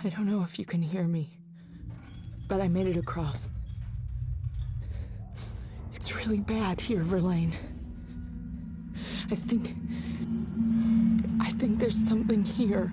I don't know if you can hear me, but I made it across. It's really bad here, Verlaine. I think there's something here.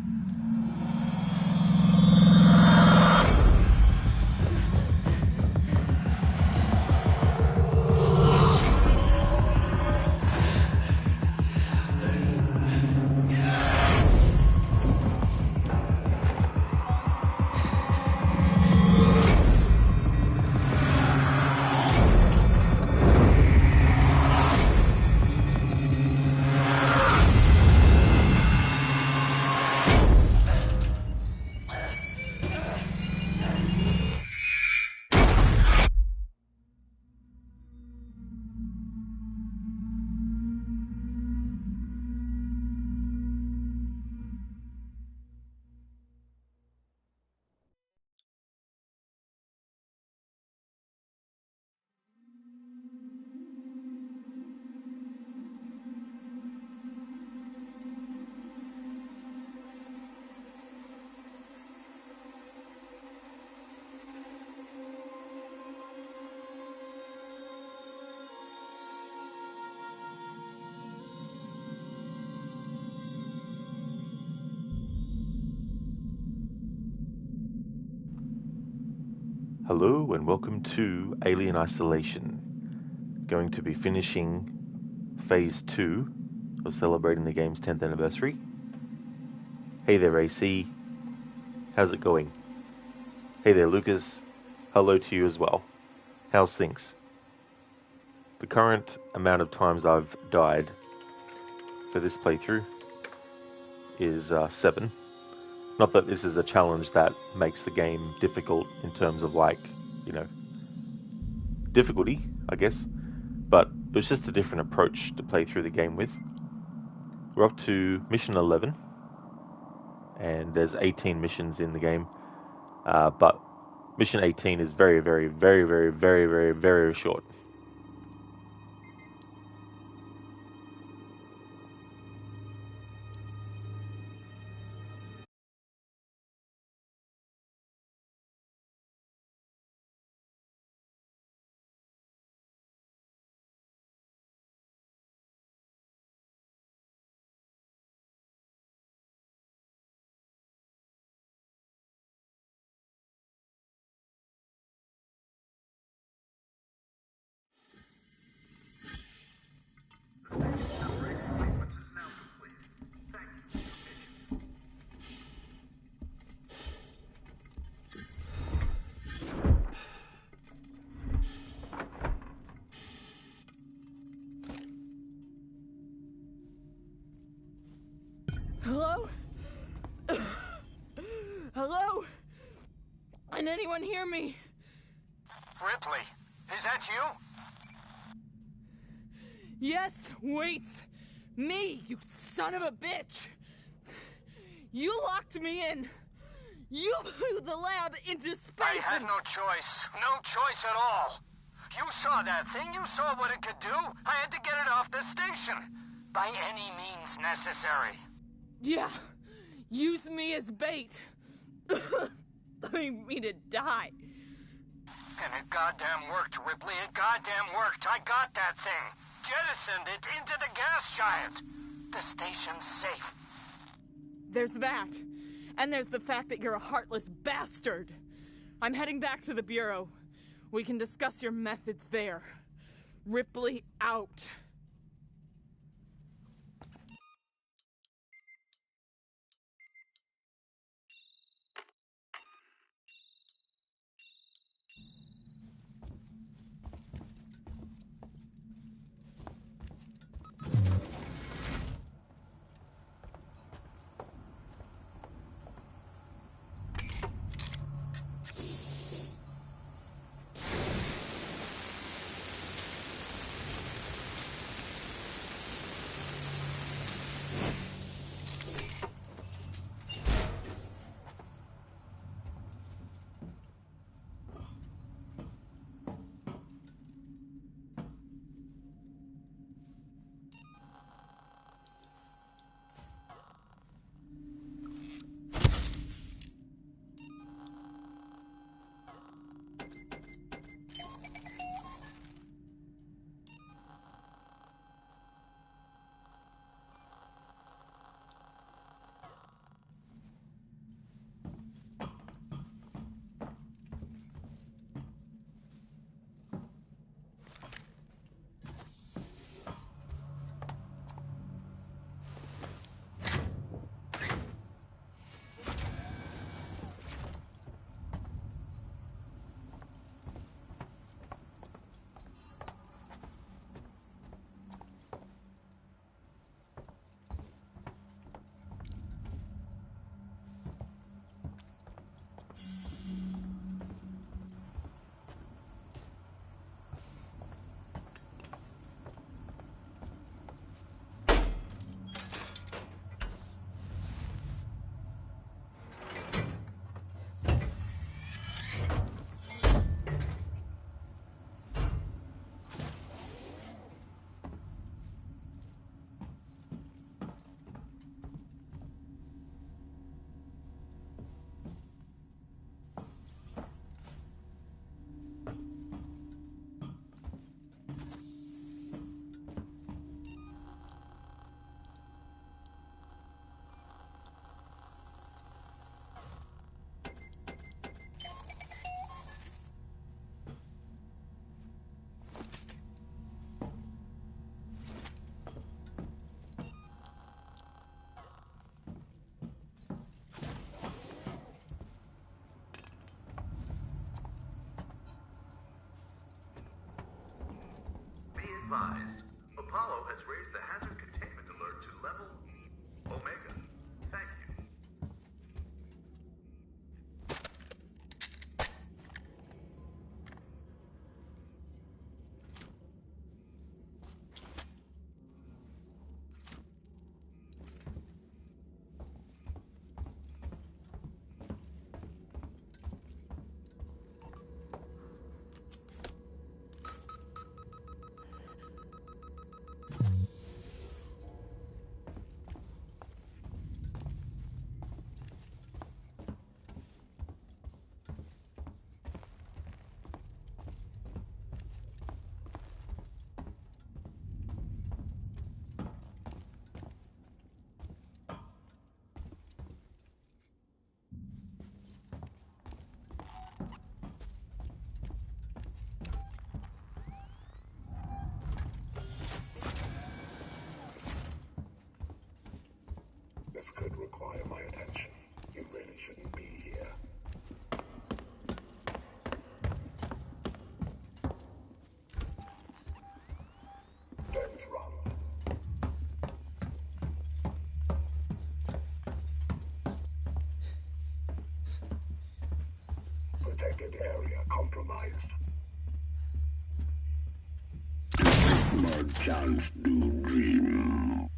Hello and welcome to Alien Isolation. Going to be finishing Phase 2 of celebrating the game's 10th anniversary. Hey there AC, how's it going? Hey there Lucas, hello to you as well. How's things? The current amount of times I've died for this playthrough is 7. Not that this is a challenge that makes the game difficult in terms of difficulty, I guess. But it was just a different approach to play through the game with. We're up to mission 11. And there's 18 missions in the game. But mission 18 is very, very, very, very, very, very, very short. Hello? Hello? Can anyone hear me? Ripley, is that you? Yes, wait! Me, you son of a bitch! You locked me in! You blew the lab into space! I had no choice. No choice at all. You saw that thing. You saw what it could do. I had to get it off the station. By any means necessary. Yeah, use me as bait. Leave me to die. And it goddamn worked, Ripley. It goddamn worked. I got that thing. Jettisoned it into the gas giant. The station's safe. There's that. And there's the fact that you're a heartless bastard. I'm heading back to the Bureau. We can discuss your methods there. Ripley out. advised. Apollo has raised the hazard containment alert to level Omega. Thank you. This could require my attention. You really shouldn't be here. Don't run. Protected area compromised. My chance to dream.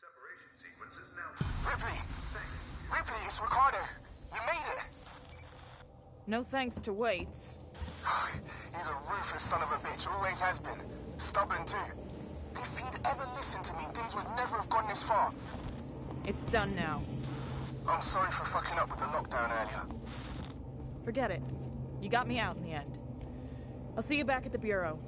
Separation sequence is now... Ripley! Ripley, it's Ricardo. You made it. No thanks to Waits. He's a ruthless son of a bitch, always has been. Stubborn too. If he'd ever listened to me, things would never have gone this far. It's done now. I'm sorry for fucking up with the lockdown earlier. Forget it. You got me out in the end. I'll see you back at the Bureau.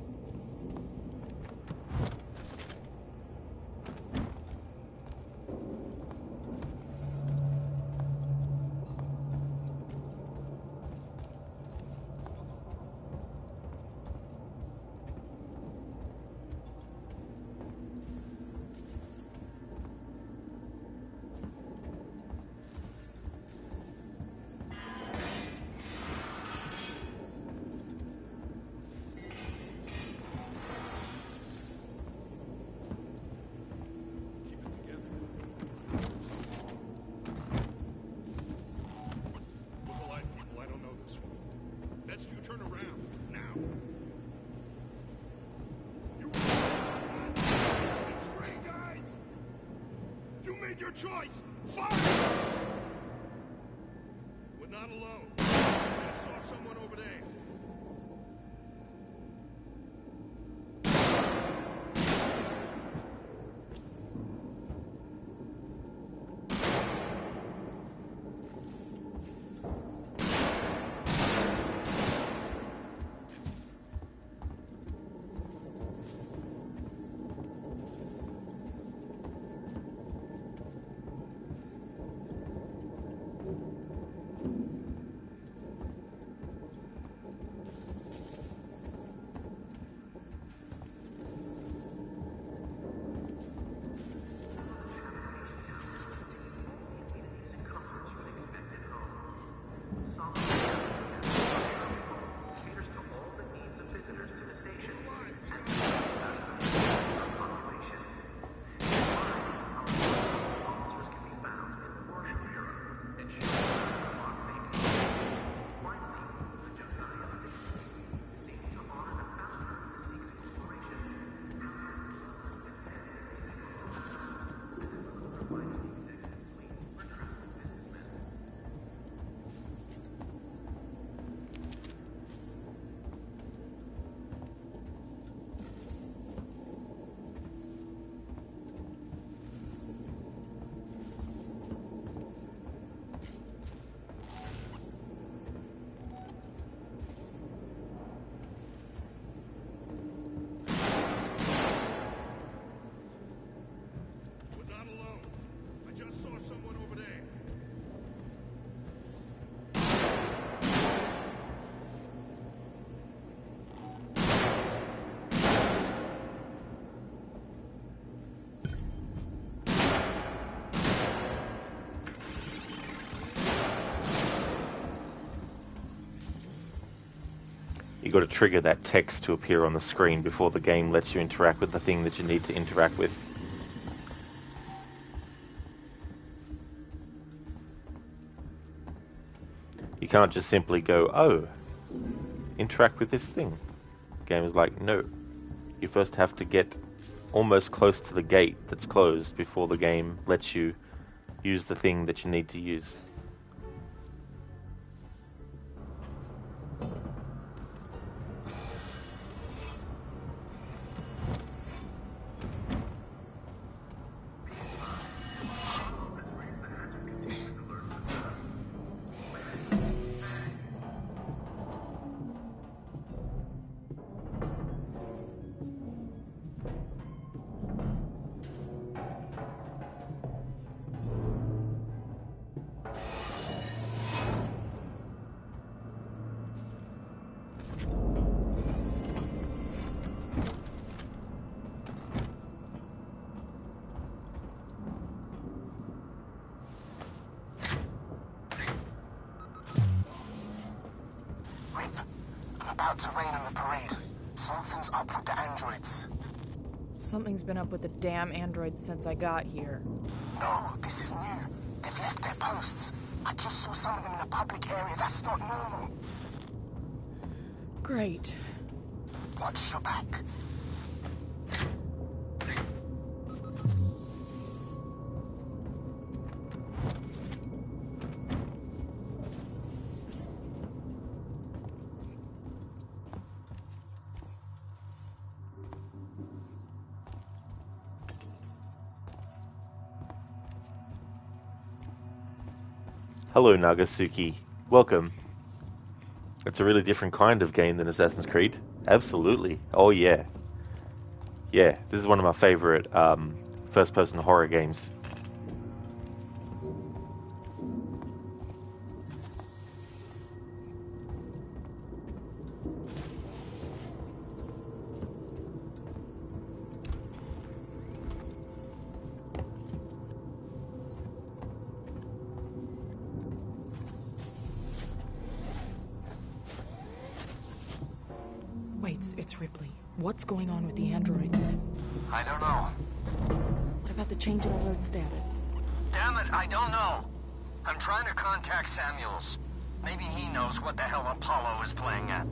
Your choice! Fire! We're not alone. Just saw someone over there. you got to trigger that text to appear on the screen before the game lets you interact with the thing that you need to interact with. You can't just simply go, oh, interact with this thing. The game is like, no. You first have to get almost close to the gate that's closed before the game lets you use the thing that you need to use. About to rain on the parade. Something's up with the androids. Something's been up with the damn androids since I got here. No, this is new. They've left their posts. I just saw some of them in a public area. That's not normal. Great. Watch your back. Hello, Nagasuki. Welcome. It's a really different kind of game than Assassin's Creed. Absolutely. Oh, yeah. Yeah, this is one of my favorite first-person horror games. Wait, it's Ripley. What's going on with the androids? I don't know. What about the change in alert status? Damn it, I don't know. I'm trying to contact Samuels. Maybe he knows what the hell Apollo is playing at.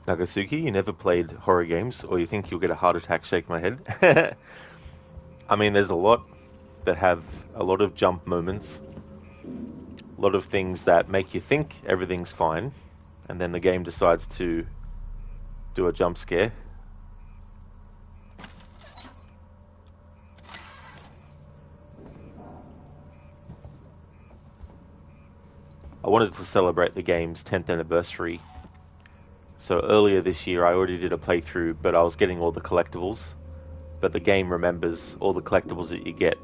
Nagasuki, you never played horror games, or you think you'll get a heart attack? Shake my head. I mean, there's a lot that have a lot of jump moments, a lot of things that make you think everything's fine, and then the game decides to do a jump scare. I wanted to celebrate the game's 10th anniversary. So earlier this year I already did a playthrough, but I was getting all the collectibles. But the game remembers all the collectibles that you get.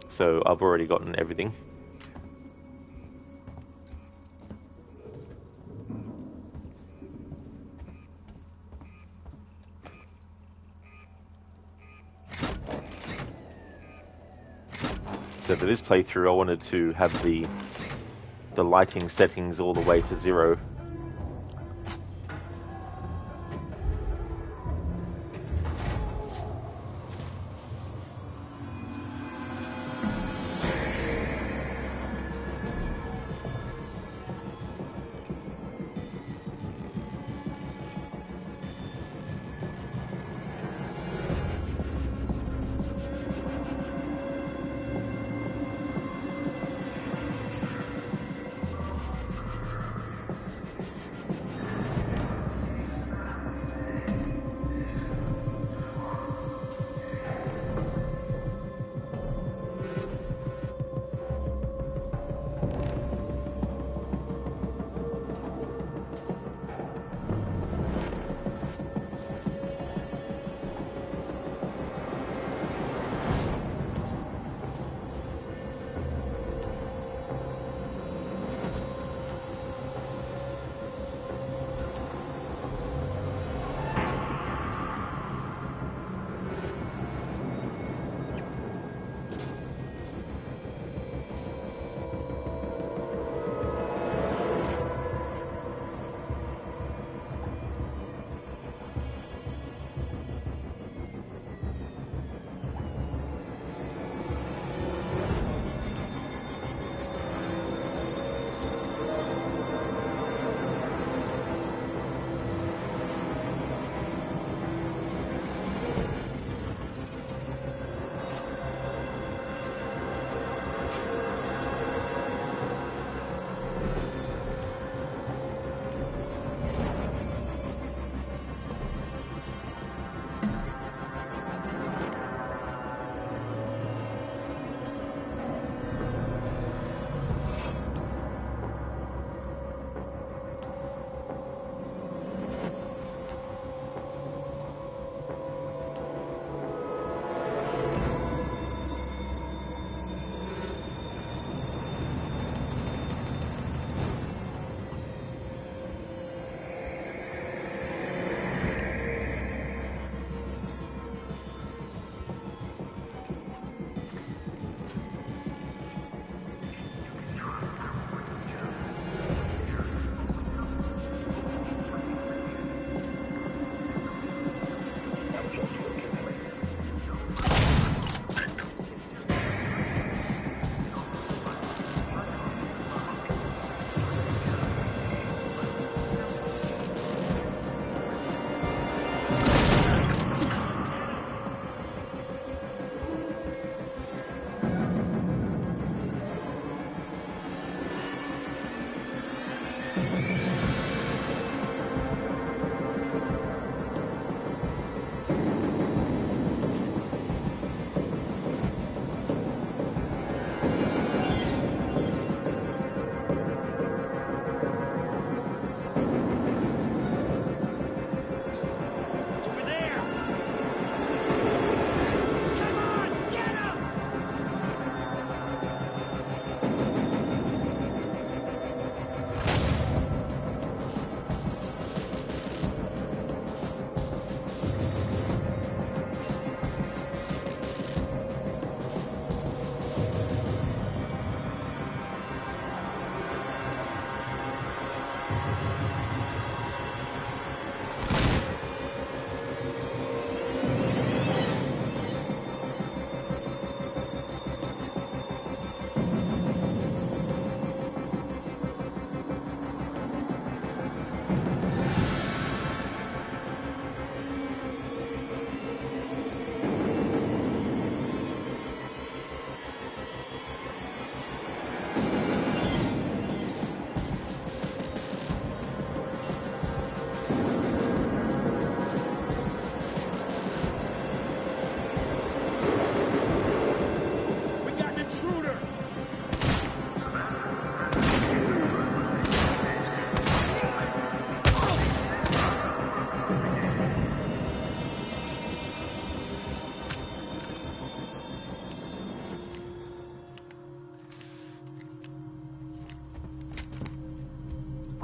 So I've already gotten everything. So for this playthrough I wanted to have the lighting settings all the way to 0.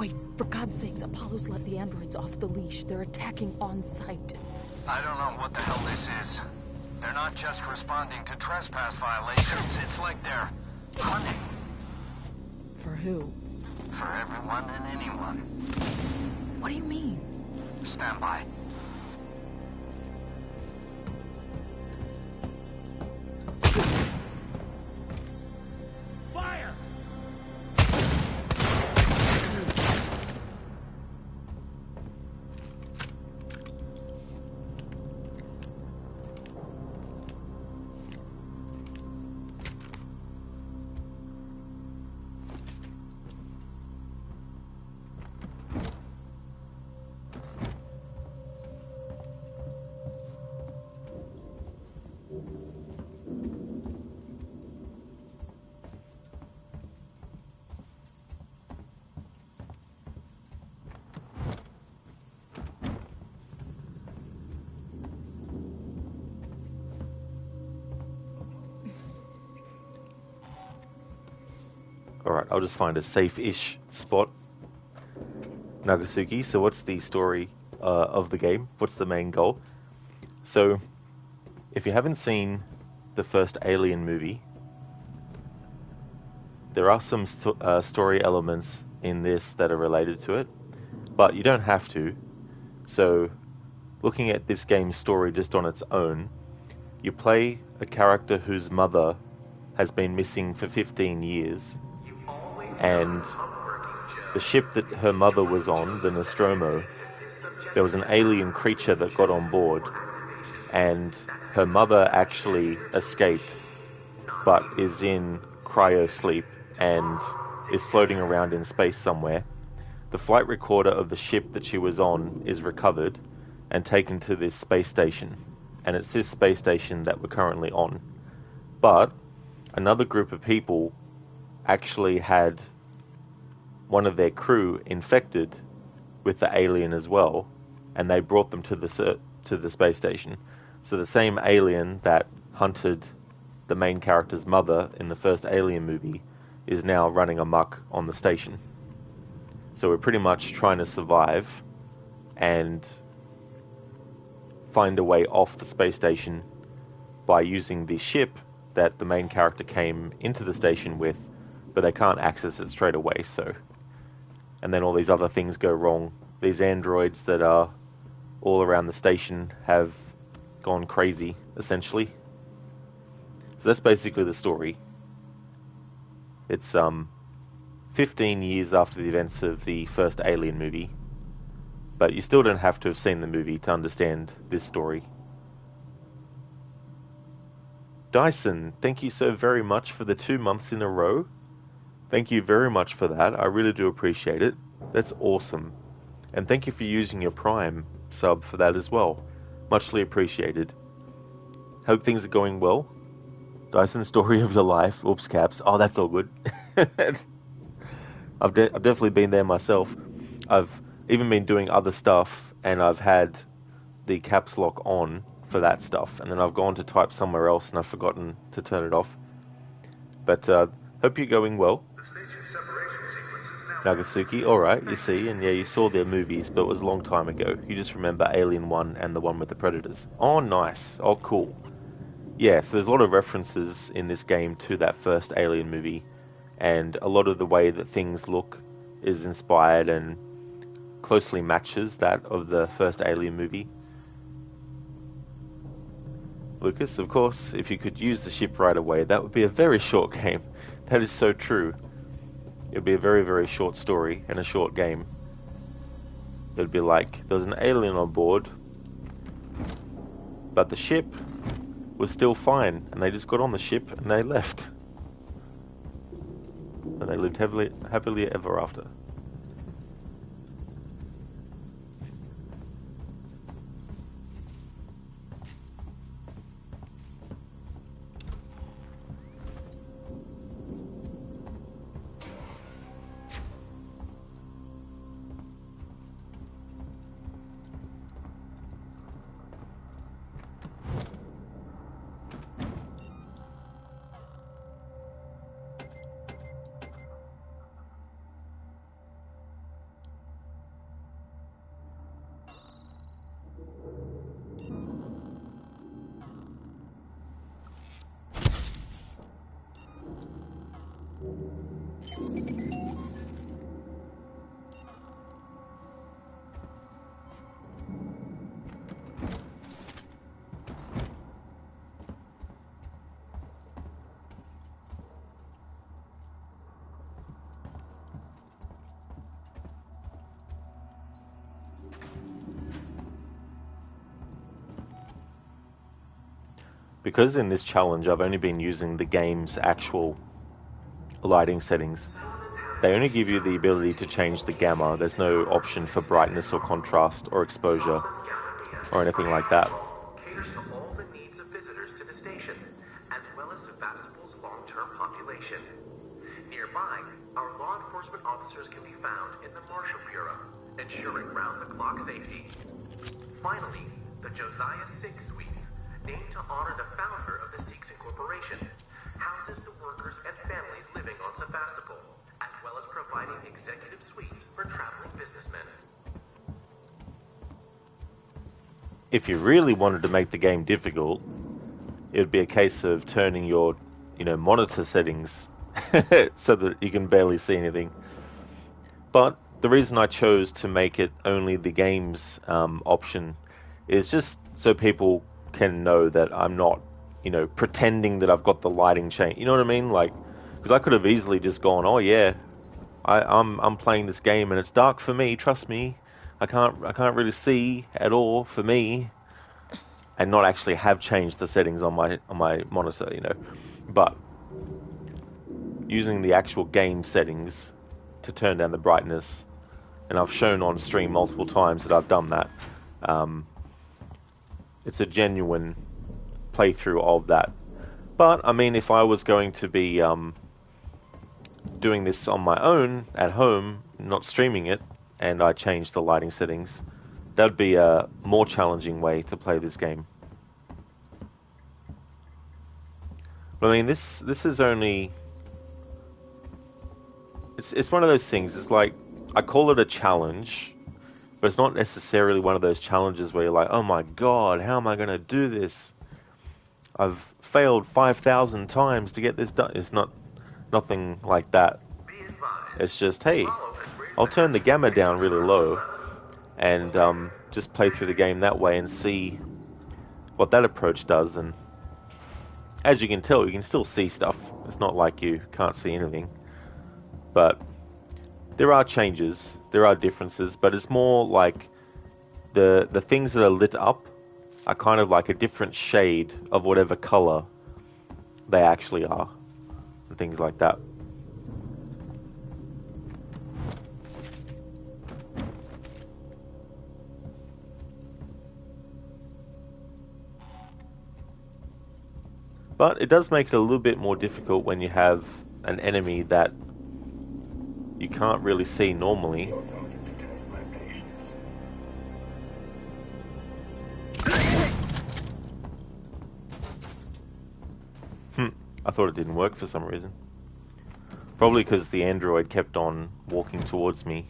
Wait, for God's sakes, Apollo's let the androids off the leash. They're attacking on sight. I don't know what the hell this is. They're not just responding to trespass violations. It's like they're hunting. For who? For everyone and anyone. What do you mean? Stand by. Fire! Alright, I'll just find a safe-ish spot. Nagasaki, so what's the story of the game? What's the main goal? So, if you haven't seen the first Alien movie, there are some story elements in this that are related to it, but you don't have to. So, looking at this game's story just on its own, you play a character whose mother has been missing for 15 years, and the ship that her mother was on, the Nostromo, there was an alien creature that got on board, and her mother actually escaped, but is in cryo sleep and is floating around in space somewhere. The flight recorder of the ship that she was on is recovered and taken to this space station, and it's this space station that we're currently on. But another group of people actually had one of their crew infected with the alien as well, and they brought them to the space station. So the same alien that hunted the main character's mother in the first Alien movie is now running amok on the station. So we're pretty much trying to survive and find a way off the space station by using the ship that the main character came into the station with, but they can't access it straight away, so... And then all these other things go wrong. These androids that are all around the station have gone crazy, essentially. So that's basically the story. It's 15 years after the events of the first Alien movie, but you still don't have to have seen the movie to understand this story. Dyson, thank you so very much for the 2 months in a row. Thank you very much for that. I really do appreciate it. That's awesome. And thank you for using your Prime sub for that as well. Muchly appreciated. Hope things are going well. Dyson, story of your life. Oops, caps. Oh, that's all good. I've definitely been there myself. I've even been doing other stuff, and I've had the caps lock on for that stuff, and then I've gone to type somewhere else, and I've forgotten to turn it off. But hope you're going well. Nagasaki, alright, you see, and yeah, you saw their movies, but it was a long time ago. You just remember Alien 1 and the one with the Predators. Oh, nice. Oh, cool. Yeah, so there's a lot of references in this game to that first Alien movie, and a lot of the way that things look is inspired and closely matches that of the first Alien movie. Lucas, of course, if you could use the ship right away, that would be a very short game. That is so true. It would be a very, very short story and a short game. It would be like, there was an alien on board, but the ship was still fine, and they just got on the ship and they left. And they lived happily ever after. because in this challenge I've only been using the game's actual lighting settings, they only give you the ability to change the gamma. There's no option for brightness or contrast or exposure or anything like that. Caters to all the needs of visitors to the station, as well as Sevastopol's long-term population. Nearby, our law enforcement officers can be found in the Marshal Bureau, ensuring round-the-clock safety. Finally, the Josiah 6 Suites, named to honor the founder of the Seeks Incorporation, houses the workers and families living on Sevastopol, as well as providing executive suites for traveling businessmen. If you really wanted to make the game difficult, it would be a case of turning your, monitor settings so that you can barely see anything. But the reason I chose to make it only the game's option is just so people can know that I'm not, pretending that I've got the lighting change. You know what I mean? Like, because I could have easily just gone, oh yeah, I'm playing this game and it's dark for me. Trust me, I can't really see at all for me, and not actually have changed the settings on my monitor. But using the actual game settings to turn down the brightness, and I've shown on stream multiple times that I've done that. It's a genuine playthrough of that. But I mean, if I was going to be doing this on my own at home, not streaming it, and I changed the lighting settings, that would be a more challenging way to play this game. But I mean, this is only... It's one of those things. It's like, I call it a challenge, but it's not necessarily one of those challenges where you're like, oh my god, how am I going to do this? I've failed 5,000 times to get this done. It's nothing like that. It's just, hey, I'll turn the gamma down really low and just play through the game that way and see what that approach does. And as you can tell, you can still see stuff. It's not like you can't see anything. But there are changes, there are differences, but it's more like the things that are lit up are kind of like a different shade of whatever color they actually are, and things like that. But it does make it a little bit more difficult when you have an enemy that you can't really see normally. I thought it didn't work for some reason. Probably because the android kept on walking towards me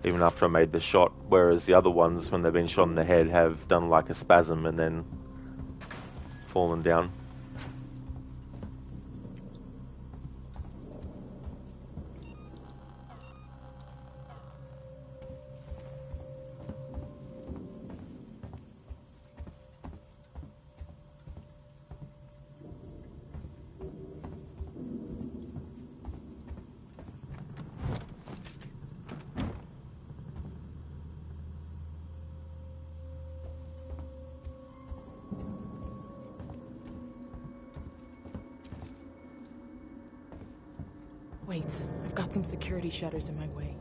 even after I made the shot, whereas the other ones, when they've been shot in the head, have done like a spasm and then fallen down. Wait, I've got some security shutters in my way.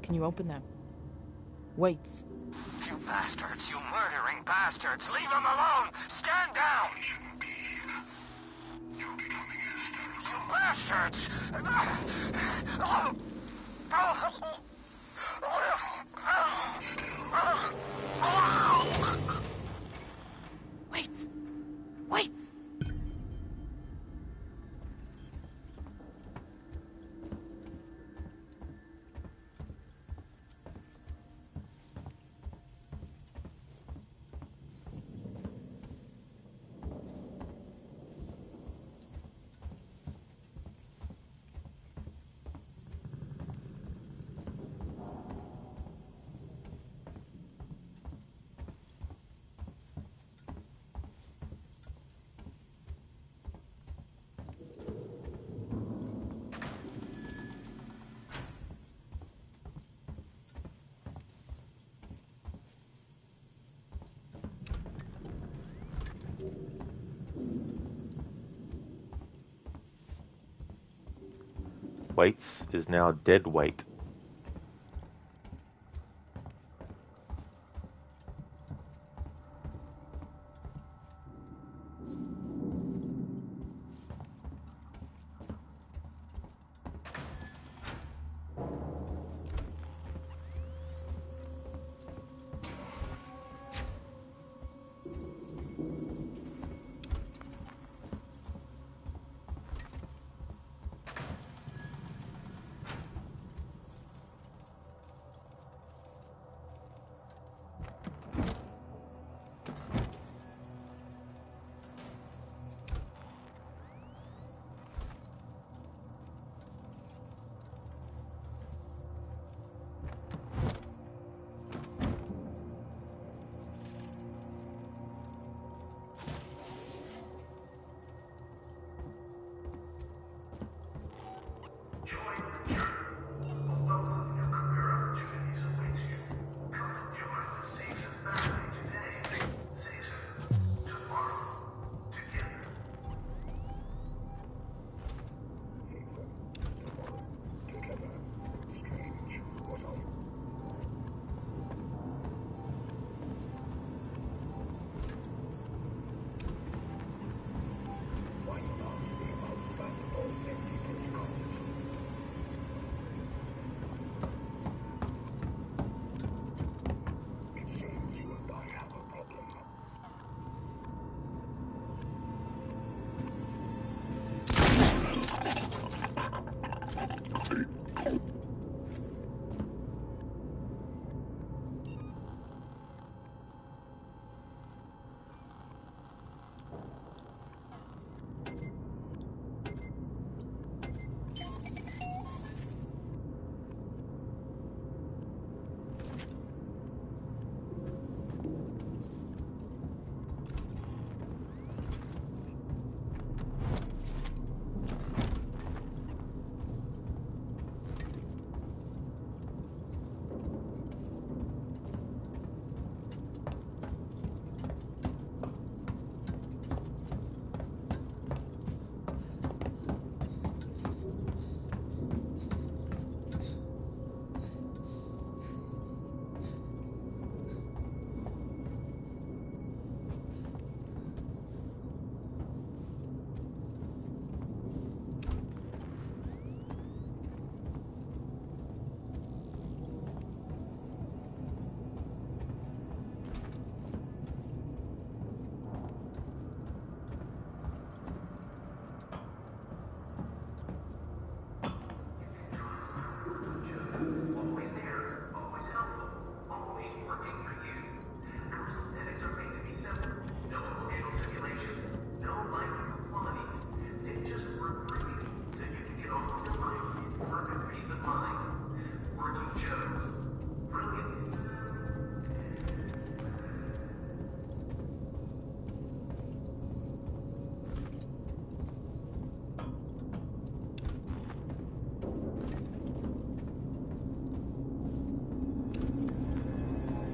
Can you open them? Wait. You bastards, you murdering bastards! Leave him alone! Stand down! He shouldn't be here. You're becoming hysterical. You bastards! Wait! Wait! weights is now dead weight.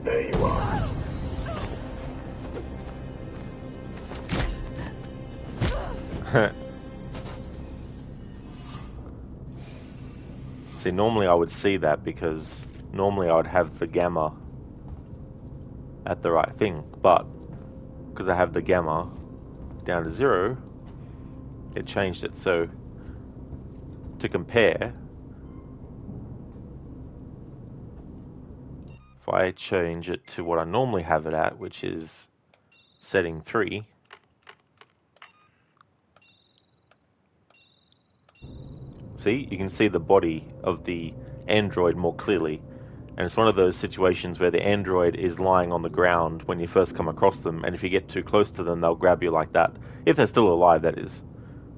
There you are. See, normally I would see that because normally I would have the gamma at the right thing, but because I have the gamma down to 0, it changed it. So to compare, if I change it to what I normally have it at, which is setting 3, see, you can see the body of the android more clearly. And it's one of those situations where the android is lying on the ground when you first come across them, and if you get too close to them, they'll grab you like that. If they're still alive, that is.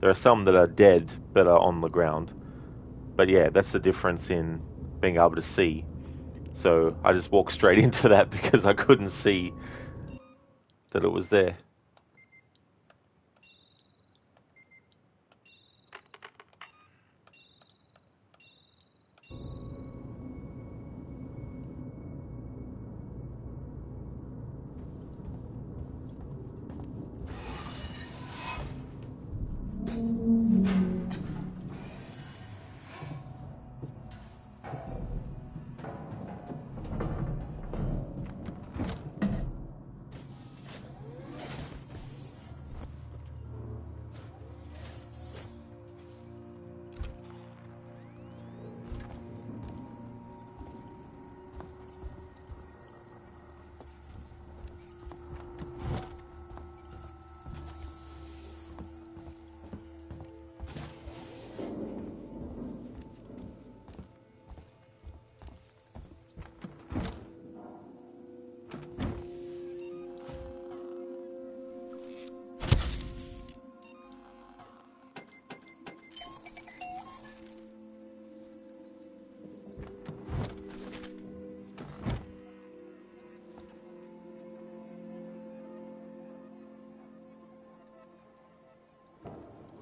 There are some that are dead but are on the ground. But yeah, that's the difference in being able to see. So I just walked straight into that because I couldn't see that it was there.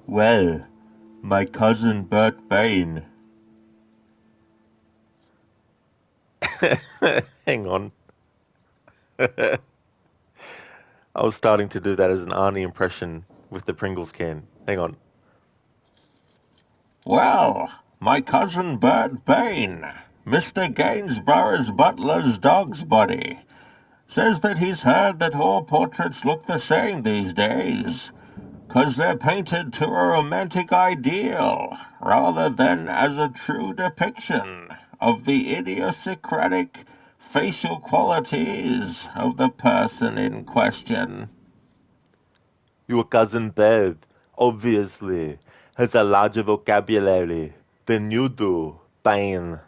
Well, my cousin Bert Bain. Hang on. I was starting to do that as an Arnie impression with the Pringles can. Hang on. Well, my cousin Bert Bain, Mr. Gainsborough's butler's dog's buddy, says that he's heard that all portraits look the same these days, 'cause they're painted to a romantic ideal, rather than as a true depiction of the idiosyncratic facial qualities of the person in question. Your cousin Beth, obviously, has a larger vocabulary than you do, Bain.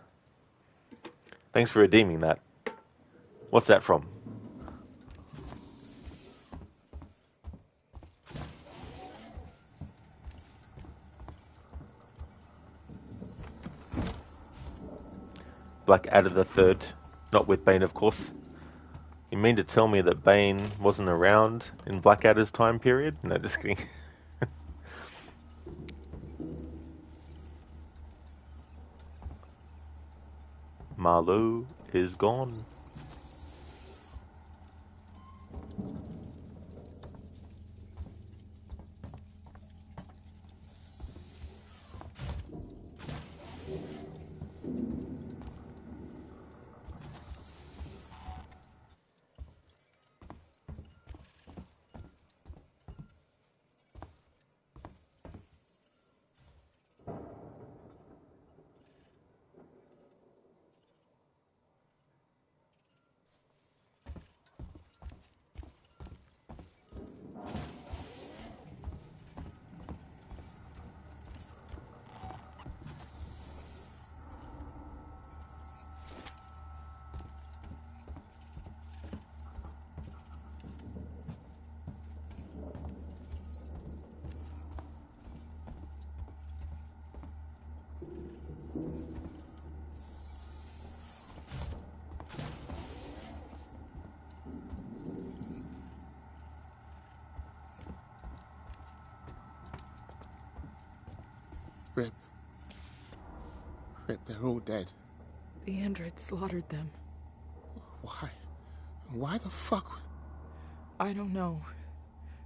Thanks for redeeming that. What's that from? Blackadder the Third, not with Bane, of course. You mean to tell me that Bane wasn't around in Blackadder's time period? No, just kidding. Marlowe is gone. Rip, they're all dead. The androids slaughtered them. Why? Why the fuck? I don't know,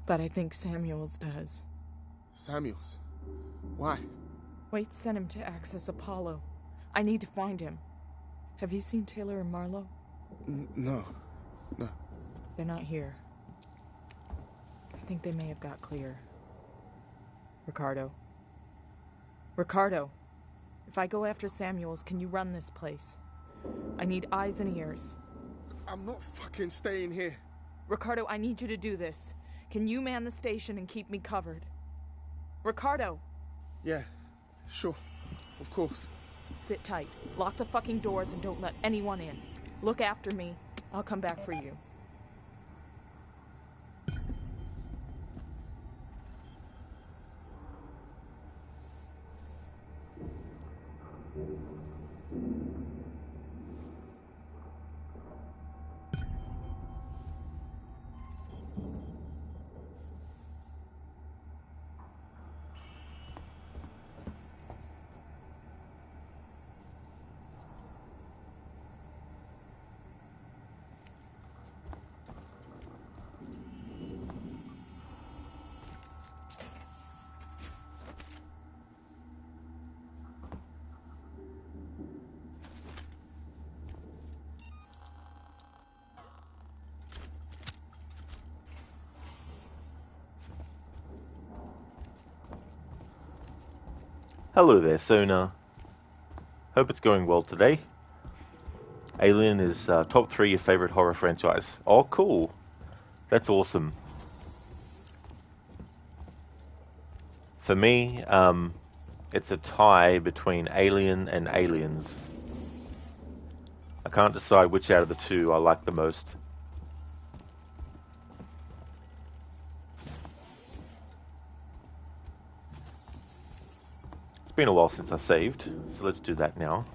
but I think Samuels does. Samuels? Why? Wait sent him to access Apollo. I need to find him. Have you seen Taylor and Marlowe? No. They're not here. I think they may have got clear. Ricardo, if I go after Samuels, can you run this place? I need eyes and ears. I'm not fucking staying here. Ricardo, I need you to do this. Can you man the station and keep me covered? Ricardo! Yeah, sure. Of course. Sit tight. Lock the fucking doors and don't let anyone in. Look after me. I'll come back for you. Hello there, Sona. Hope it's going well today. Alien is top 3 your favorite horror franchise. Oh, cool. That's awesome. For me, it's a tie between Alien and Aliens. I can't decide which out of the two I like the most. It's been a while since I saved, so let's do that now.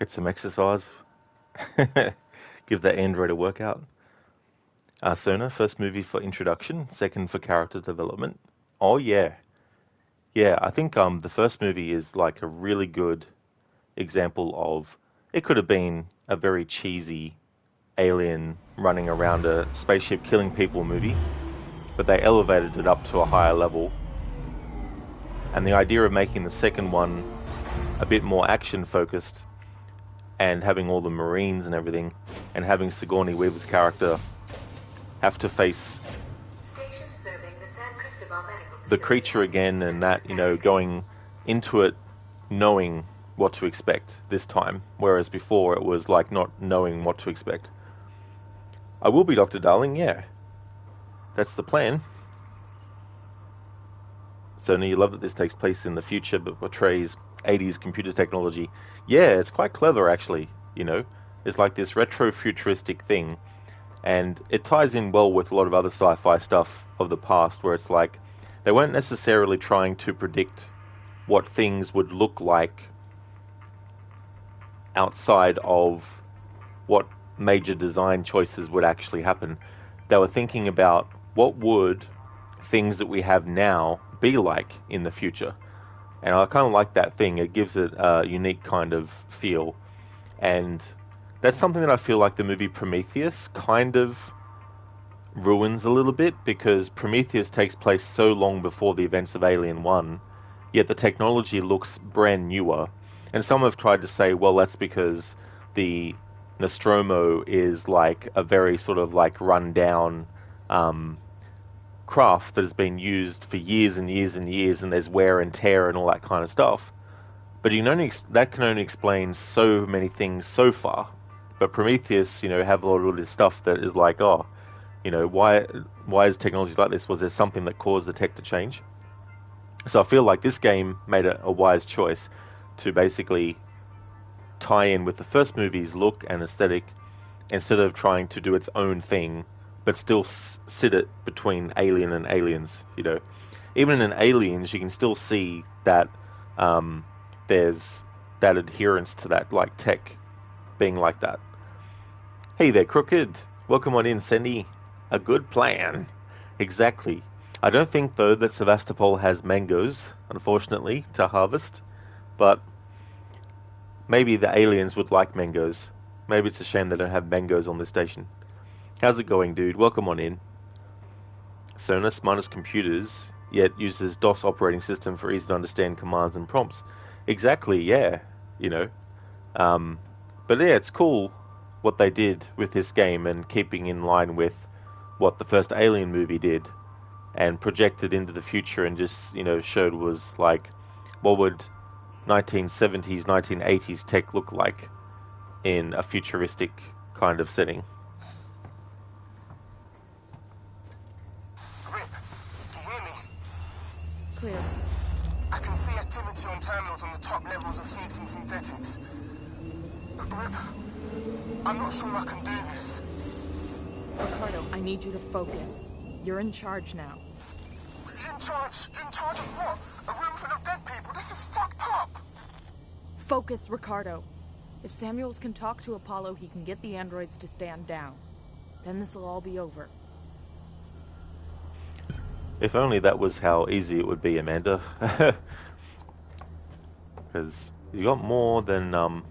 Get some exercise. Give that android a workout. Sona, first movie for introduction, second for character development. Oh yeah. Yeah, I think the first movie is like a really good example of, it could have been a very cheesy alien running around a spaceship killing people movie, but they elevated it up to a higher level. And the idea of making the second one a bit more action focused and having all the Marines and everything, and having Sigourney Weaver's character have to face the creature again, and that, you know, going into it knowing what to expect this time, whereas before it was like not knowing what to expect. I will be Dr. Darling, yeah. That's the plan. So now you love that this takes place in the future but portrays 80s computer technology. Yeah, it's quite clever actually, you know. It's like this retro-futuristic thing, and it ties in well with a lot of other sci-fi stuff of the past, where it's like they weren't necessarily trying to predict what things would look like outside of what major design choices would actually happen. They were thinking about what would things that we have now be like in the future. And I kind of like that thing. It gives it a unique kind of feel. And that's something that I feel like the movie Prometheus kind of ruins a little bit, because Prometheus takes place so long before the events of Alien 1, yet the technology looks brand newer. And some have tried to say, well, that's because the Nostromo is like a very sort of like run-down craft that has been used for years and years and years, and there's wear and tear and all that kind of stuff. But that can only explain so many things so far. But Prometheus, you know, have a lot of this stuff that is like, oh, you know, why is technology like this? Was there something that caused the tech to change? So I feel like this game made a wise choice to basically tie in with the first movie's look and aesthetic, instead of trying to do its own thing, but still sit it between Alien and Aliens, you know. Even in Aliens, you can still see that there's that adherence to that, like, tech being like that. Hey there, Crooked. Welcome on in, Sandy. A good plan. Exactly. I don't think, though, that Sevastopol has mangoes, unfortunately, to harvest. But maybe the aliens would like mangoes. Maybe it's a shame they don't have mangoes on this station. How's it going, dude? Welcome on in. Sonus minus computers, yet uses DOS operating system for easy to understand commands and prompts. Exactly, yeah. You know. But yeah, it's cool what they did with this game, and keeping in line with what the first Alien movie did, and projected into the future, and just, you know, showed was like, what would 1970s, 1980s tech look like in a futuristic kind of setting. Rip, can you hear me? Clear. I can see activity on terminals on the top levels of seeds and synthetics. Rip, I'm not sure I can do this. Ricardo, I need you to focus. You're in charge now. In charge? In charge of what? A room full of dead people? This is fucked up! Focus, Ricardo. If Samuels can talk to Apollo, he can get the androids to stand down. Then this'll all be over. If only that was how easy it would be, Amanda. Because you got more than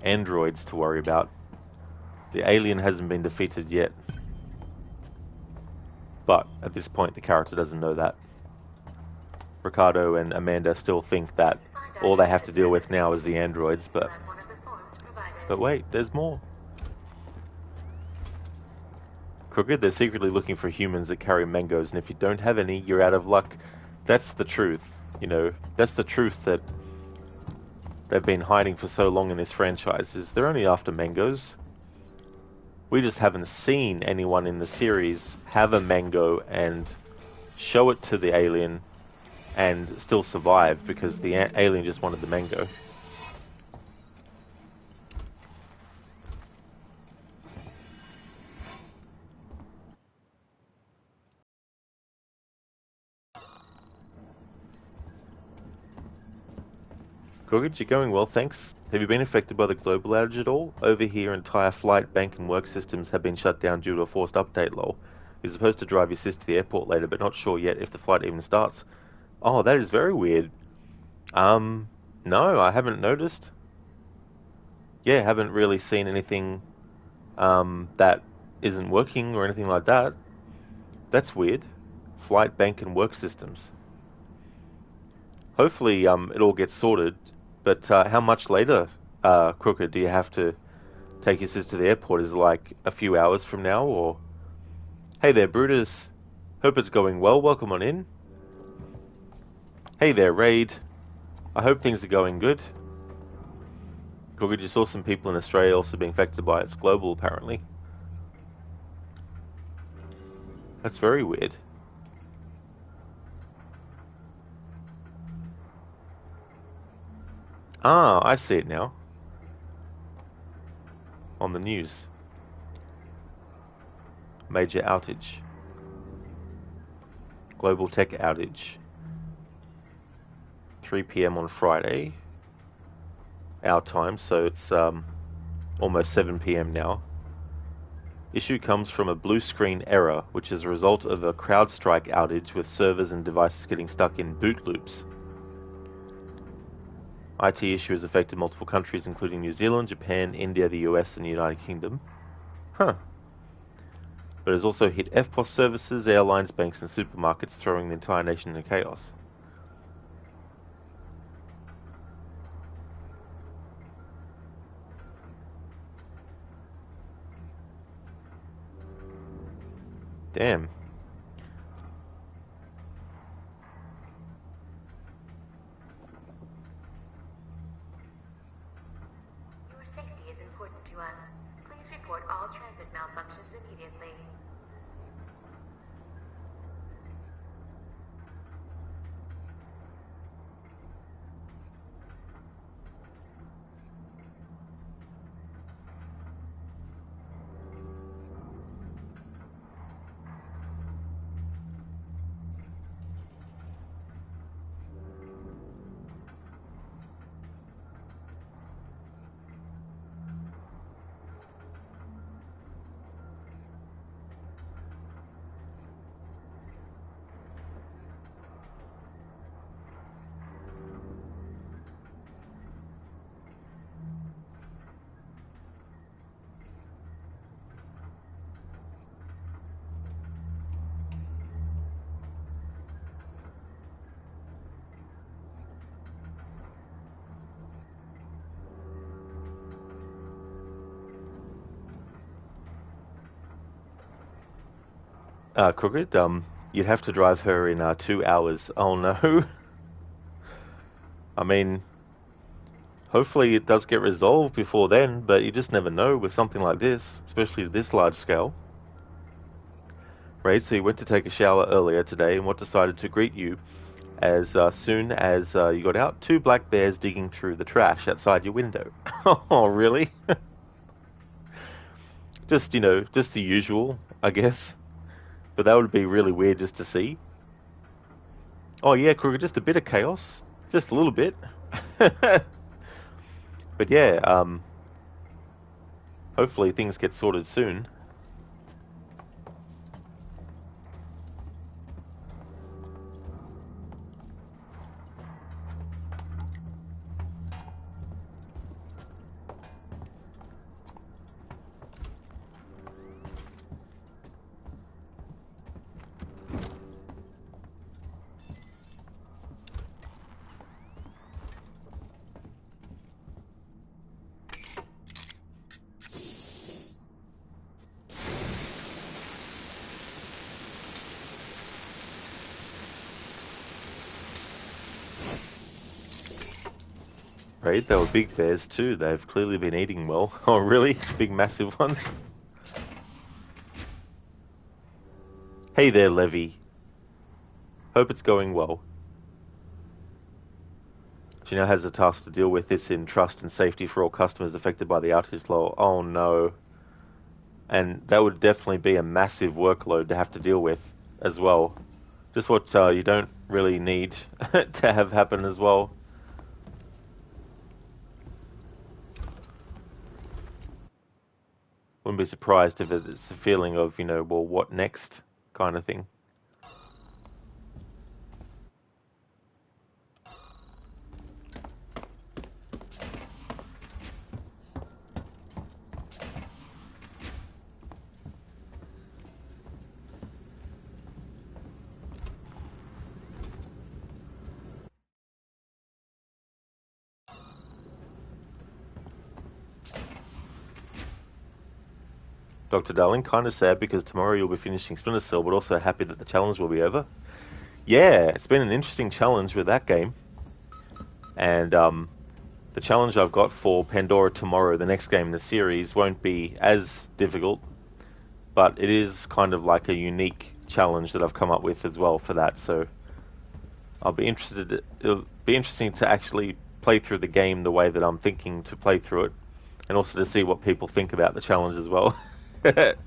androids to worry about. The alien hasn't been defeated yet. But at this point, the character doesn't know that. Ricardo and Amanda still think that all they have to deal with now is the androids, but wait, there's more. Crooked, they're secretly looking for humans that carry mangoes, and if you don't have any, you're out of luck. That's the truth, you know. That's the truth that they've been hiding for so long in this franchise, is they're only after mangoes. We just haven't seen anyone in the series have a mango and show it to the alien and still survive, because the alien just wanted the mango. Crooked, you're going well, thanks. Have you been affected by the global outage at all? Over here, entire flight, bank and work systems have been shut down due to a forced update, lol. You're supposed to drive your sis to the airport later, but not sure yet if the flight even starts. Oh, that is very weird. No, I haven't noticed. Yeah, haven't really seen anything, that isn't working or anything like that. That's weird. Flight, bank and work systems. Hopefully, it all gets sorted. But how much later, Crooked, do you have to take your sis to the airport? Is it like a few hours from now, or? Hey there, Brutus. Hope it's going well. Welcome on in. Hey there, Raid. I hope things are going good. Crooked, you saw some people in Australia also being affected by it. It's global, apparently. That's very weird. Ah, I see it now. On the news. Major outage. Global tech outage. 3 PM on Friday. Our time, so it's almost 7 PM now. Issue comes from a blue screen error, which is a result of a CrowdStrike outage with servers and devices getting stuck in boot loops. IT issue has affected multiple countries, including New Zealand, Japan, India, the US, and the United Kingdom. Huh. But it has also hit FPOS services, airlines, banks, and supermarkets, throwing the entire nation into chaos. Damn. Your safety is important to us. Please report all transit malfunctions immediately. Crooked, you'd have to drive her in 2 hours. Oh no. I mean, hopefully it does get resolved before then, but you just never know with something like this, especially this large scale. Right, so you went to take a shower earlier today, and what decided to greet you as soon as you got out? 2 black bears digging through the trash outside your window. Oh, really? Just, just the usual, I guess. But that would be really weird just to see. Oh yeah, Kruger, just a bit of chaos. Just a little bit. But yeah, hopefully things get sorted soon. Right, they were big bears too. They've clearly been eating well. Oh, really? Big, massive ones? Hey there, Levy. Hope it's going well. She now has the task to deal with this in trust and safety for all customers affected by the outage law. Oh no. And that would definitely be a massive workload to have to deal with as well. Just what you don't really need to have happen as well. Wouldn't be surprised if it's a feeling of, you know, well, what next kind of thing. Dr. Darling, kind of sad because tomorrow you'll be finishing Splinter Cell, but also happy that the challenge will be over. Yeah, it's been an interesting challenge with that game. And the challenge I've got for Pandora tomorrow, the next game in the series, won't be as difficult, but it is kind of like a unique challenge that I've come up with as well for that. So I'll be interested. It'll be interesting to actually play through the game the way that I'm thinking to play through it, and also to see what people think about the challenge as well. But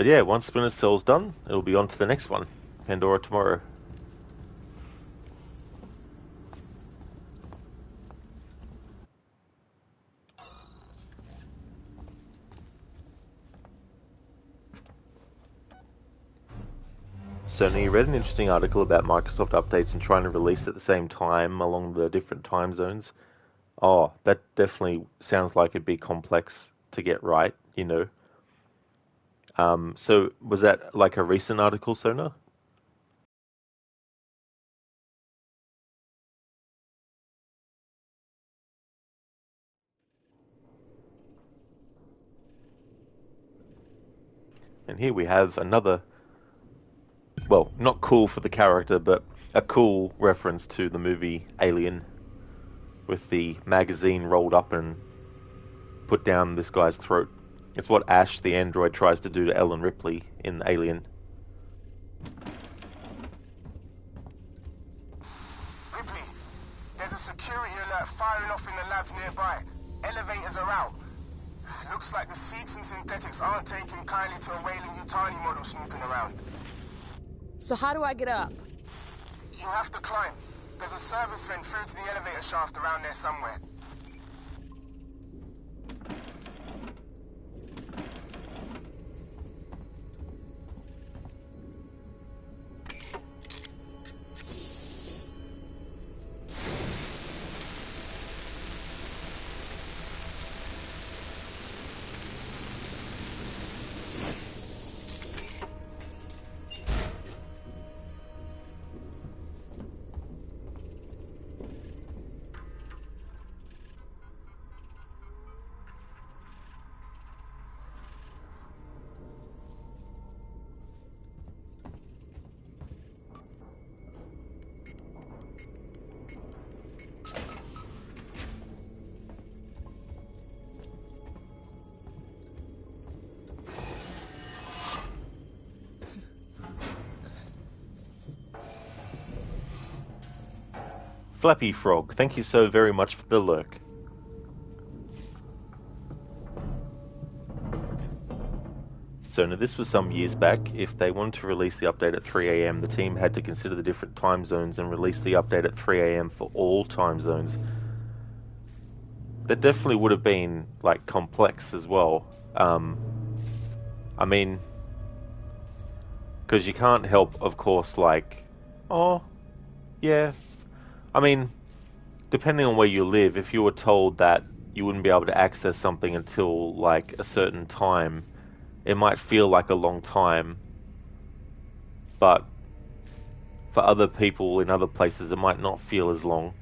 yeah, once Splinter Cell's done, it'll be on to the next one. Pandora tomorrow. Sony read an interesting article about Microsoft updates and trying to release at the same time along the different time zones. Oh, that definitely sounds like it'd be complex to get right, you know. So was that like a recent article, Sona? And here we have another, well, not cool for the character, but a cool reference to the movie Alien, with the magazine rolled up and put down this guy's throat. It's what Ash, the android, tries to do to Ellen Ripley in Alien. Ripley, there's a security alert firing off in the labs nearby. Elevators are out. Looks like the Seeks and synthetics aren't taking kindly to a Weyland-Yutani model snooping around. So how do I get up? You have to climb. There's a service vent through to the elevator shaft around there somewhere. Flappy Frog, thank you so very much for the lurk. So now this was some years back. If they wanted to release the update at 3 AM, the team had to consider the different time zones and release the update at 3 AM for all time zones. That definitely would have been, like, complex as well. I mean, because you can't help, of course, like, oh, yeah. I mean, depending on where you live, if you were told that you wouldn't be able to access something until, like, a certain time, it might feel like a long time, but for other people in other places, it might not feel as long.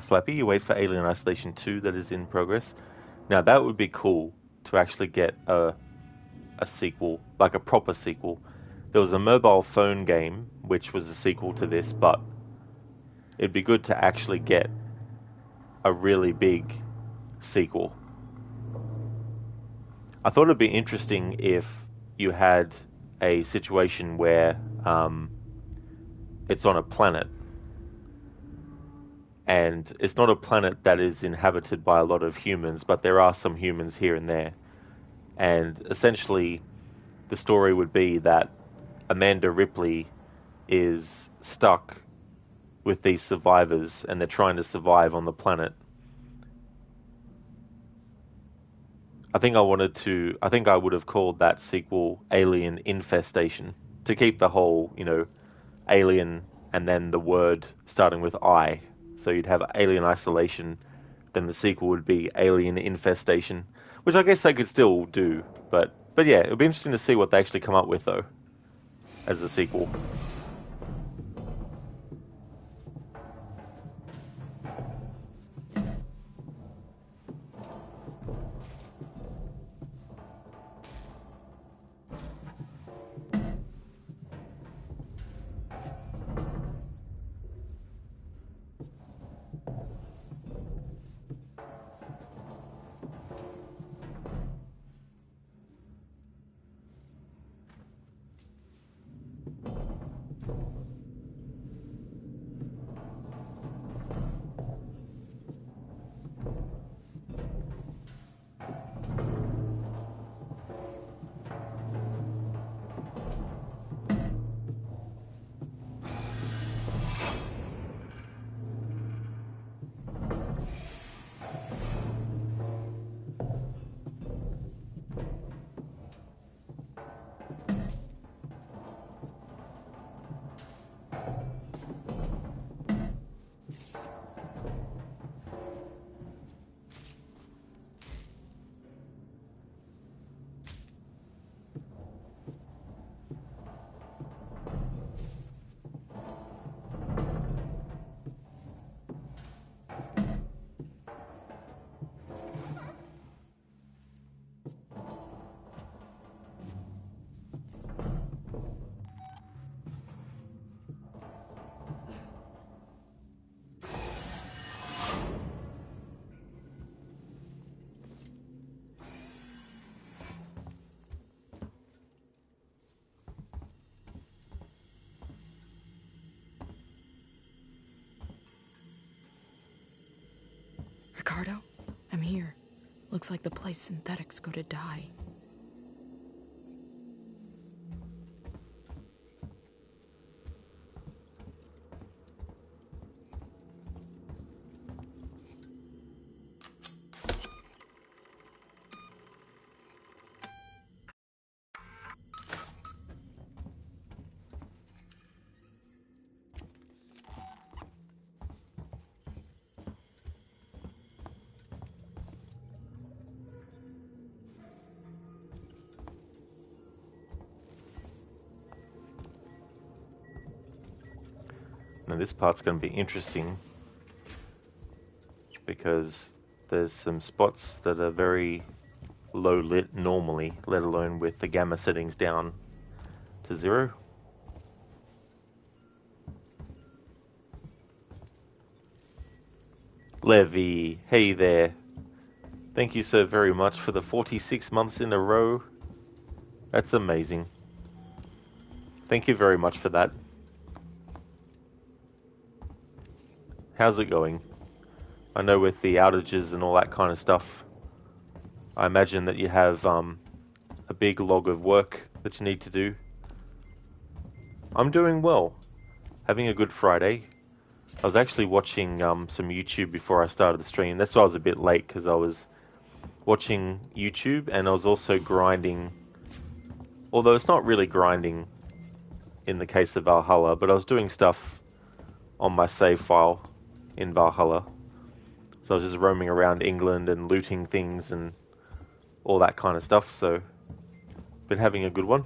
Flappy, you wait for Alien Isolation 2 that is in progress. Now that would be cool to actually get a sequel, like a proper sequel. There was a mobile phone game which was a sequel to this, but it'd be good to actually get a really big sequel. I thought it'd be interesting if you had a situation where it's on a planet, and it's not a planet that is inhabited by a lot of humans, but there are some humans here and there. And essentially, the story would be that Amanda Ripley is stuck with these survivors, and they're trying to survive on the planet. I think I would have called that sequel Alien Infestation, to keep the whole, alien and then the word starting with I. So you'd have Alien Isolation, then the sequel would be Alien Infestation, which I guess they could still do, but yeah, it would be interesting to see what they actually come up with, though, as a sequel. Ricardo, I'm here. Looks like the place synthetics go to die. Now this part's going to be interesting because there's some spots that are very low lit normally, let alone with the gamma settings down to 0. Levy, hey there. Thank you so very much for the 46 months in a row. That's amazing. Thank you very much for that. How's it going? I know with the outages and all that kind of stuff, I imagine that you have a big log of work that you need to do. I'm doing well. Having a good Friday. I was actually watching some YouTube before I started the stream. That's why I was a bit late, because I was watching YouTube and I was also grinding. Although it's not really grinding in the case of Valhalla, but I was doing stuff on my save file in Valhalla. So I was just roaming around England and looting things and all that kind of stuff. So, been having a good one.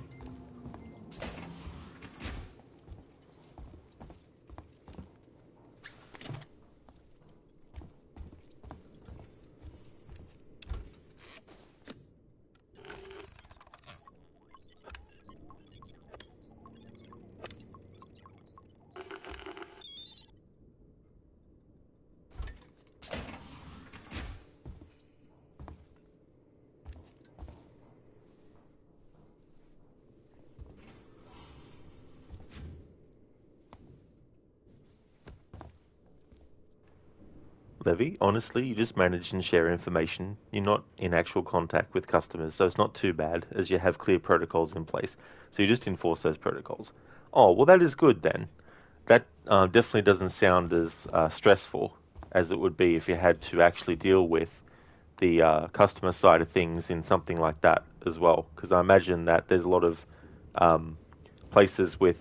Levy. Honestly, you just manage and share information. You're not in actual contact with customers, so it's not too bad, as you have clear protocols in place. So you just enforce those protocols. Oh, well, that is good then. That definitely doesn't sound as stressful as it would be if you had to actually deal with the customer side of things in something like that as well. Because I imagine that there's a lot of places with,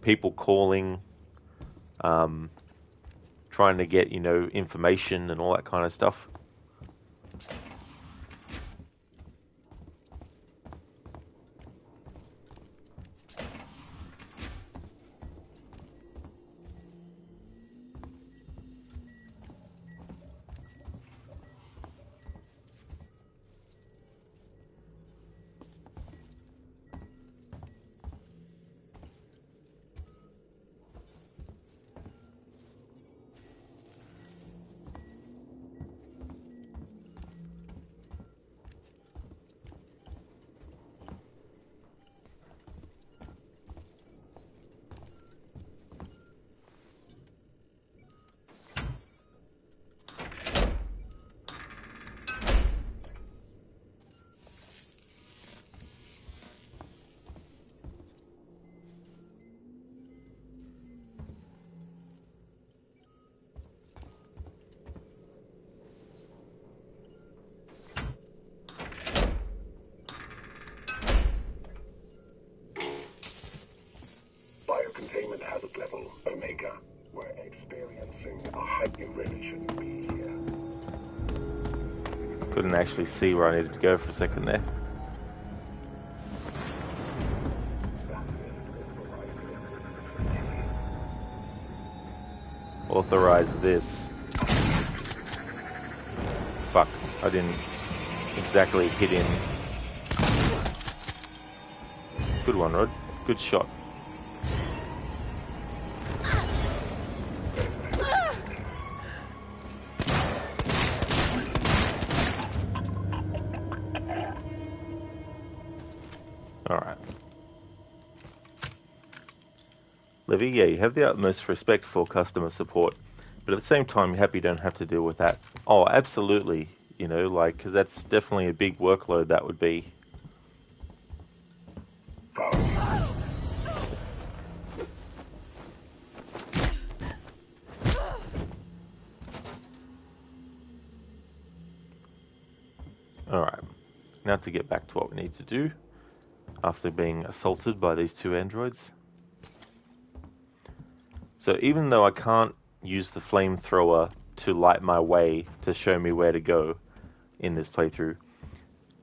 people calling, trying to get, information and all that kind of stuff. Biocontainment hazard level Omega. We're experiencing a height you really shouldn't be here. Couldn't actually see where I needed to go for a second there. Authorize this. Fuck, I didn't exactly hit him. Good one, Rod. Good shot. Alright. Livy, yeah, you have the utmost respect for customer support, but at the same time, you're happy you don't have to deal with that. Oh, absolutely. Because that's definitely a big workload that would be. Alright, now to get back to what we need to do after being assaulted by these two androids. So even though I can't use the flamethrower to light my way to show me where to go in this playthrough,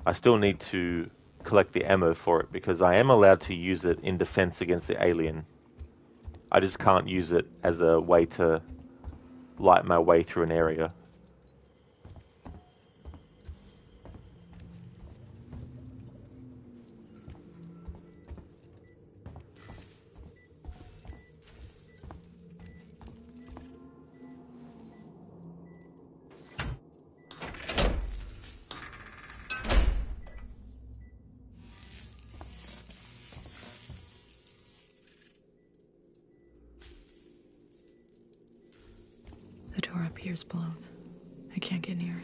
I still need to collect the ammo for it because I am allowed to use it in defense against the alien. I just can't use it as a way to light my way through an area. The door up here's blown. I can't get near it.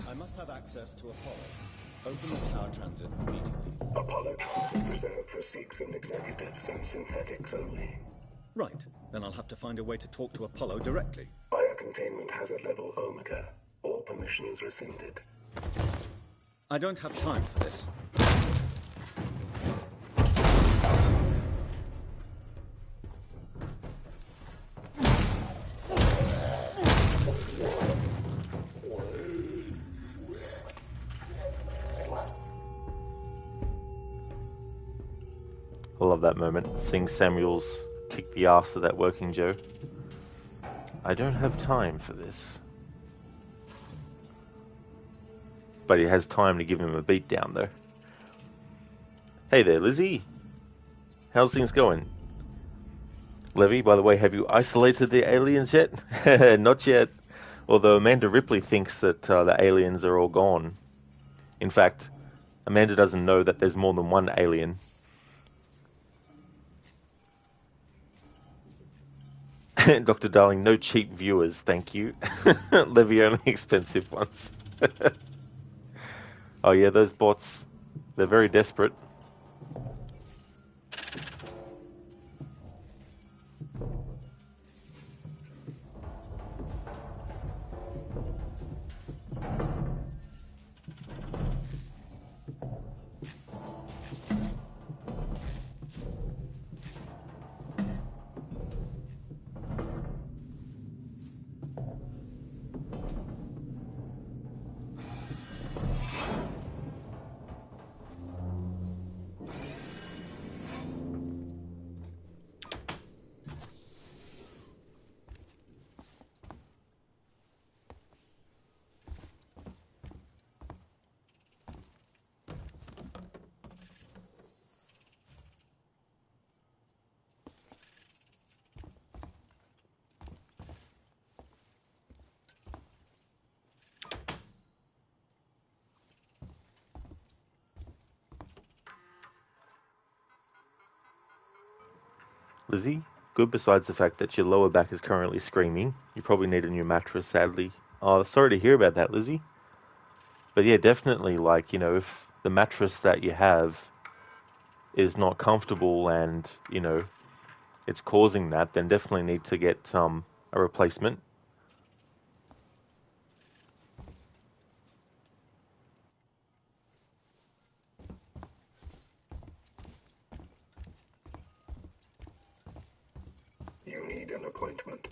I must have access to Apollo. Open the tower transit immediately. Apollo transit reserved for Sikhs and executives and synthetics only. Right. Then I'll have to find a way to talk to Apollo directly. Biocontainment hazard level Omega. All permissions rescinded. I don't have time for this. I love that moment, seeing Samuels kick the ass of that working Joe. I don't have time for this. But he has time to give him a beat down though. Hey there, Lizzie. How's things going? Levy, by the way, have you isolated the aliens yet? Not yet. Although Amanda Ripley thinks that the aliens are all gone. In fact, Amanda doesn't know that there's more than one alien. Dr. Darling, no cheap viewers, thank you. Levy, only expensive ones. Oh yeah, those bots, they're very desperate. Lizzie, good besides the fact that your lower back is currently screaming. You probably need a new mattress, sadly. Oh, sorry to hear about that, Lizzie. But yeah, definitely, like, you know, if the mattress that you have is not comfortable and, you know, it's causing that, then definitely need to get a replacement. You need an appointment.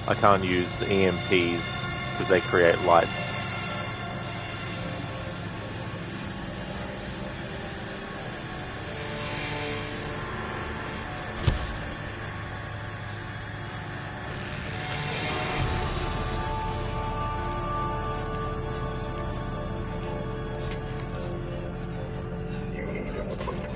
I can't use EMPs because they create light. You need an appointment.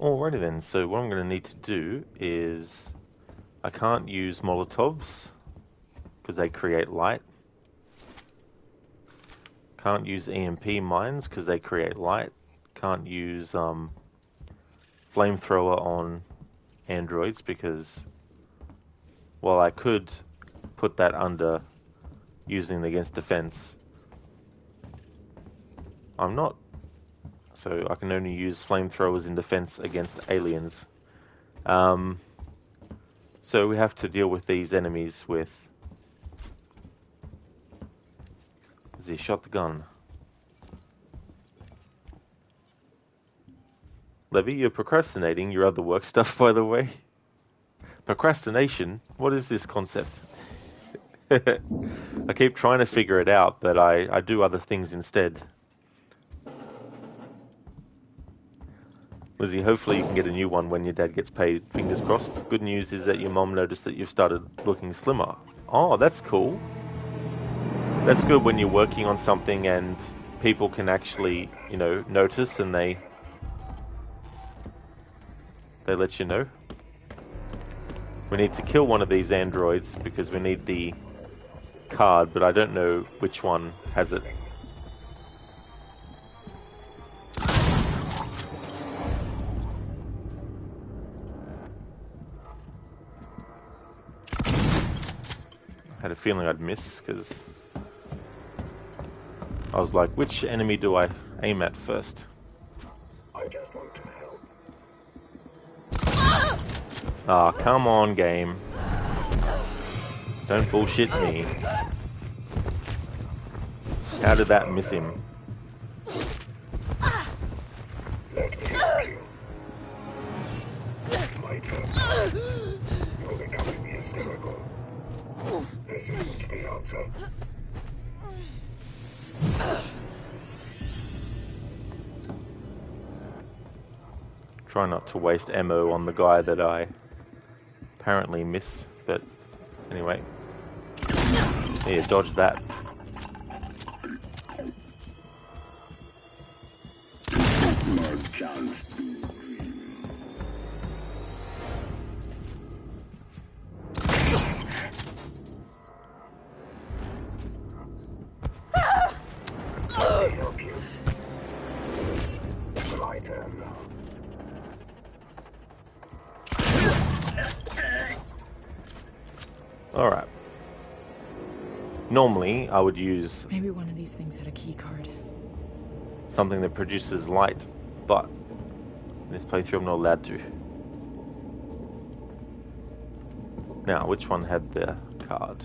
Alrighty then, so what I'm going to need to do is I can't use Molotovs because they create light. Can't use EMP mines because they create light. Can't use Flamethrower on androids because, well, I could put that under using against defense. I'm not. So I can only use flamethrowers in defense against aliens. So we have to deal with these enemies with... He shot the gun. Levy, you're procrastinating your other work stuff, by the way. Procrastination? What is this concept? I keep trying to figure it out, but I do other things instead. Lizzie, hopefully you can get a new one when your dad gets paid. Fingers crossed. Good news is that your mom noticed that you've started looking slimmer. Oh, that's cool. That's good when you're working on something and people can actually, you know, notice and they let you know. We need to kill one of these androids because we need the card, but I don't know which one has it. I had a feeling I'd miss because I was like, which enemy do I aim at first? I just want to help. Ah, come on, game. Don't bullshit me. How did that miss him? Let me help you. My turn. You're becoming hysterical. This isn't the answer. Try not to waste ammo on the guy that I apparently missed, but anyway. Yeah, dodge that. Let me help you. My turn now. Alright. Normally, I would use Maybe one of these things had a key card. something that produces light, but in this playthrough I'm not allowed to. Now, which one had the card?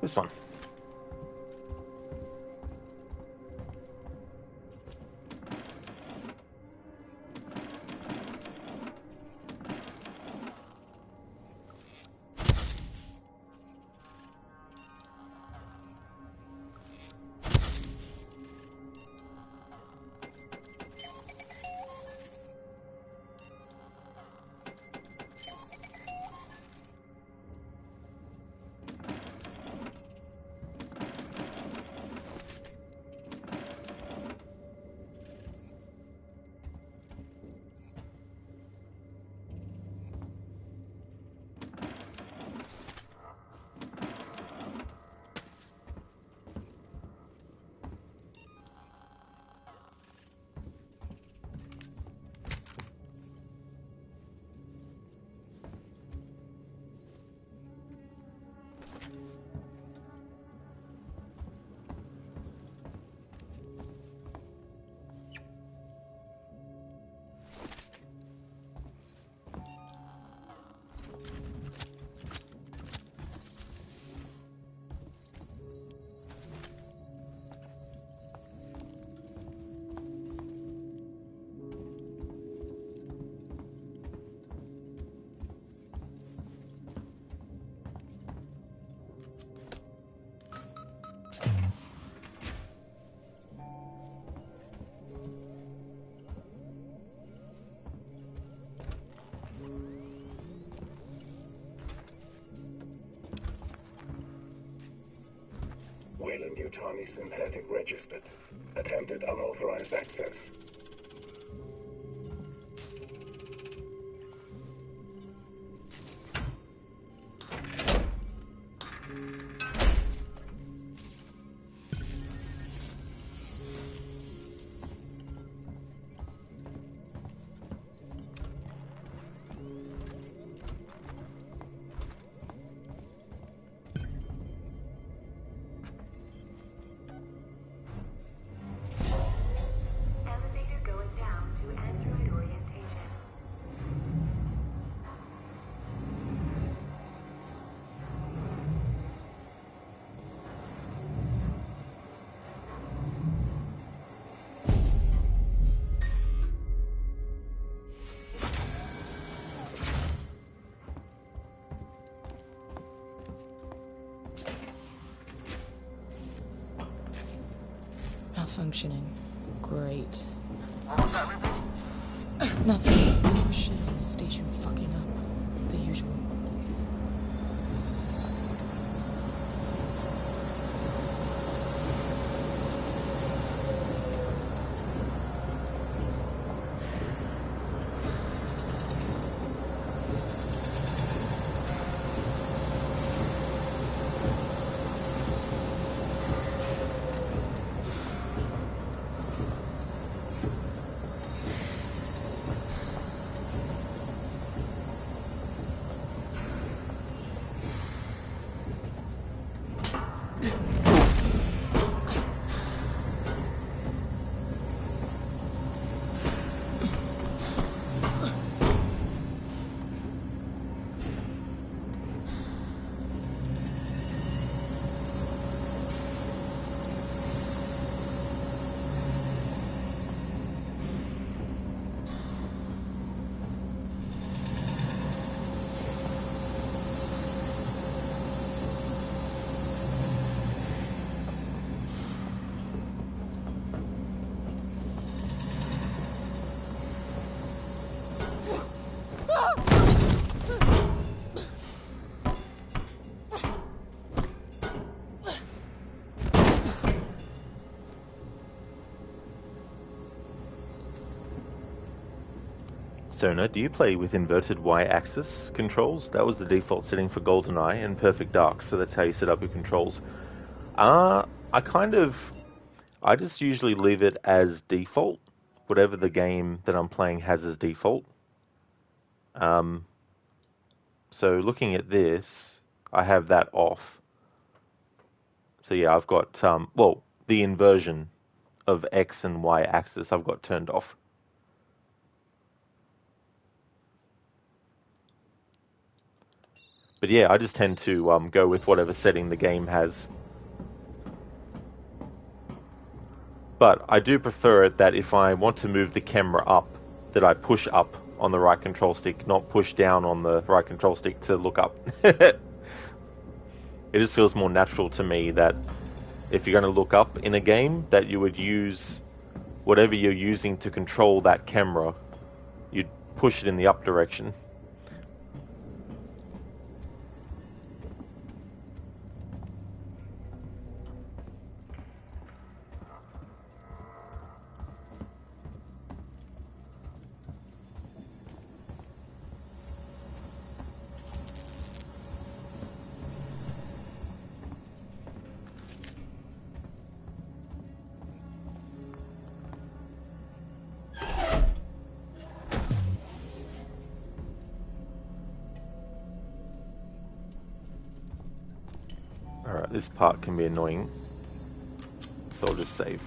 This one. Weyland-Yutani synthetic registered. Attempted unauthorized access. Elevator going down to Android orientation. Malfunctioning. Great. What was that, Ripley? Nothing. There's more shit in the station fucking up. The usual. Sona, do you play with inverted Y-axis controls? That was the default setting for GoldenEye and Perfect Dark, so that's how you set up your controls. I just usually leave it as default, whatever the game that I'm playing has as default. So looking at this, I have that off. So yeah, I've got, well, the inversion of X and Y axis I've got turned off. But yeah, I just tend to go with whatever setting the game has. But I do prefer it that if I want to move the camera up, that I push up on the right control stick, not push down on the right control stick to look up. It just feels more natural to me that if you're going to look up in a game, that you would use whatever you're using to control that camera, you'd push it in the up direction. Alright, this part can be annoying, so I'll just save.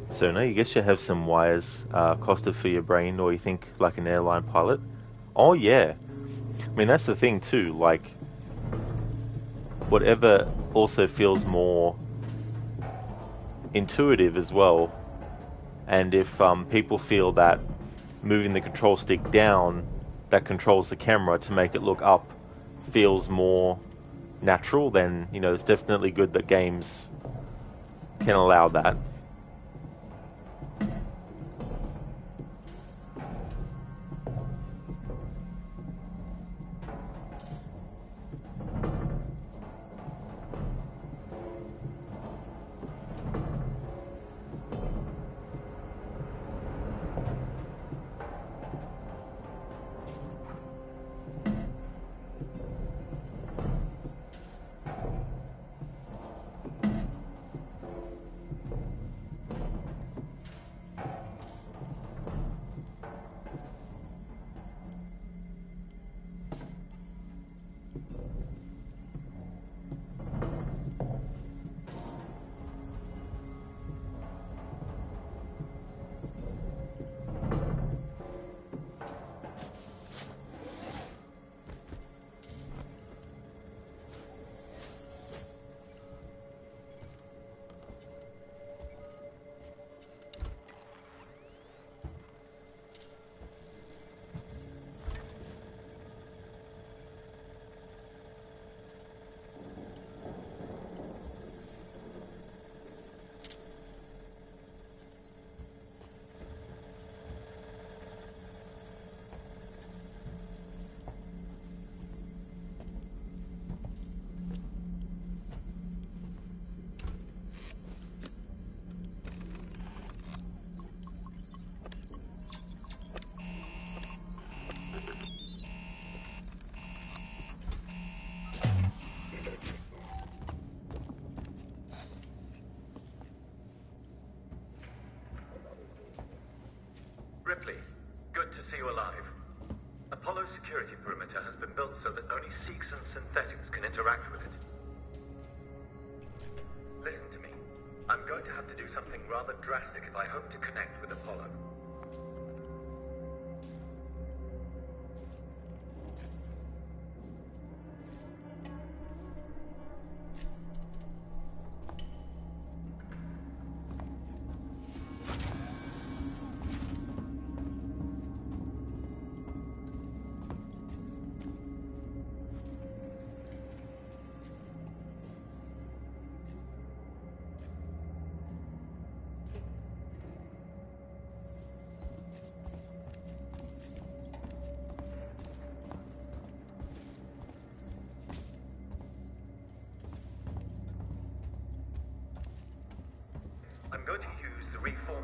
So now you guess you have some wires costed for your brain, or you think like an airline pilot. Oh yeah, I mean that's the thing too, like whatever also feels more intuitive as well. And if people feel that moving the control stick down that controls the camera to make it look up feels more natural, then you know it's definitely good that games can allow that. Ripley, good to see you alive. Apollo's security perimeter has been built so that only Seeks and synthetics can interact with it. Listen to me. I'm going to have to do something rather drastic if I hope to connect with Apollo.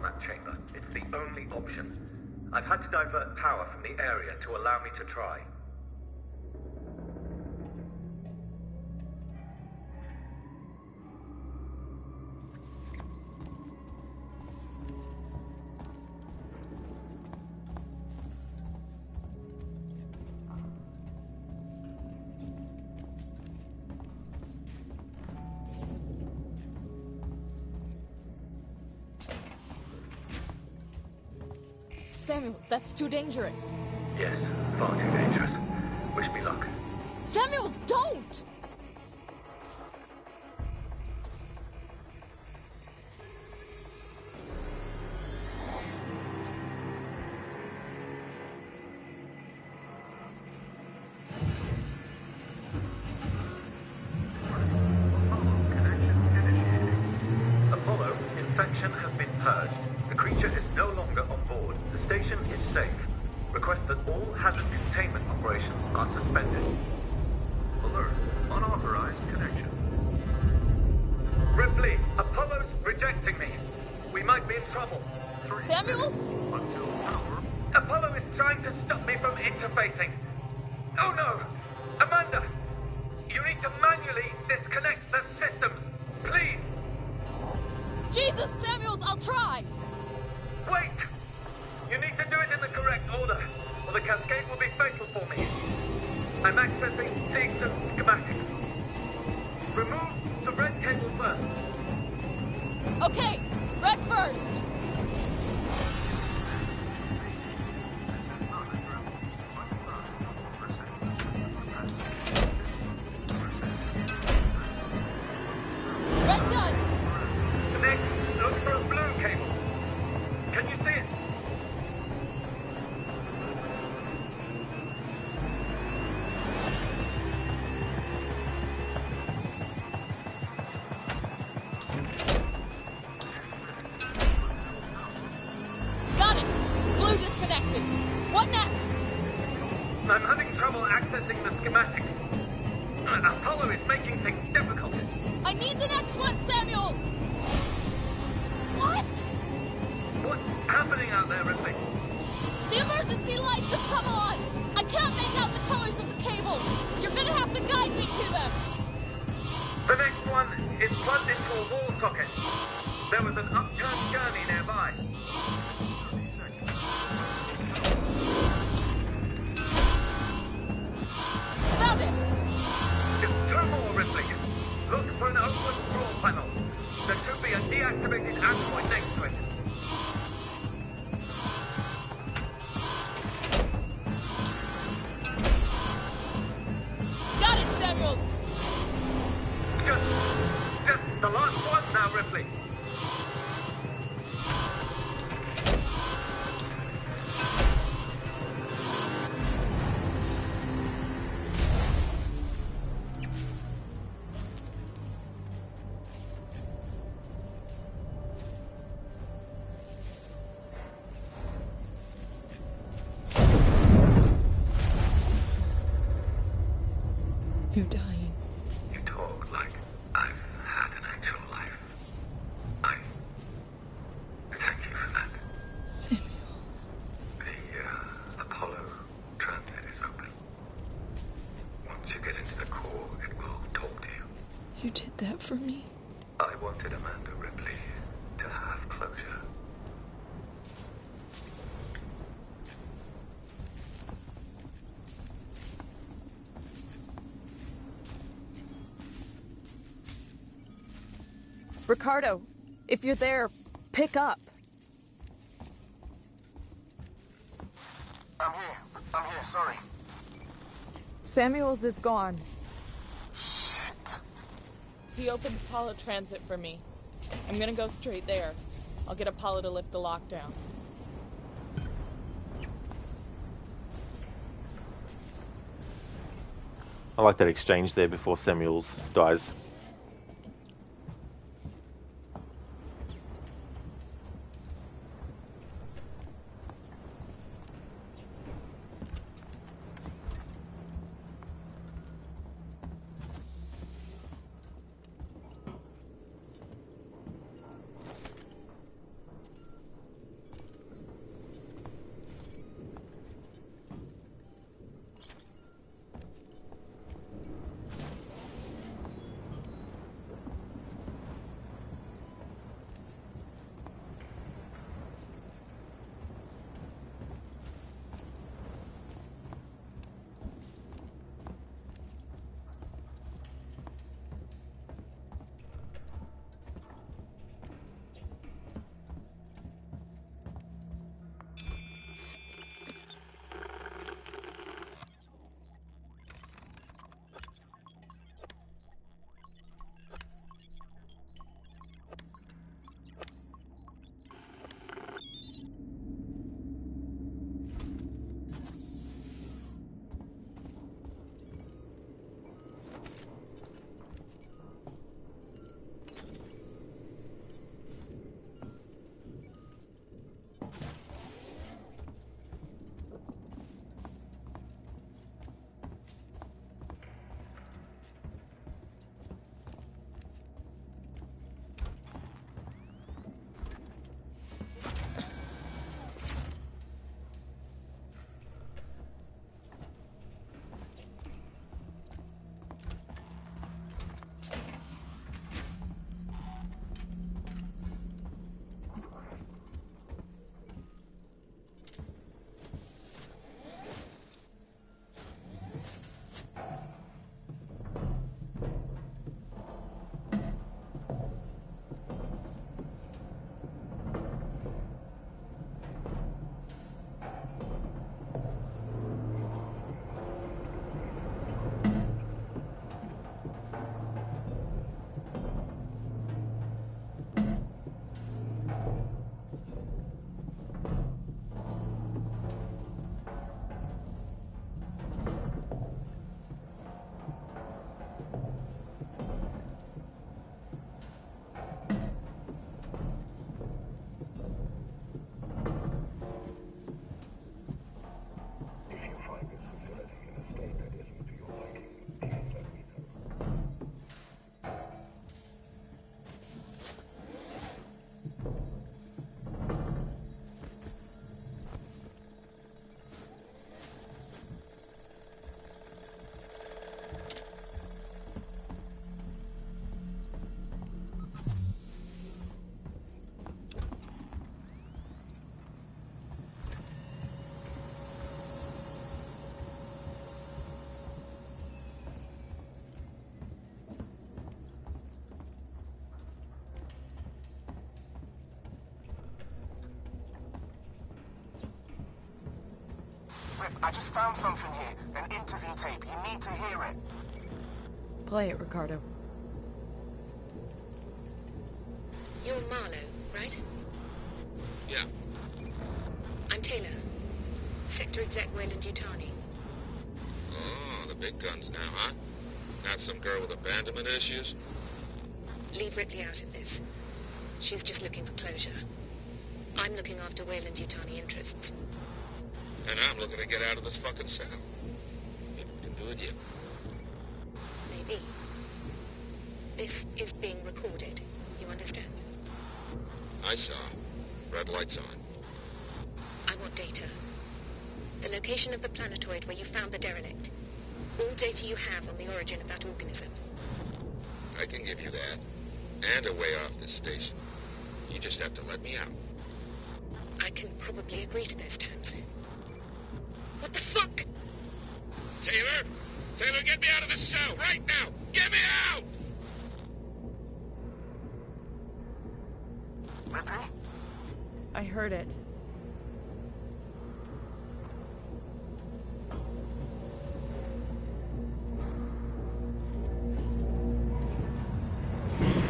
from that chamber. It's the only option. I've had to divert power from the area to allow me to try. Samuels, that's too dangerous. Yes, far too dangerous. Wish me luck. Samuels, don't! Apollo, infection has been purged. The creature is no longer on board. The station is safe. Request that all hazard containment operations are suspended. Alert. Unauthorized connection. Ripley, Apollo's rejecting me. We might be in trouble. Samuels? Until power. Apollo is trying to stop me from interfacing. Oh no! Amanda! You need to manually disconnect the systems. Please! Jesus, Samuels, I'll try! Wait! You need to do it in the correct order, or the cascade will be fatal for me. I'm accessing Seegson schematics. Remove the red cable first. Okay, red first! Red done! Next, look for a blue cable. Can you see it? Got it! Blue disconnected. What next? I'm having trouble accessing the schematics. Apollo is making things difficult. I need the next one, Samuels! What? What's happening out there, Ripley? The emergency lights have come on! I can't make out the colors of the cables! You're gonna have to guide me to them! The next one is plugged into a wall socket. There was an upturned gurney nearby. Found it! Just two more, Ripley. Look for an open floor panel. There should be a deactivated android next to it. Got it, Samuels! Just the last one now, Ripley. You're dying. You talk like I've had an actual life. I thank you for that. Samuels. The Apollo transit is open. Once you get into the core, it will talk to you. You did that for me? I wanted Amanda Ripley to have closure. Ricardo, if you're there, pick up. I'm here, sorry. Samuels is gone. Shit. He opened Apollo Transit for me. I'm gonna go straight there. I'll get Apollo to lift the lockdown. I like that exchange there before Samuels dies. Rip, I just found something here. An interview tape. You need to hear it. Play it, Ricardo. You're Marlowe, right? Yeah. I'm Taylor. Sector Exec Wayland Yutani. Oh, the big guns now, huh? Not some girl with abandonment issues? Leave Ripley out of this. She's just looking for closure. I'm looking after Wayland Yutani interests. And I'm looking to get out of this fucking cell. Maybe we can do it yet. Maybe. This is being recorded. You understand? I saw. Red light's on. I want data. The location of the planetoid where you found the derelict. All data you have on the origin of that organism. I can give you that. And a way off this station. You just have to let me out. I can probably agree to those terms. What the fuck? Taylor! Taylor, get me out of this cell right now! Get me out! Ripley? I heard it.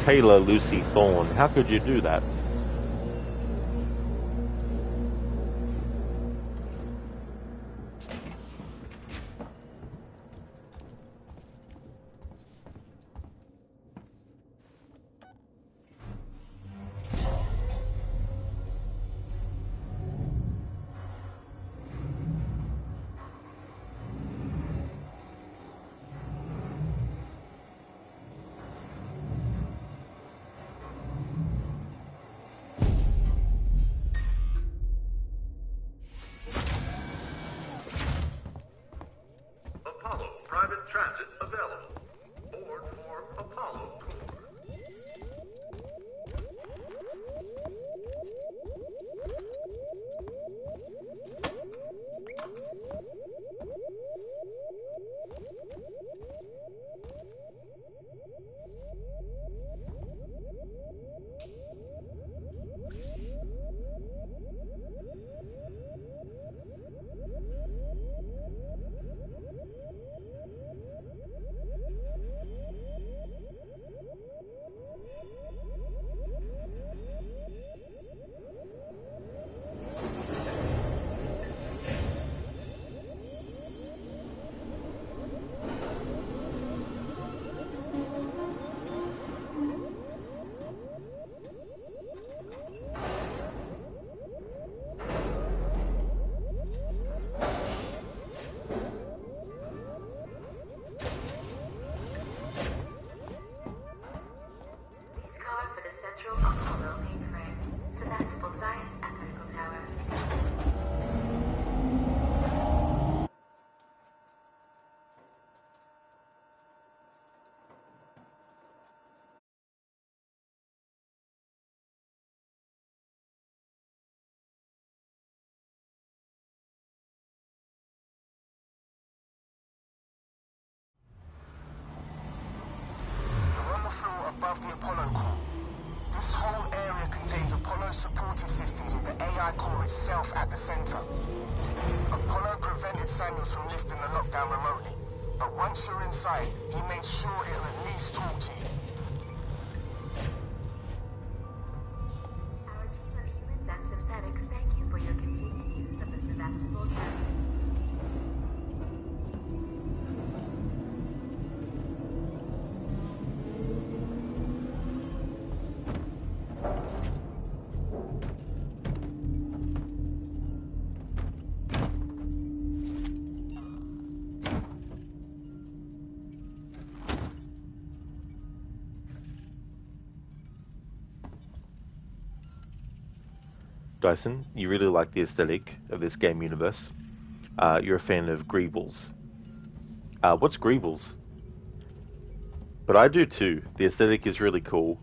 Taylor Lucy Thorne, how could you do that? Apollo private transit available. Board for Apollo tour. Please call for the Central Apollo mainframe, Sebastopol Science Analytical Tower. You're on the floor above the Apollo core. This whole area contains Apollo's supportive systems with the AI core itself at the center. Apollo prevented Samuels from lifting the lockdown remotely, but once you're inside, he made sure it'll at least talk to you. Our team of humans and synthetics thank you for your continued use of the Sebastopol Tower. Dyson, you really like the aesthetic of this game universe. You're a fan of Greebles. What's Greebles? But I do too. The aesthetic is really cool.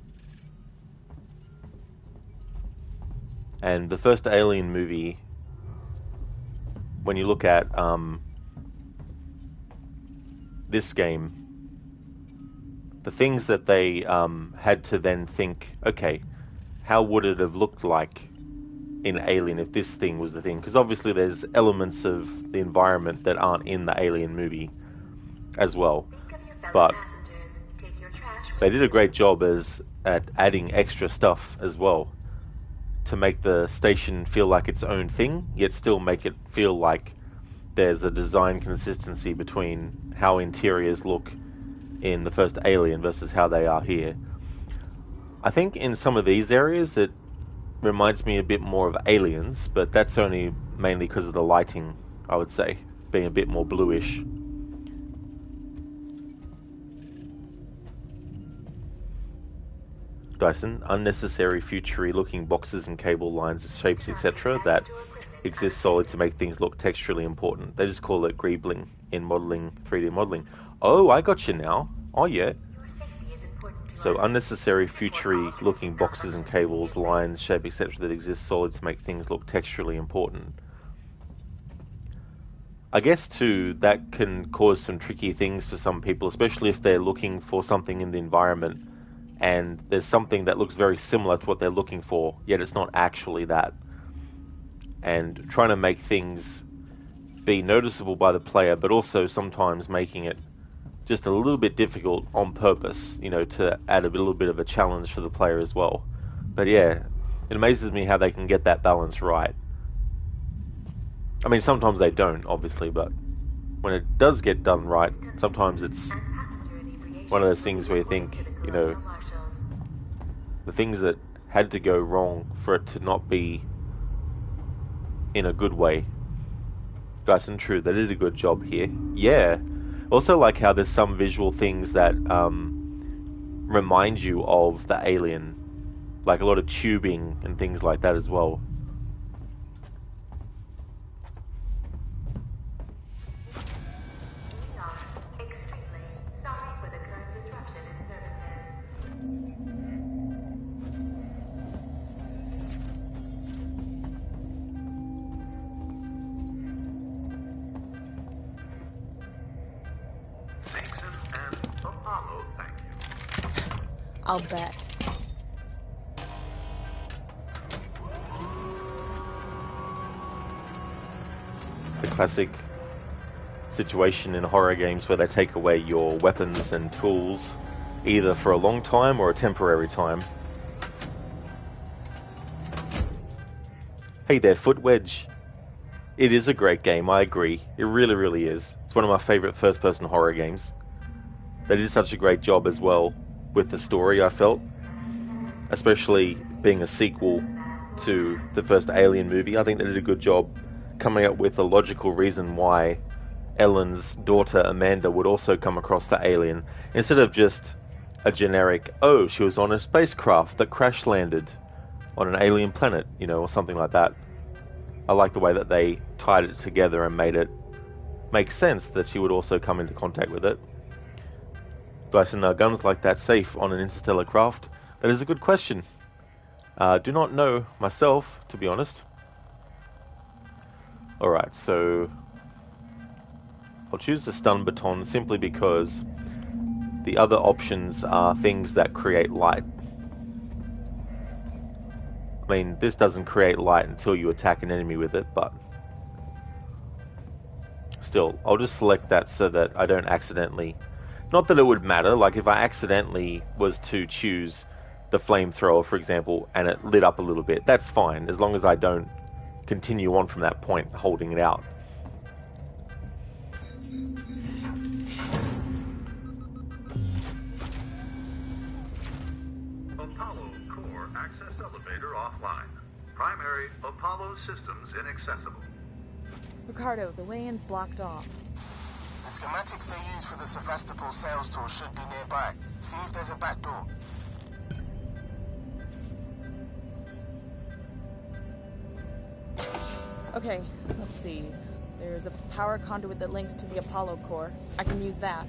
And the first Alien movie, when you look at this game, the things that they had to then think, okay, how would it have looked like in Alien if this thing was the thing, because obviously there's elements of the environment that aren't in the Alien movie as well, but they did a great job at adding extra stuff as well to make the station feel like its own thing, yet still make it feel like there's a design consistency between how interiors look in the first Alien versus how they are here. I think in some of these areas it reminds me a bit more of Aliens, but that's only mainly because of the lighting, I would say, being a bit more bluish. Dyson, unnecessary future-y looking boxes and cable lines, shapes, etc. that exist solely to make things look texturally important. They just call it greebling in modeling, 3D modeling. Oh, I got you now. Oh yeah. So unnecessary future-y looking boxes and cables, lines, shape, etc. that exist solely to make things look texturally important. I guess too, that can cause some tricky things for some people, especially if they're looking for something in the environment and there's something that looks very similar to what they're looking for, yet it's not actually that. And trying to make things be noticeable by the player, but also sometimes making it just a little bit difficult on purpose, you know, to add a little bit of a challenge for the player as well. But yeah, it amazes me how they can get that balance right. I mean, sometimes they don't, obviously, but when it does get done right, sometimes it's one of those things where you think, you know, the things that had to go wrong for it to not be in a good way. Dyson, true, they did a good job here. Yeah. Also like how there's some visual things that remind you of the Alien. Like a lot of tubing and things like that as well. I'll bet. The classic situation in horror games where they take away your weapons and tools either for a long time or a temporary time. Hey there, Foot Wedge. It is a great game, I agree. It really, really is. It's one of my favourite first-person horror games. They did such a great job as well with the story, I felt. Especially being a sequel to the first Alien movie. I think they did a good job coming up with a logical reason why Ellen's daughter Amanda would also come across the alien, instead of just a generic, oh, she was on a spacecraft that crash landed on an alien planet, you know, or something like that. I like the way that they tied it together and made it make sense that she would also come into contact with it. Dyson, are guns like that safe on an interstellar craft? That is a good question. Do not know myself, to be honest. Alright, so I'll choose the stun baton simply because the other options are things that create light. I mean, this doesn't create light until you attack an enemy with it, but still, I'll just select that so that I don't accidentally... Not that it would matter, like if I accidentally was to choose the flamethrower, for example, and it lit up a little bit, that's fine, as long as I don't continue on from that point holding it out. Apollo core access elevator offline. Primary Apollo systems inaccessible. Ricardo, the way-in's blocked off. The schematics they use for the Sevastopol sales tour should be nearby. See if there's a back door. Okay, let's see. There's a power conduit that links to the Apollo core. I can use that.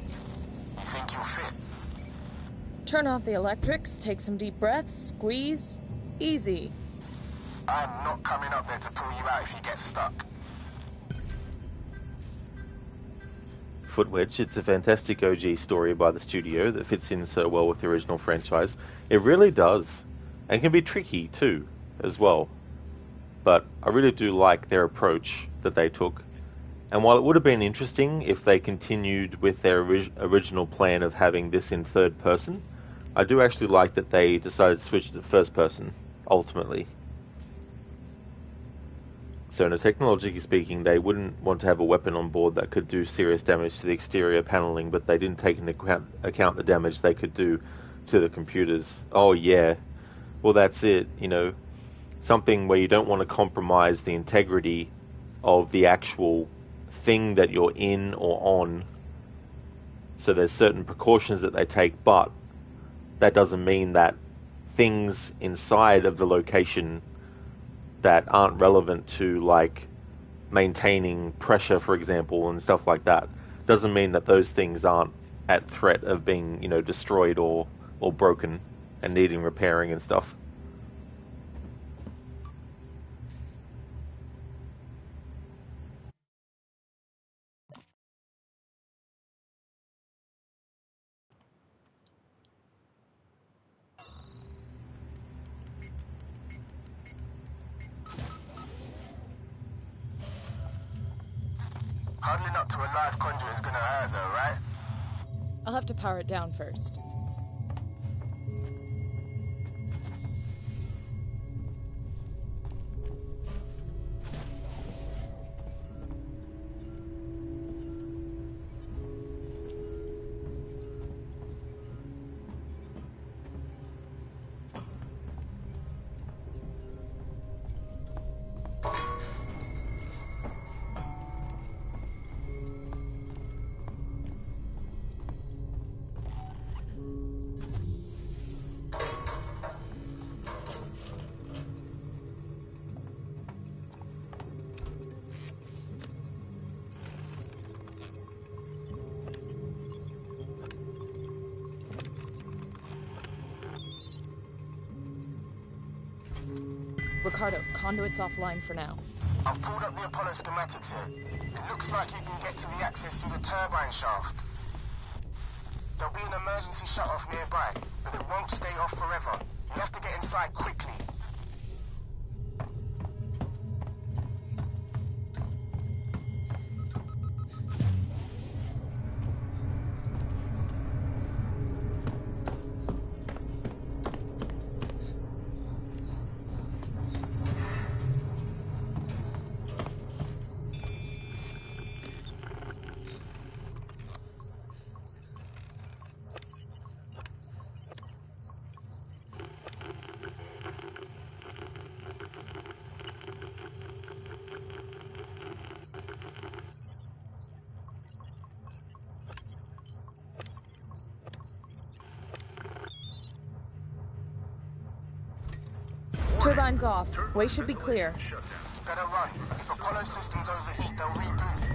You think you'll fit? Turn off the electrics, take some deep breaths, squeeze. Easy. I'm not coming up there to pull you out if you get stuck. Footwedge, it's a fantastic OG story by the studio that fits in so well with the original franchise. It really does. And can be tricky too, as well. But I really do like their approach that they took. And while it would have been interesting if they continued with their original plan of having this in third person, I do actually like that they decided to switch to first person, ultimately. So, technologically speaking, they wouldn't want to have a weapon on board that could do serious damage to the exterior paneling, but they didn't take into account the damage they could do to the computers. Oh yeah, well that's it, something where you don't want to compromise the integrity of the actual thing that you're in or on. So there's certain precautions that they take, but that doesn't mean that things inside of the location that aren't relevant to, like, maintaining pressure, for example, and stuff like that, doesn't mean that those things aren't at threat of being, destroyed or broken and needing repairing and stuff. Huddling up to a live conduit is gonna hurt though, right? I'll have to power it down first. Ricardo, conduit's offline for now. I've pulled up the Apollo schematics here. It looks like you can get to the access through the turbine shaft. There'll be an emergency shut-off nearby, but it won't stay off forever. You have to get inside quickly. Turbines off. Way should be clear. Better run. If Apollo systems overheat, they'll reboot.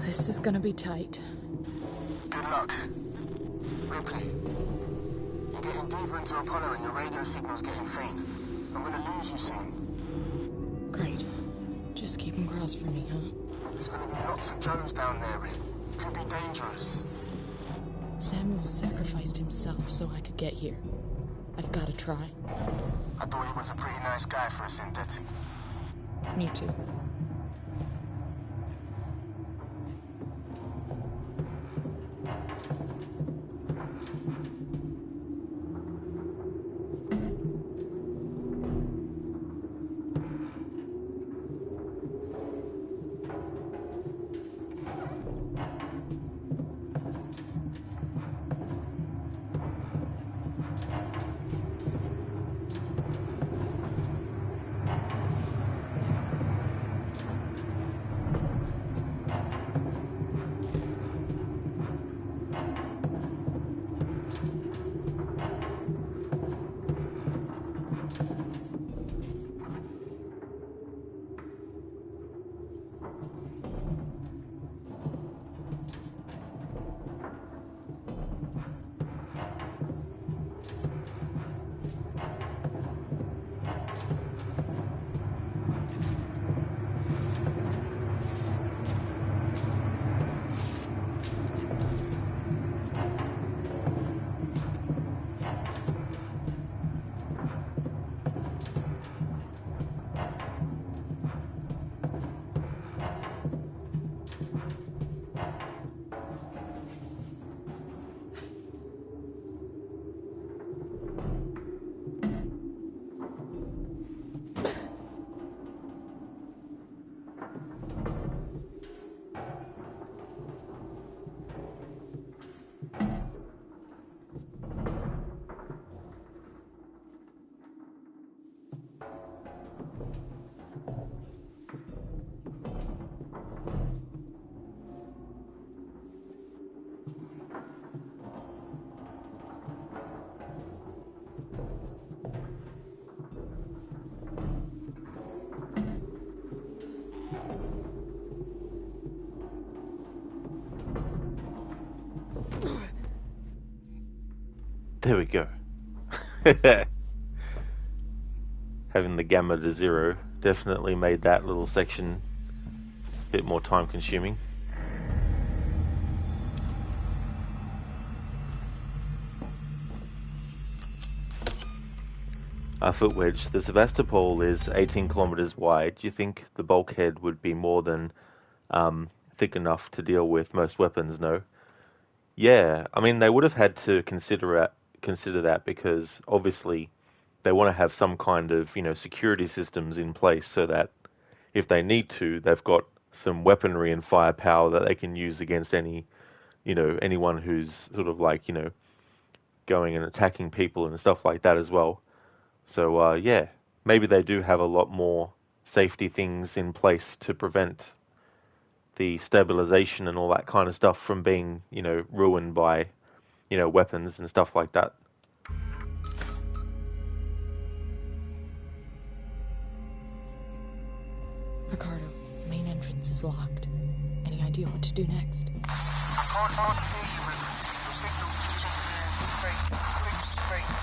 This is gonna be tight. Good luck. Ripley, you're getting deeper into Apollo and your radio signal's getting faint. I'm gonna lose you soon. Great. Just keep them crossed for me, huh? There's gonna be lots of Joes down there, Rip. Could be dangerous. Samuel sacrificed himself so I could get here. I've gotta try. I thought he was a pretty nice guy for a synthetic. Me too. There we go. Having the gamma to 0 definitely made that little section a bit more time consuming. Footwedge, the Sevastopol is 18 kilometers wide. Do you think the bulkhead would be more than thick enough to deal with most weapons? No. Yeah, I mean, they would have had to consider that because obviously they want to have some kind of, security systems in place so that if they need to, they've got some weaponry and firepower that they can use against anyone who's sort of like, going and attacking people and stuff like that as well. So, yeah, maybe they do have a lot more safety things in place to prevent the stabilization and all that kind of stuff from being, ruined by, weapons and stuff like that. Ricardo, main entrance is locked. Any idea what to do next? I can't hardly hear you, River. Your signal's just disappearing. Please.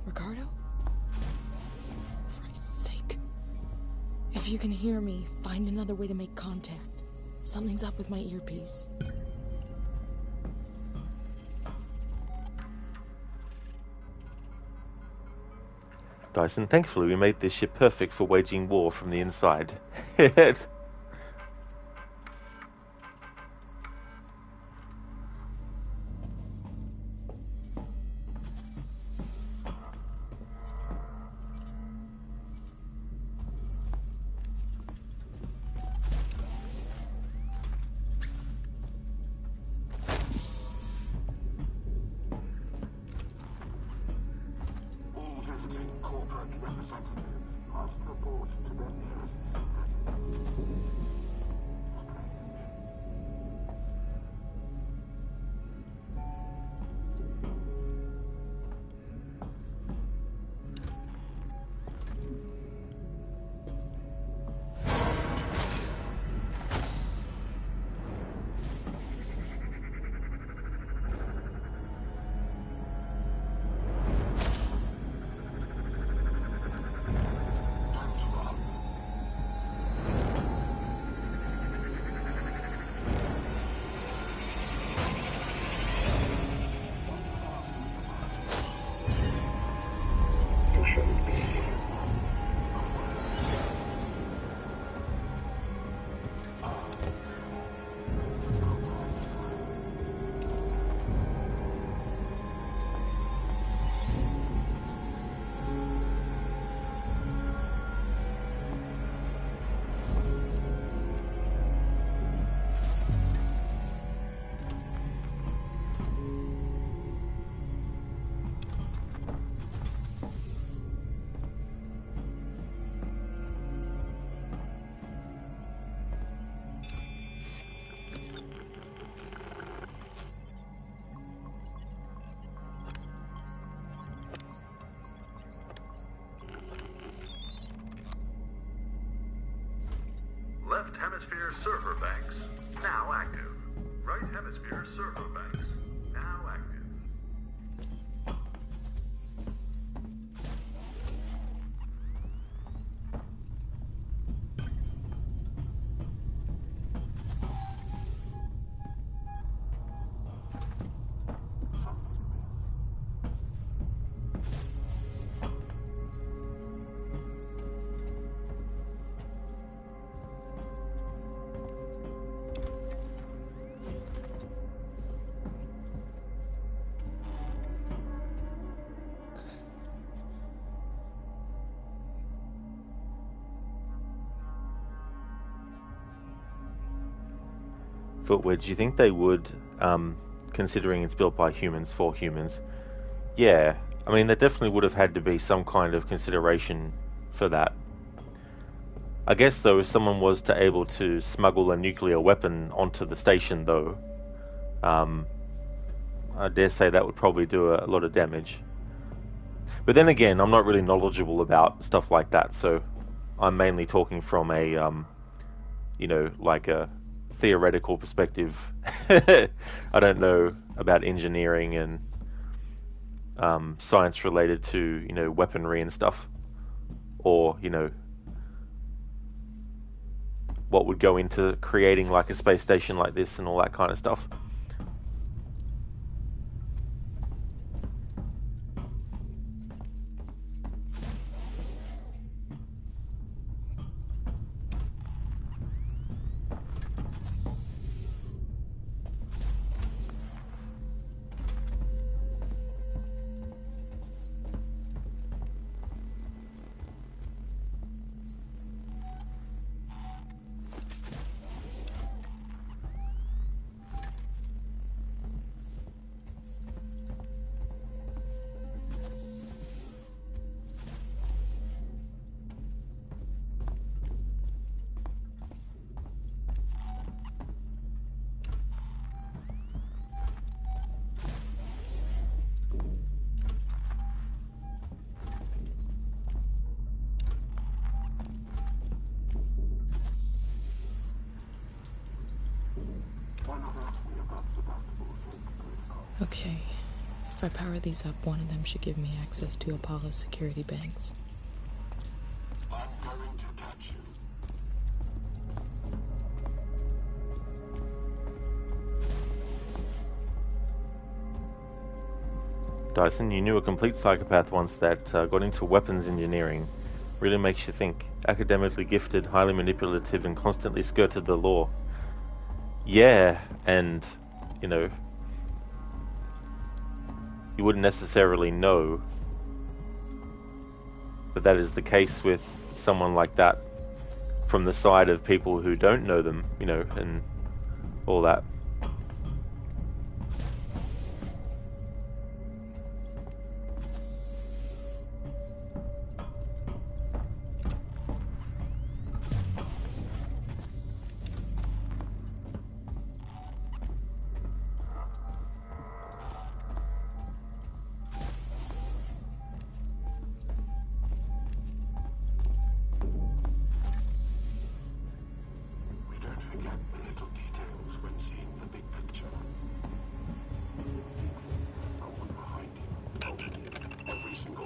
Ricardo? For Christ's sake. If you can hear me, find another way to make contact. Something's up with my earpiece. Dyson, thankfully we made this ship perfect for waging war from the inside. All visiting corporate representatives must report to their nearest secret. You shouldn't be here. Left hemisphere server banks now active. Right hemisphere server banks now active. Footwedge, do you think they would, considering it's built by humans for humans? Yeah, I mean, there definitely would have had to be some kind of consideration for that. I guess, though, if someone was able to smuggle a nuclear weapon onto the station, though, I dare say that would probably do a lot of damage. But then again, I'm not really knowledgeable about stuff like that, so I'm mainly talking from a, like a theoretical perspective. I don't know about engineering and science related to, you know, weaponry and stuff, or, you know, what would go into creating like a space station like this and all that kind of stuff. Okay, if I power these up, one of them should give me access to Apollo's security banks. I'm going to catch you. Dyson, you knew a complete psychopath once that got into weapons engineering. Really makes you think. Academically gifted, highly manipulative, and constantly skirted the law. Yeah, and, you know, you wouldn't necessarily know, but that is the case with someone like that from the side of people who don't know them, you know, and all that.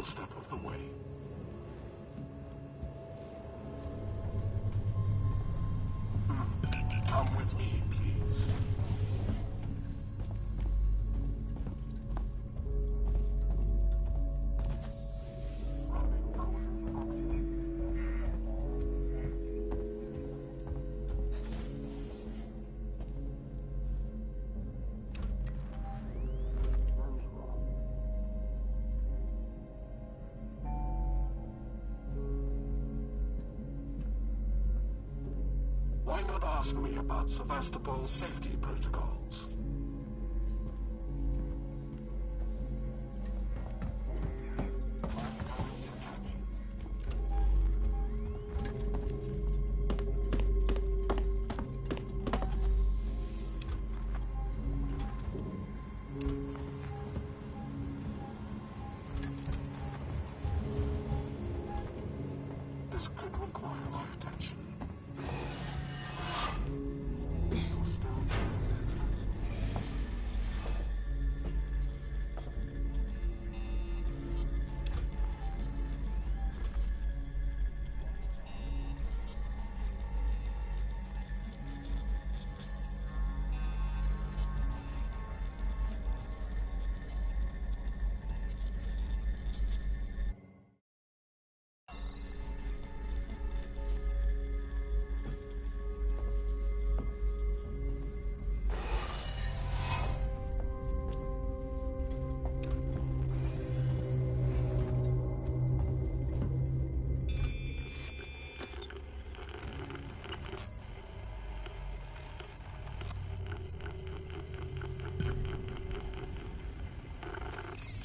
Step of the way. Come with me, please. Why not ask me about Sevastopol's safety protocols? This could require my attention.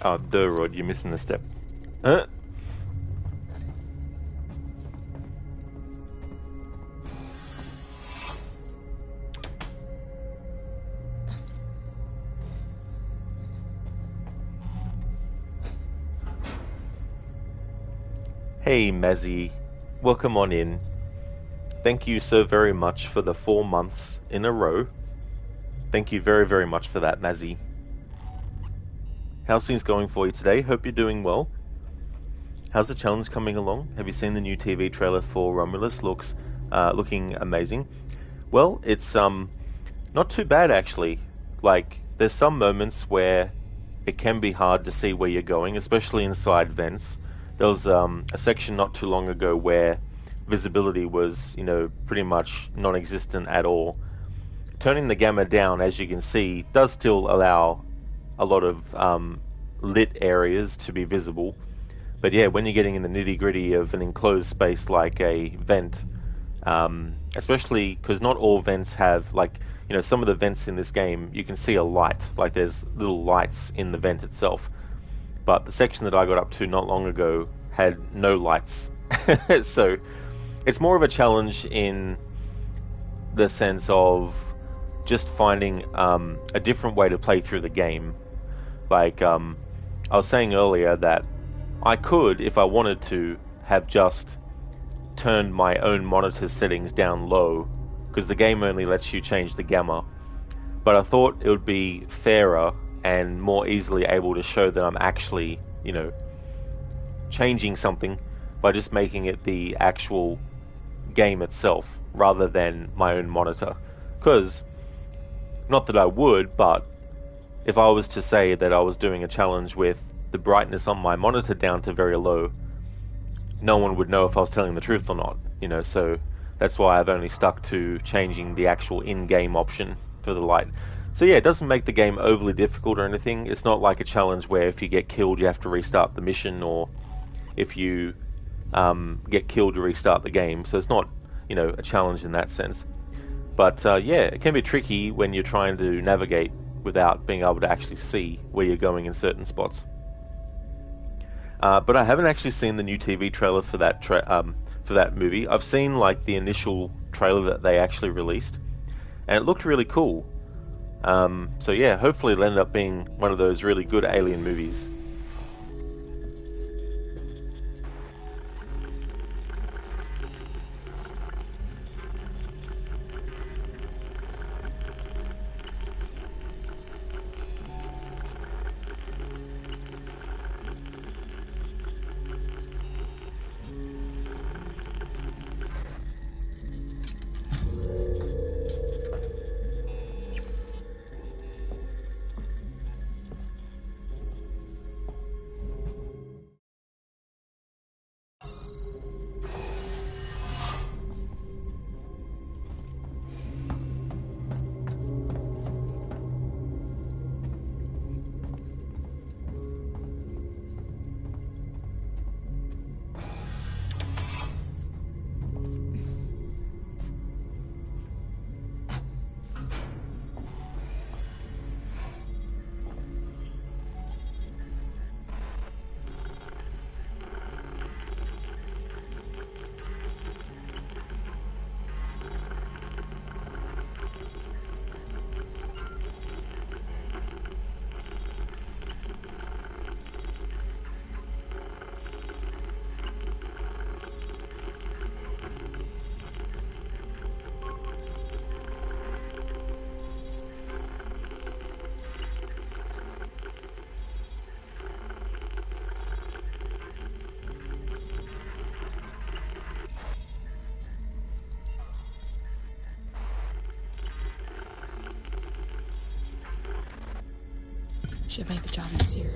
Oh, duh, Rod, you're missing a step. Hey, Mazzy. Welcome on in. thank you so very much for the 4 months in a row. Thank you very, very much for that, Mazzy. How's things going for you today? Hope you're doing well. How's the challenge coming along? Have you seen the new TV trailer for Romulus? Looking amazing. Well, it's not too bad actually. Like, there's some moments where it can be hard to see where you're going, especially inside vents. There was a section not too long ago where visibility was, pretty much non-existent at all. Turning the gamma down, as you can see, does still allow a lot of lit areas to be visible. But yeah, when you're getting in the nitty-gritty of an enclosed space like a vent, especially because not all vents have, some of the vents in this game, you can see a light, like there's little lights in the vent itself. But the section that I got up to not long ago had no lights. So it's more of a challenge in the sense of just finding a different way to play through the game. Like, I was saying earlier that I could, if I wanted to, have just turned my own monitor settings down low, because the game only lets you change the gamma. But I thought it would be fairer and more easily able to show that I'm actually, changing something by just making it the actual game itself rather than my own monitor. Because, not that I would, but if I was to say that I was doing a challenge with the brightness on my monitor down to very low, no one would know if I was telling the truth or not, so that's why I've only stuck to changing the actual in-game option for the light. So yeah, it doesn't make the game overly difficult or anything. It's not like a challenge where if you get killed you have to restart the mission, or if you get killed you restart the game. So it's not, a challenge in that sense. But yeah, it can be tricky when you're trying to navigate without being able to actually see where you're going in certain spots. But I haven't actually seen the new TV trailer for that movie. I've seen the initial trailer that they actually released, and it looked really cool. So yeah, hopefully it'll end up being one of those really good alien movies. Should make the job easier.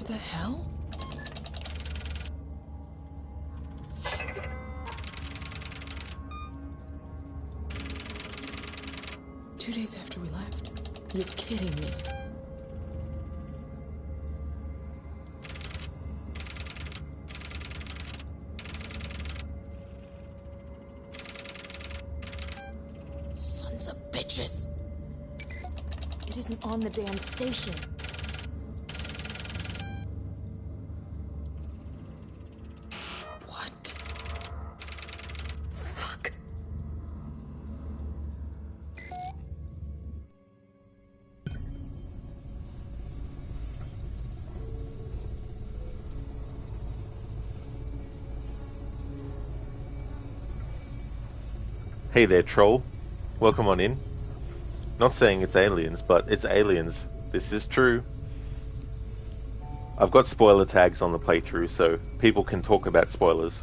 What the hell? Two days after we left? You're kidding me. Sons of bitches! It isn't on the damn station. What? Fuck. Hey there, troll. Welcome on in. Not saying it's aliens, but it's aliens. This is true. I've got spoiler tags on the playthrough, so people can talk about spoilers.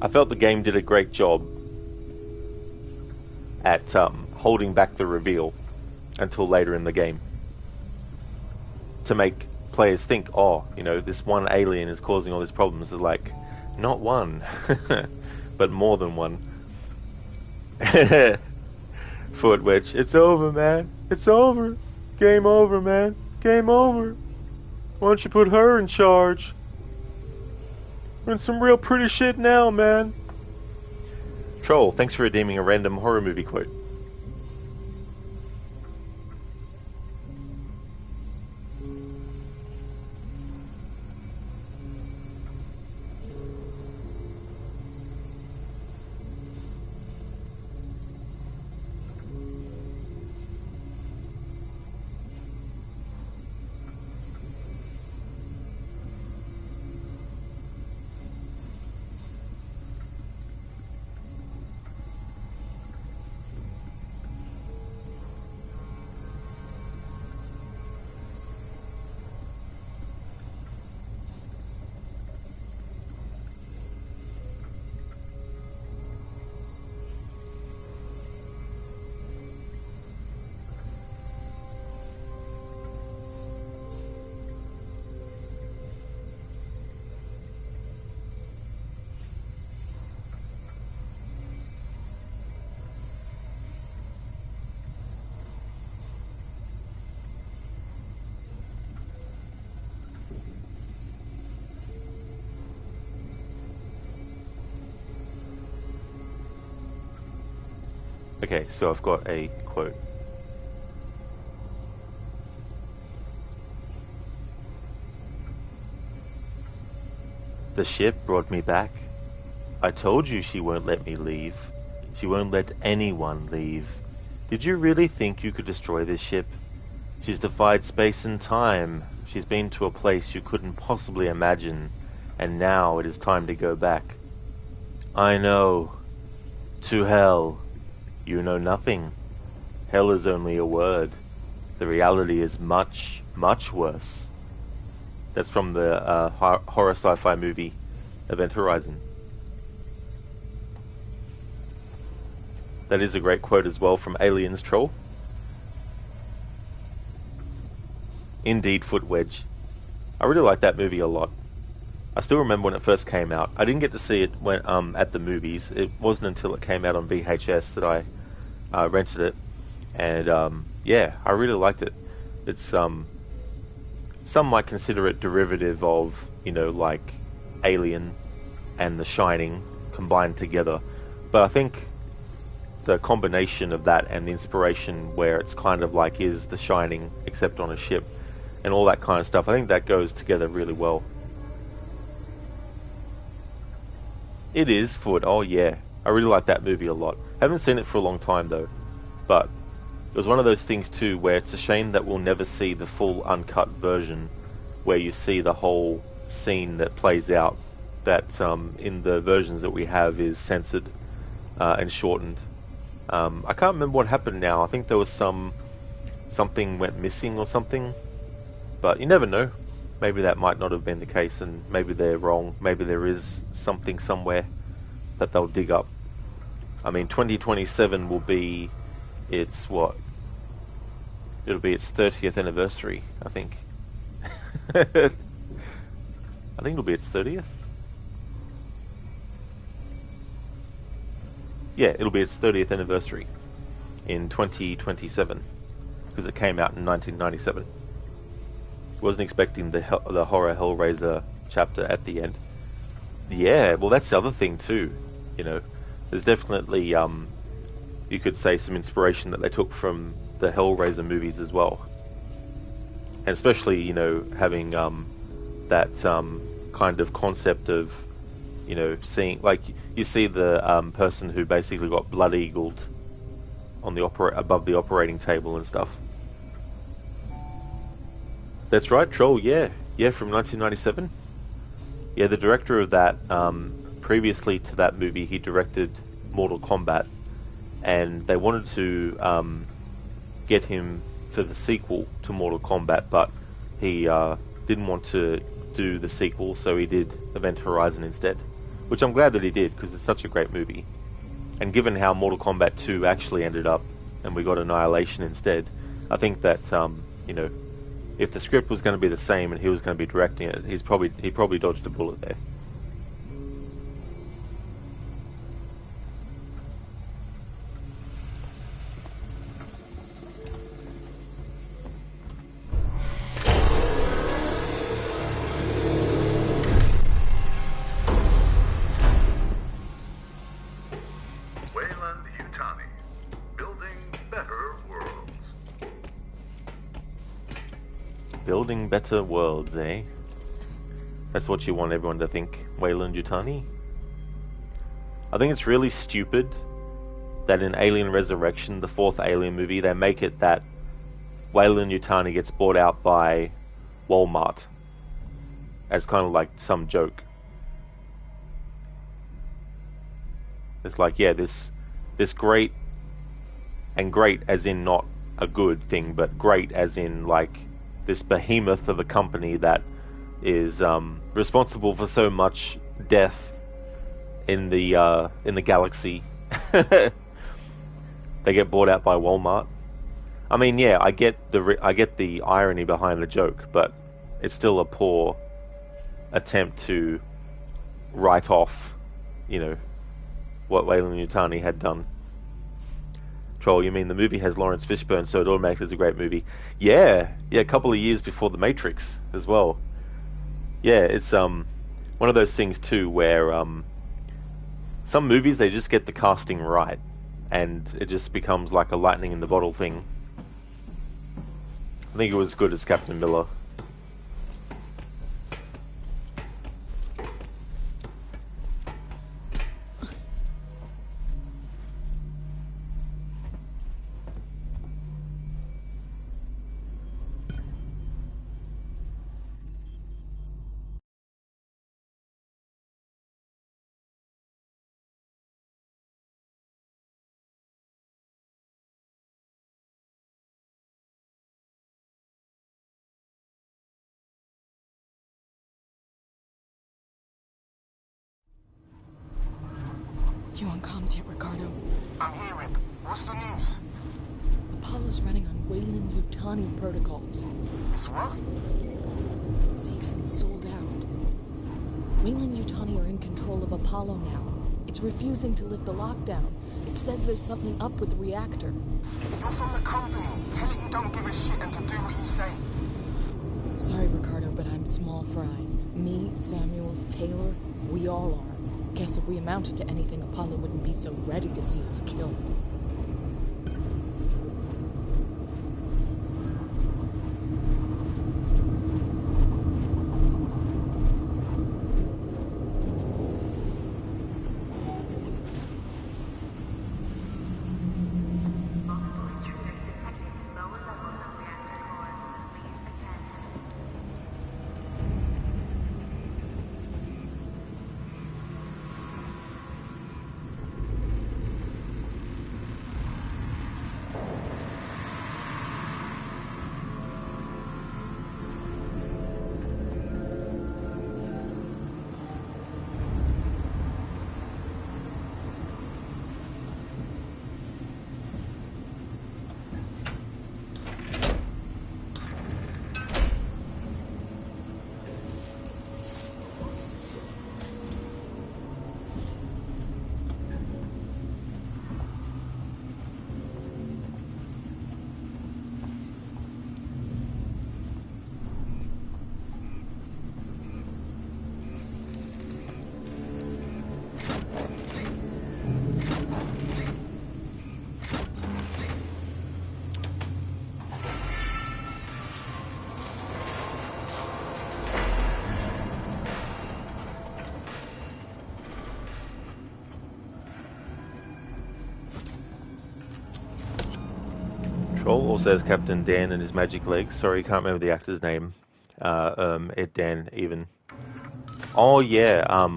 I felt the game did a great job at holding back the reveal until later in the game to make players think, oh, you know, this one alien is causing all these problems. They're like, not one, but more than one. Foot Wedge, it's over, man. It's over. Game over, man. Game over. Why don't you put her in charge? We're in some real pretty shit now, man. Troll, thanks for redeeming a random horror movie quote. Okay, so I've got a quote. The ship brought me back. I told you she won't let me leave. She won't let anyone leave. Did you really think you could destroy this ship? She's defied space and time. She's been to a place you couldn't possibly imagine. And now it is time to go back. I know. To hell. You know nothing. Hell is only a word. The reality is much, much worse. That's from the horror sci-fi movie Event Horizon. That is a great quote as well from Aliens, Troll. Indeed, Foot Wedge. I really like that movie a lot. I still remember when it first came out. I didn't get to see it when at the movies. It wasn't until it came out on VHS that I rented it, and yeah, I really liked it. It's some might consider it derivative of, you know, like Alien and The Shining combined together, but I think the combination of that and the inspiration where it's kind of like is The Shining except on a ship and all that kind of stuff, I think that goes together really well. It is, Foot. Oh yeah, I really like that movie a lot. Haven't seen it for a long time though, but it was one of those things too where it's a shame that we'll never see the full uncut version where you see the whole scene that plays out, that in the versions that we have is censored and shortened. I can't remember what happened now. I think there was something went missing or something, but you never know. Maybe that might not have been the case, and maybe they're wrong. Maybe there is something somewhere that they'll dig up. I mean, 2027 will be its what? It'll be its 30th anniversary, I think. I think it'll be its 30th. Yeah, it'll be its 30th anniversary in 2027 because it came out in 1997. Wasn't expecting the horror Hellraiser chapter at the end. Yeah, well, that's the other thing too. You know, there's definitely you could say some inspiration that they took from the Hellraiser movies as well, and especially, you know, having that kind of concept of, you know, seeing, like, you see the person who basically got blood eagled on the above the operating table and stuff. That's right, Troll. Yeah, from 1997. Yeah, the director of that, previously to that movie, he directed Mortal Kombat, and they wanted to get him for the sequel to Mortal Kombat, but he didn't want to do the sequel, so he did Event Horizon instead, which I'm glad that he did, because it's such a great movie. And given how Mortal Kombat 2 actually ended up, and we got Annihilation instead, I think that, you know, if the script was going to be the same and he was going to be directing it, he probably dodged a bullet there. Building better worlds, eh? That's what you want everyone to think, Weyland-Yutani? I think it's really stupid that in Alien Resurrection, the fourth Alien movie, they make it that Weyland-Yutani gets bought out by Walmart as kind of like some joke. It's like, yeah, this great, and great as in not a good thing, but great as in like this behemoth of a company that is responsible for so much death in the galaxy. They get bought out by Walmart. I mean, yeah, I get the irony behind the joke, but it's still a poor attempt to write off, you know, what Weyland-Yutani had done. Troll, you mean the movie has Lawrence Fishburne, so it automatically is a great movie? Yeah, a couple of years before The Matrix as well. Yeah, it's one of those things too where some movies, they just get the casting right, and it just becomes like a lightning in the bottle thing. I think it was good as Captain Miller. You on comms yet, Ricardo? I'm here, Rick. What's the news? Apollo's running on Weyland-Yutani protocols. It's what? Seegson sold out. Weyland-Yutani are in control of Apollo now. It's refusing to lift the lockdown. It says there's something up with the reactor. You're from the company. Tell it you don't give a shit and to do what you say. Sorry, Ricardo, but I'm small fry. Me, Samuels, Taylor, we all are. Guess if we amounted to anything, Apollo wouldn't be so ready to see us killed. Troll also has Captain Dan and his magic legs. Sorry, can't remember the actor's name. Ed Dan, even. Oh, yeah,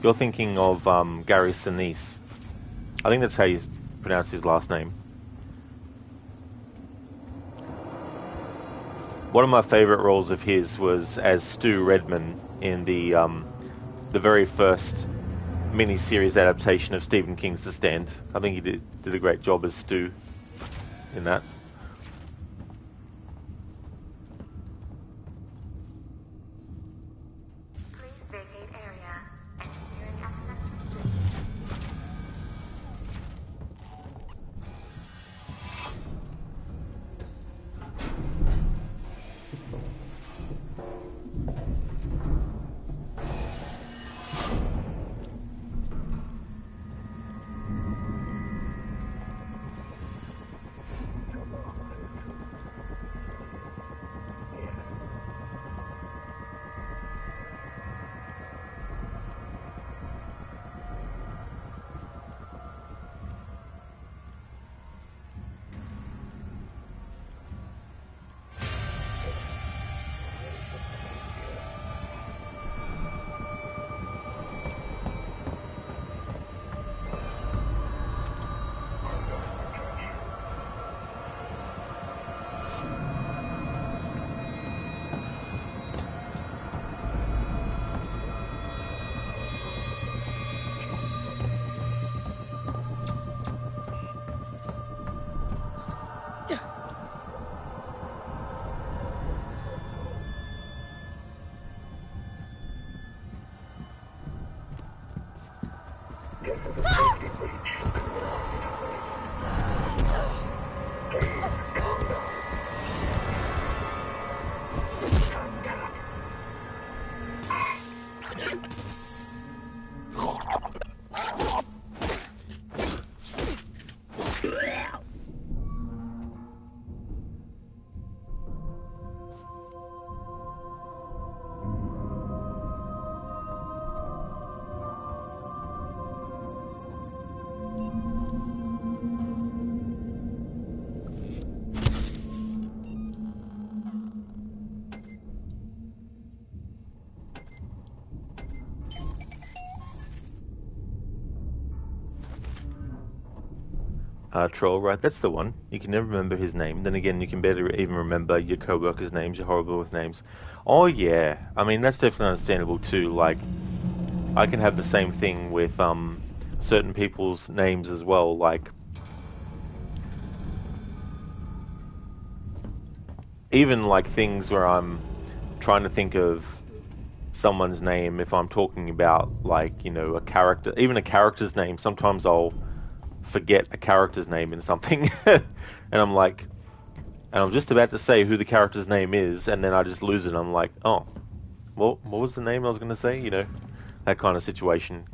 you're thinking of Gary Sinise. I think that's how you pronounce his last name. One of my favourite roles of his was as Stu Redman in the very first mini-series adaptation of Stephen King's The Stand. I think he did a great job as Stu in that. Please vacate area. Engineering access restricted. This is a safety breach. Please calm down. Tap, tap. Troll, right? That's the one. You can never remember his name. Then again, you can better even remember your co-workers' names. You're horrible with names. Oh, yeah. I mean, that's definitely understandable, too. Like, I can have the same thing with certain people's names as well. Like, even like things where I'm trying to think of someone's name, if I'm talking about, like, you know, a character, even a character's name, sometimes I'll forget a character's name in something and I'm just about to say who the character's name is, and then I just lose it, and I'm like, oh, well, what was the name I was going to say, you know, that kind of situation.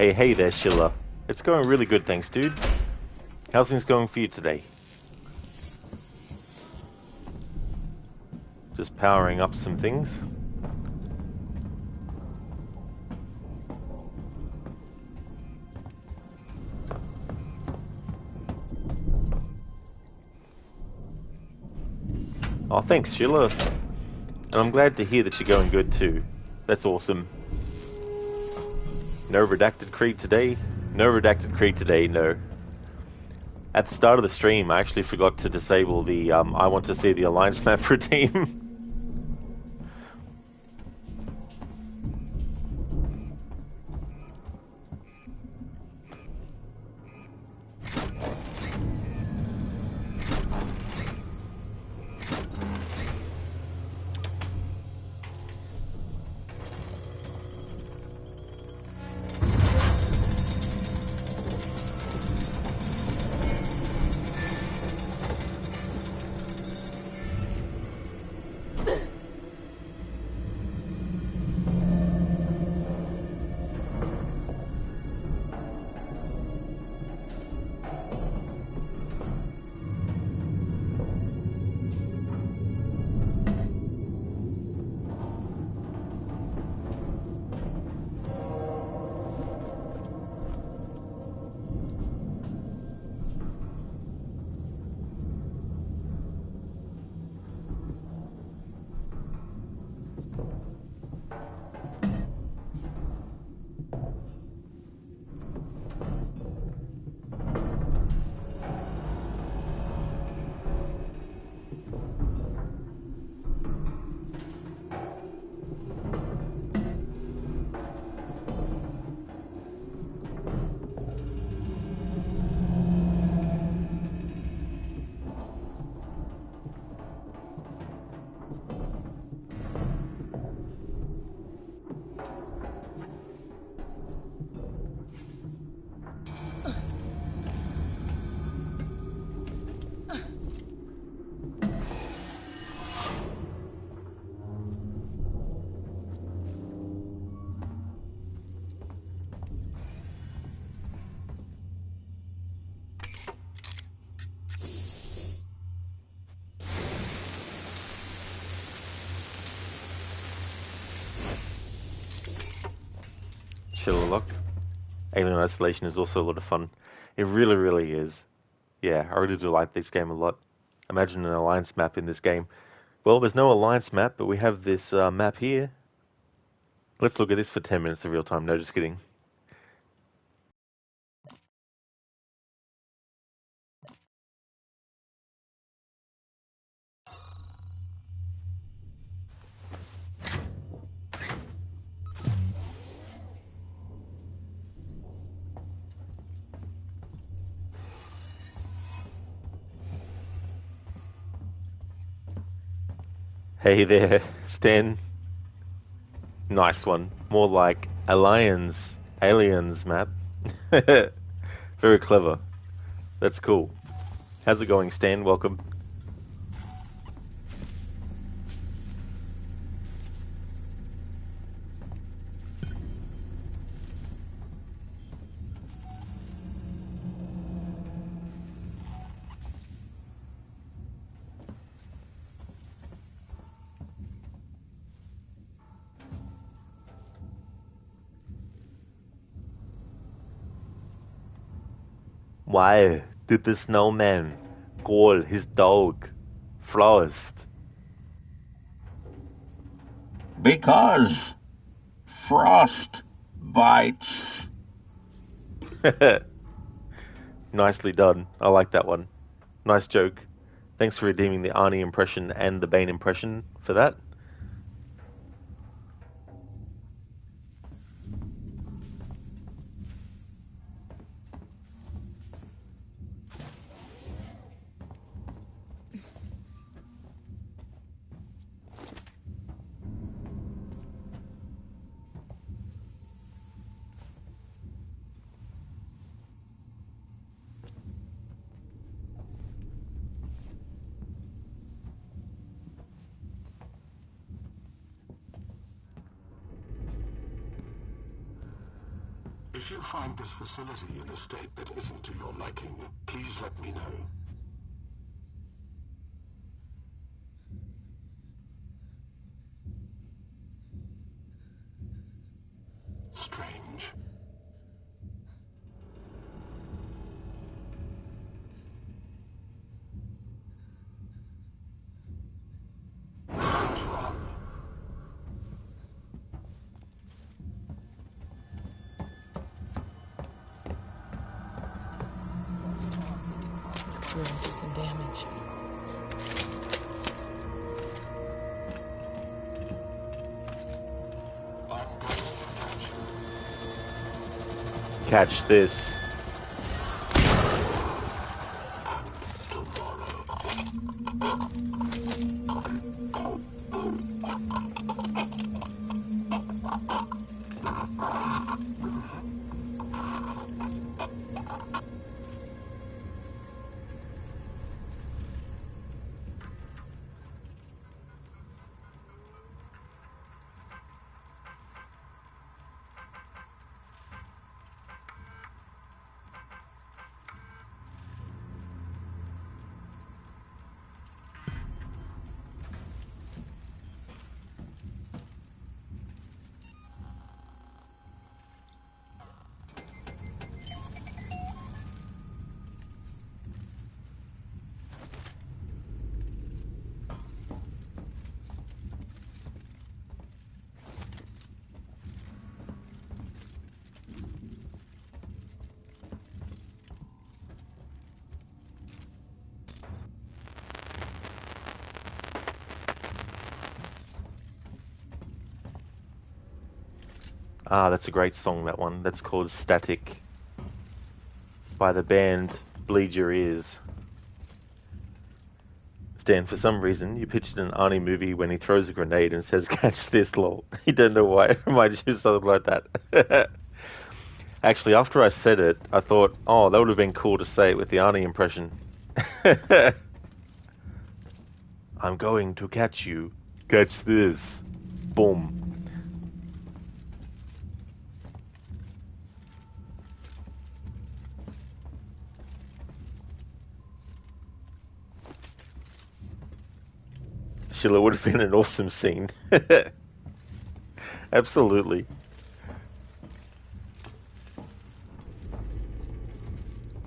Hey there, Sheila. It's going really good, thanks, dude. How's things going for you today? Just powering up some things. Oh, thanks, Sheila. And I'm glad to hear that you're going good too. That's awesome. No redacted Creed today? No redacted Creed today, no. At the start of the stream, I actually forgot to disable the I want to see the Alliance map for a team. Sheila Lock. Alien Isolation is also a lot of fun. It really, really is. Yeah, I really do like this game a lot. Imagine an Alliance map in this game. Well, there's no Alliance map, but we have this map here. Let's look at this for 10 minutes of real time. No, just kidding. Hey there, Stan. Nice one. More like Aliens map. Very clever. That's cool. How's it going, Stan? Welcome. Why did the snowman call his dog Frost? Because frost bites. Nicely done. I like that one. Nice joke. Thanks for redeeming the Arnie impression and the Bane impression for that. If you find this facility in a state that isn't to your liking, please let me know. Strange. Don't run. This could really do some damage. Catch this. Ah, that's a great song, that one. That's called Static by the band Bleed Your Ears. Stan, for some reason, you pictured an Arnie movie when he throws a grenade and says, catch this, lol. You don't know why. It reminds you of something like that. Actually, after I said it, I thought, oh, that would have been cool to say it with the Arnie impression. I'm going to catch you. Catch this. Boom. Sheila, would have been an awesome scene. Absolutely.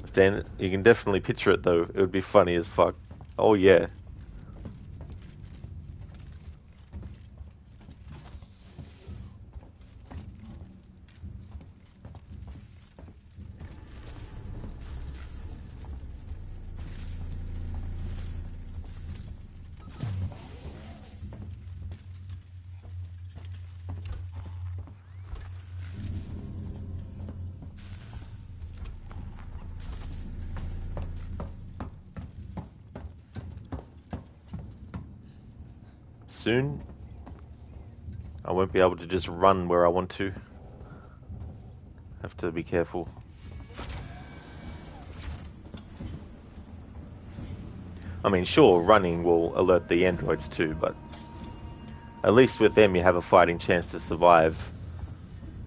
Stan, you can definitely picture it though. It would be funny as fuck. Oh yeah. Soon, I won't be able to just run where I want to. Have to be careful. I mean, sure, running will alert the androids too, but at least with them you have a fighting chance to survive,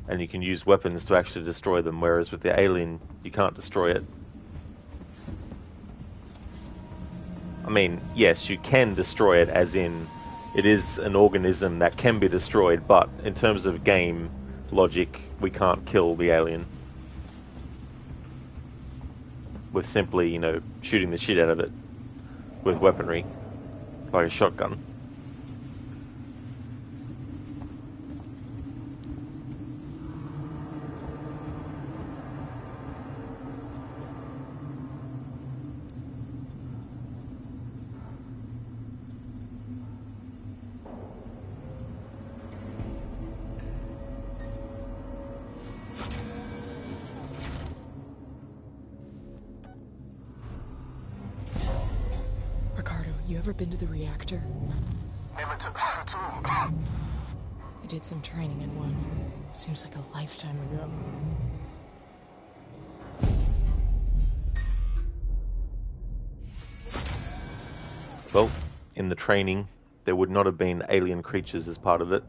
and you can use weapons to actually destroy them, whereas with the alien, you can't destroy it. I mean, yes, you can destroy it, as in it is an organism that can be destroyed, but in terms of game logic, we can't kill the alien with simply, you know, shooting the shit out of it with weaponry, like a shotgun. You ever been to the reactor? Never took that at all. I did some training in one. Seems like a lifetime ago. Well, in the training, there would not have been alien creatures as part of it.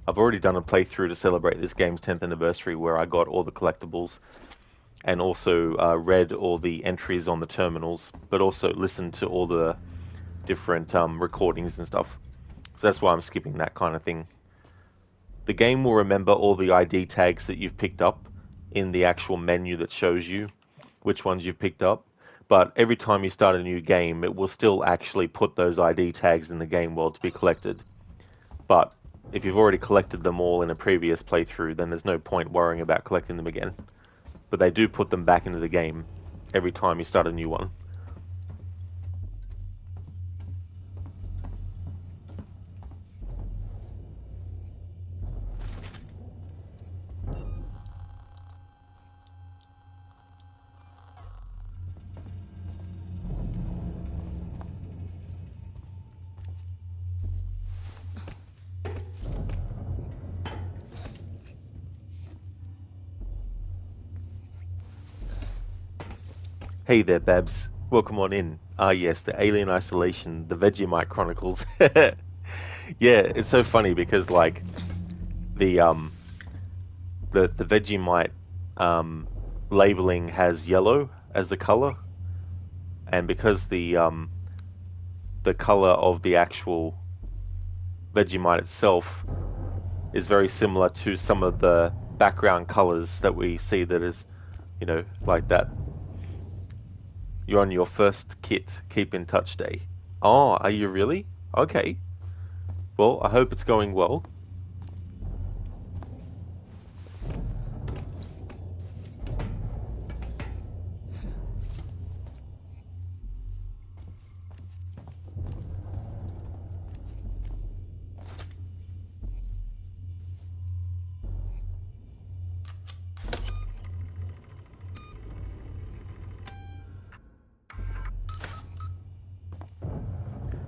I've already done a playthrough to celebrate this game's 10th anniversary where I got all the collectibles and also read all the entries on the terminals, but also listened to all the different recordings and stuff. So that's why I'm skipping that kind of thing. The game will remember all the ID tags that you've picked up in the actual menu that shows you which ones you've picked up. But every time you start a new game, it will still actually put those ID tags in the game world to be collected. But if you've already collected them all in a previous playthrough, then there's no point worrying about collecting them again. But they do put them back into the game every time you start a new one. Hey there, Babs. Welcome on in. Ah, yes, the Alien Isolation, the Vegemite Chronicles. Yeah, it's so funny because like the Vegemite labeling has yellow as the color, and because the color of the actual Vegemite itself is very similar to some of the background colors that we see that is, you know, like that. You're on your first kit. Keep in touch day. Oh, are you really? Okay. Well, I hope it's going well.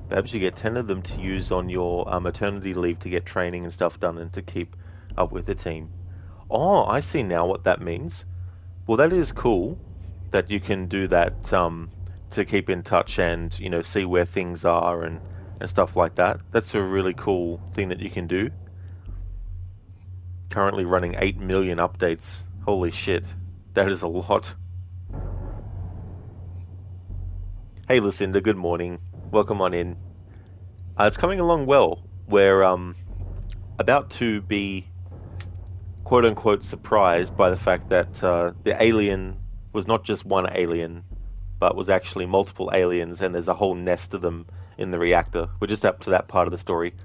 Perhaps you get 10 of them to use on your maternity leave to get training and stuff done and to keep up with the team. Oh, I see now what that means. Well, that is cool that you can do that to keep in touch and, you know, see where things are and stuff like that. That's a really cool thing that you can do. Currently running 8 million updates. Holy shit. That is a lot. Hey Lucinda, good morning. Welcome on in. It's coming along well. We're about to be quote-unquote surprised by the fact that the alien was not just one alien, but was actually multiple aliens, and there's a whole nest of them in the reactor. We're just up to that part of the story,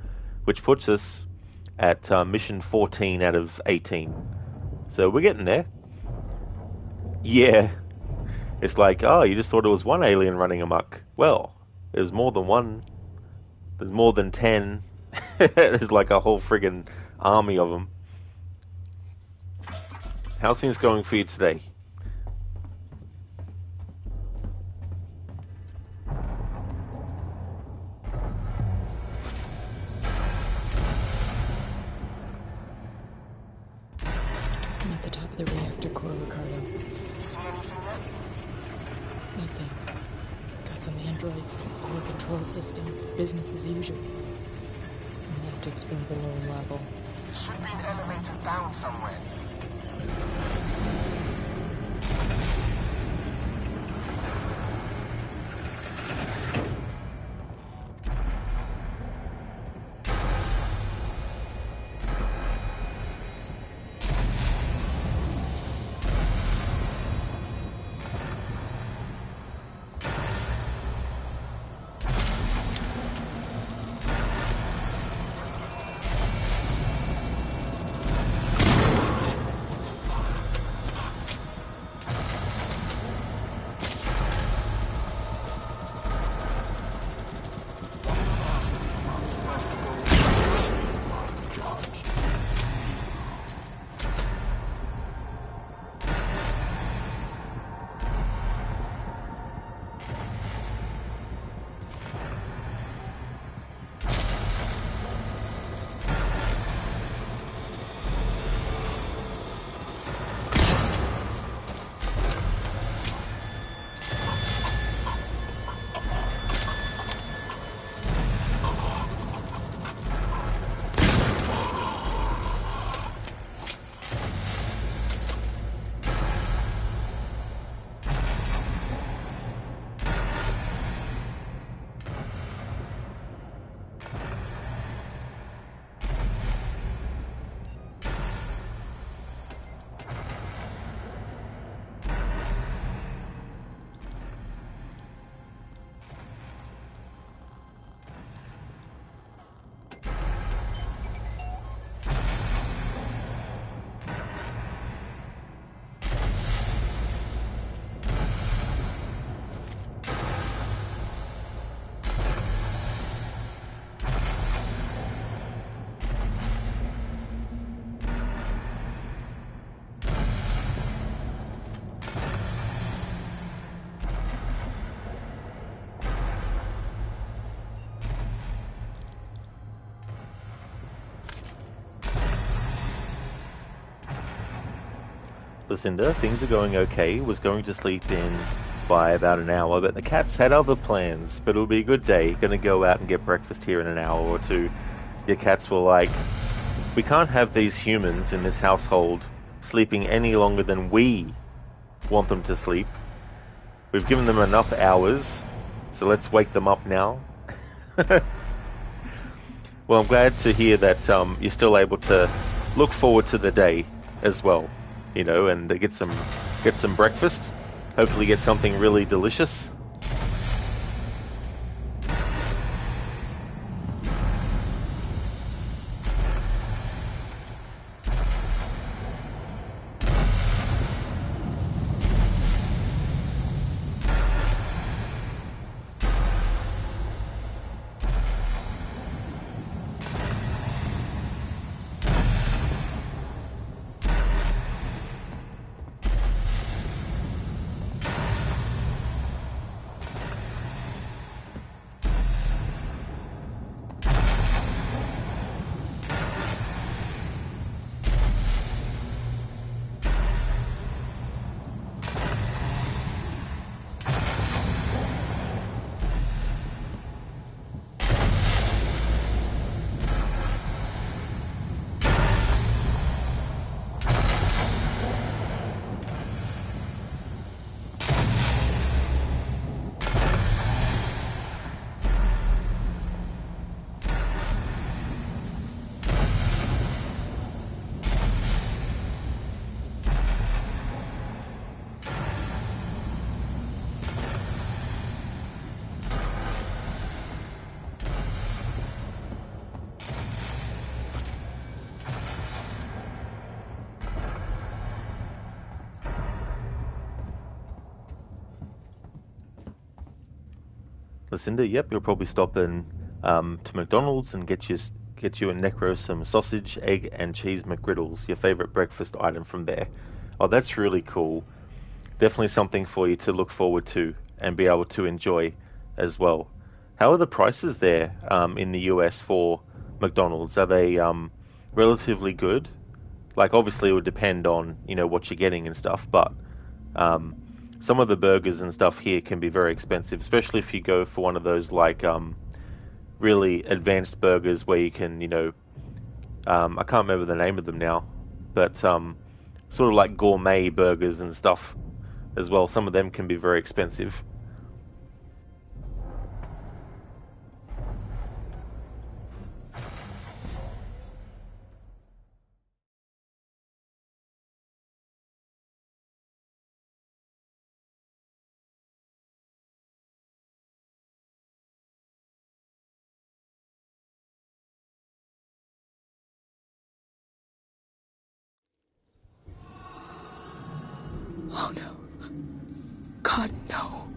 which puts us at mission 14 out of 18. So we're getting there. Yeah. It's like, oh, you just thought it was one alien running amok. Well, there's more than one. There's more than 10. There's like a whole friggin' army of them. How's things going for you today? I'm at the top of the reactor core, Ricardo. Nothing. Got some androids, core control systems, business as usual. I'm gonna have to explore the lower level. Should be an elevator down somewhere. Lucinda, things are going okay. Was going to sleep in by about an hour, but the cats had other plans. But it'll be a good day. Gonna go out and get breakfast here in an hour or two. Your cats were like, we can't have these humans in this household sleeping any longer than we want them to sleep. We've given them enough hours, so let's wake them up now. Well, I'm glad to hear that you're still able to look forward to the day as well, you know, and get some breakfast. Hopefully, get something really delicious. Lucinda, yep, you'll probably stop in to McDonald's and get you a Necro some sausage, egg, and cheese McGriddles, your favorite breakfast item from there. Oh, that's really cool. Definitely something for you to look forward to and be able to enjoy as well. How are the prices there in the US for McDonald's? Are they relatively good? Like, obviously, it would depend on, you know, what you're getting and stuff, but some of the burgers and stuff here can be very expensive, especially if you go for one of those, like, really advanced burgers where you can, you know, I can't remember the name of them now, but sort of like gourmet burgers and stuff as well. Some of them can be very expensive. Oh no. God, no.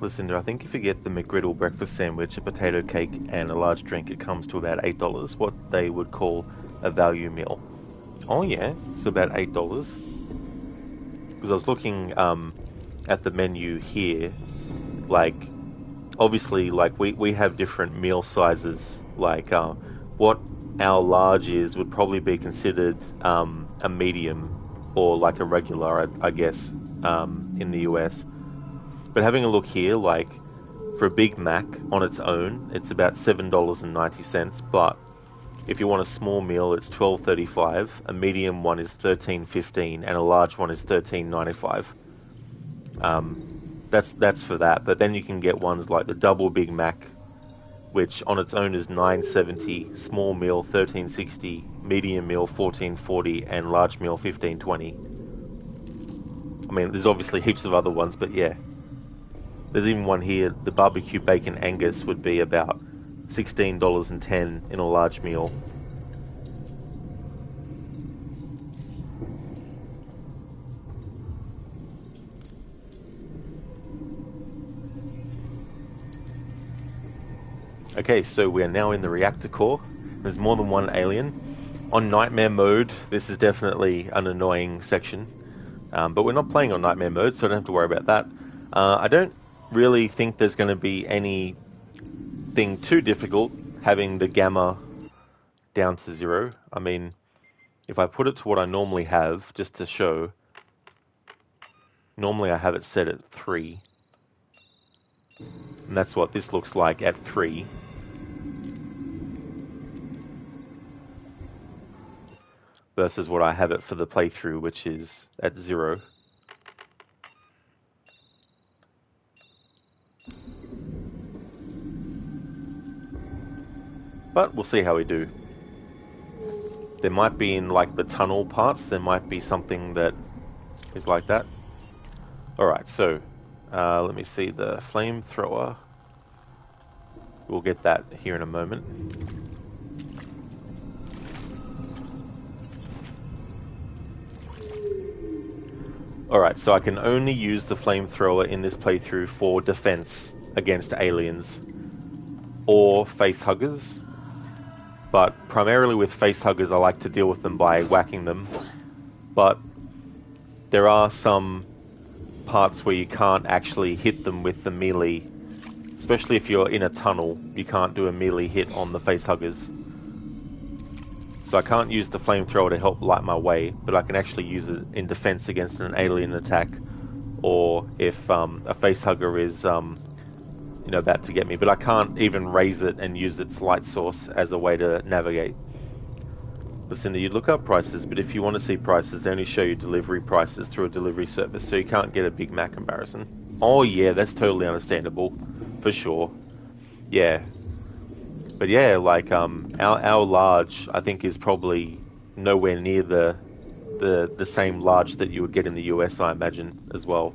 Lucinda, I think if you get the McGriddle breakfast sandwich, a potato cake, and a large drink, it comes to about $8, what they would call a value meal. Oh yeah, so about $8. Because I was looking at the menu here, like, obviously, like, we have different meal sizes. Like, what our large is would probably be considered a medium or like a regular, I guess, in the US. But having a look here, like, for a Big Mac on its own, it's about $7.90. But if you want a small meal, it's $12.35. A medium one is $13.15, and a large one is $13.95. That's for that. But then you can get ones like the double Big Mac, which on its own is $9.70. Small meal $13.60. Medium meal $14.40, and large meal $15.20. I mean, there's obviously heaps of other ones, but yeah. There's even one here, the barbecue bacon Angus would be about $16.10 in a large meal. Okay, so we are now in the reactor core. There's more than one alien. On nightmare mode, this is definitely an annoying section. But we're not playing on nightmare mode, so I don't have to worry about that. I don't really think there's going to be anything too difficult having the gamma down to 0. I mean, if I put it to what I normally have, just to show, normally I have it set at 3. And that's what this looks like at 3. Versus what I have it for the playthrough, which is at 0. But we'll see how we do. There might be in like the tunnel parts, there might be something that is like that. Alright, so let me see the Flamethrower. We'll get that here in a moment. Alright, so I can only use the Flamethrower in this playthrough for defense against aliens or Facehuggers. But primarily with Facehuggers, I like to deal with them by whacking them. But there are some parts where you can't actually hit them with the melee. Especially if you're in a tunnel, you can't do a melee hit on the Facehuggers. So I can't use the Flamethrower to help light my way, but I can actually use it in defense against an alien attack, or if a Facehugger is about to get me. But I can't even raise it and use its light source as a way to navigate. Listen, you look up prices, but if you want to see prices, they only show you delivery prices through a delivery service, so you can't get a Big Mac comparison. Oh yeah, that's totally understandable, for sure. Yeah. But yeah, like our large, I think, is probably nowhere near the same large that you would get in the US, I imagine, as well.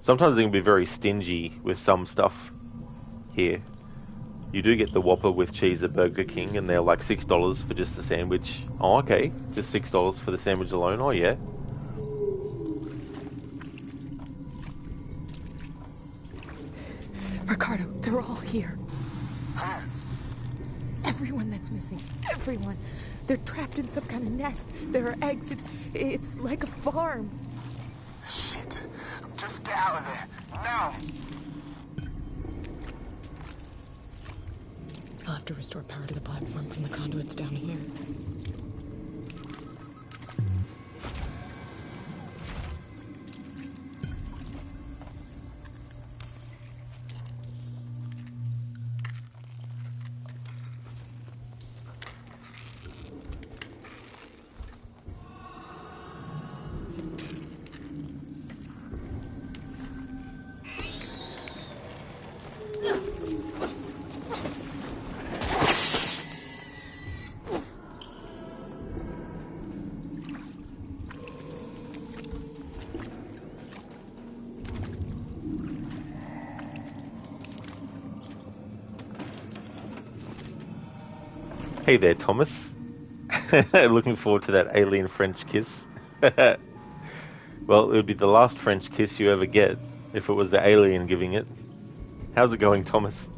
Sometimes they can be very stingy with some stuff here. You do get the Whopper with cheese at Burger King, and they're like $6 for just the sandwich. Oh, okay, just $6 for the sandwich alone. Oh yeah. Ricardo, they're all here. Everyone that's missing. Everyone. They're trapped in some kind of nest. There are eggs. It's like a farm. Shit. Just get out of there. Now. I'll have to restore power to the platform from the conduits down here. Hey there, Thomas. Looking forward to that alien French kiss. Well, it would be the last French kiss you ever get if it was the alien giving it. How's it going, Thomas?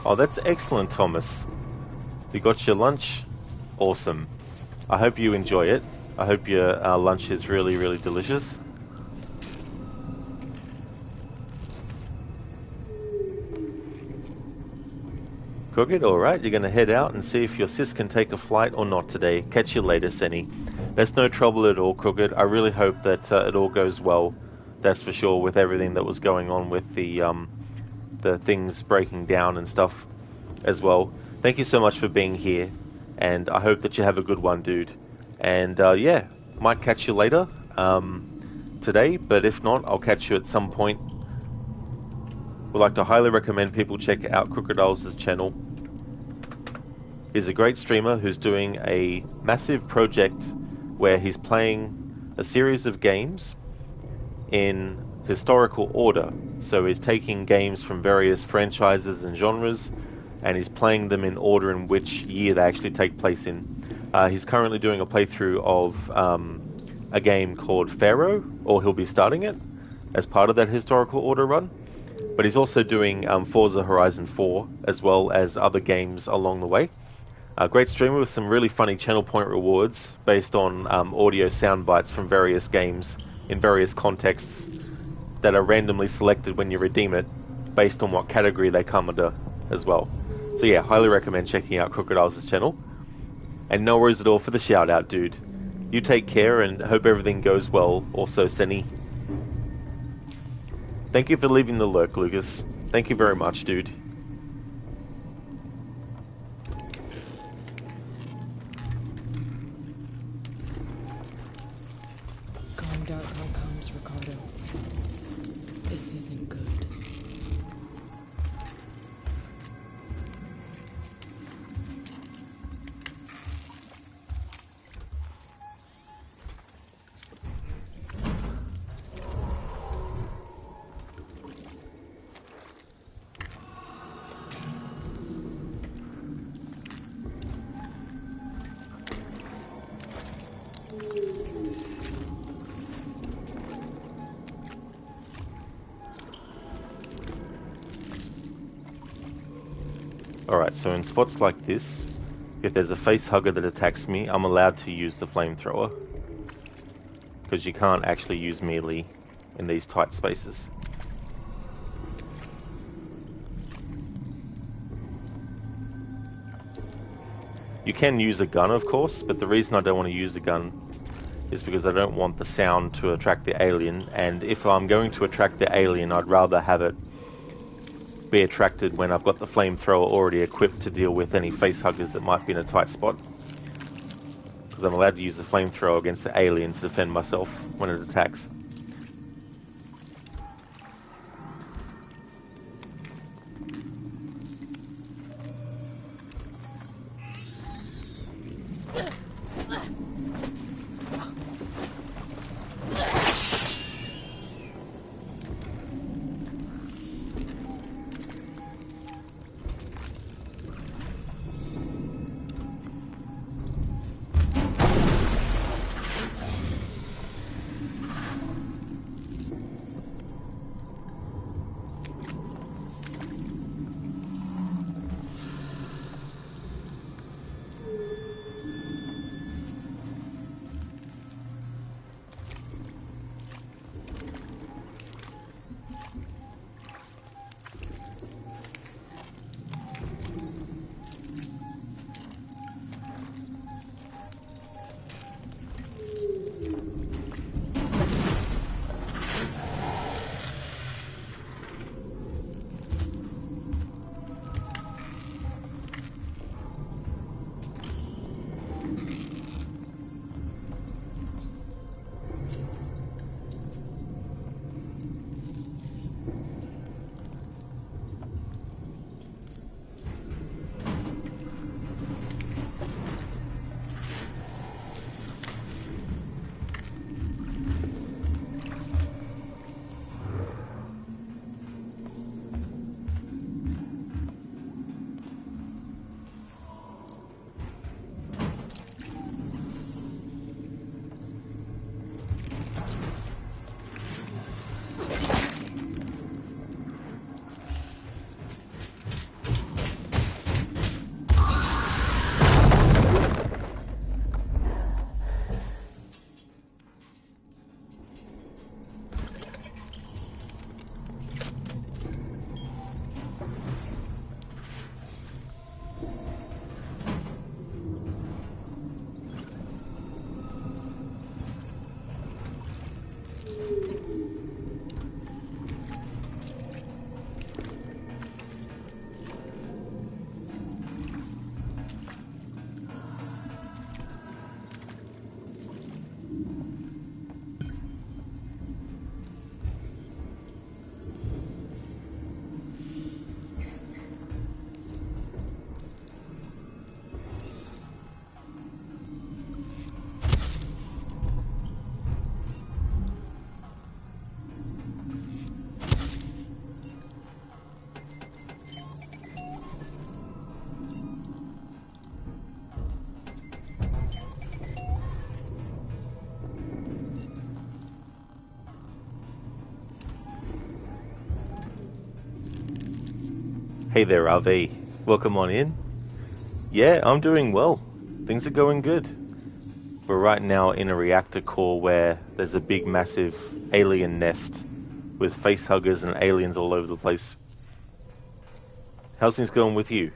Oh, that's excellent, Thomas. You got your lunch? Awesome. I hope you enjoy it. I hope your lunch is really, really delicious. Crooked, alright, you're going to head out and see if your sis can take a flight or not today. Catch you later, Senny. That's no trouble at all, Crooked. I really hope that it all goes well. That's for sure, with everything that was going on with the things breaking down and stuff as well. Thank you so much for being here, and I hope that you have a good one, dude. And yeah, might catch you later today, but if not, I'll catch you at some point. Would like to highly recommend people check out Crocodile's channel. He's a great streamer who's doing a massive project where he's playing a series of games in historical order. So he's taking games from various franchises and genres, and he's playing them in order in which year they actually take place in. He's currently doing a playthrough of a game called Pharaoh, or he'll be starting it as part of that historical order run. But he's also doing Forza Horizon 4, as well as other games along the way. A great streamer with some really funny channel point rewards based on audio sound bites from various games in various contexts that are randomly selected when you redeem it, based on what category they come under as well. So yeah, highly recommend checking out Crocodile's channel. And no worries at all for the shout out, dude. You take care and hope everything goes well. Also, Senny. Thank you for leaving the lurk, Lucas. Thank you very much, dude. Going dark on comms, Ricardo. This isn't good. Alright, so in spots like this, if there's a facehugger that attacks me, I'm allowed to use the flamethrower. Because you can't actually use melee in these tight spaces. You can use a gun, of course, but the reason I don't want to use a gun is because I don't want the sound to attract the alien, and if I'm going to attract the alien, I'd rather have it be attracted when I've got the flamethrower already equipped to deal with any facehuggers that might be in a tight spot. Because I'm allowed to use the flamethrower against the alien to defend myself when it attacks. Hey there, RV. Welcome on in. Yeah, I'm doing well. Things are going good. We're right now in a reactor core where there's a big, massive alien nest with facehuggers and aliens all over the place. How's things going with you?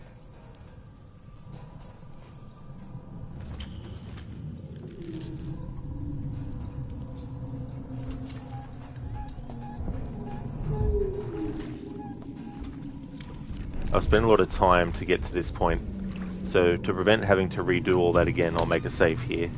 I've spent a lot of time to get to this point, so to prevent having to redo all that again, I'll make a save here.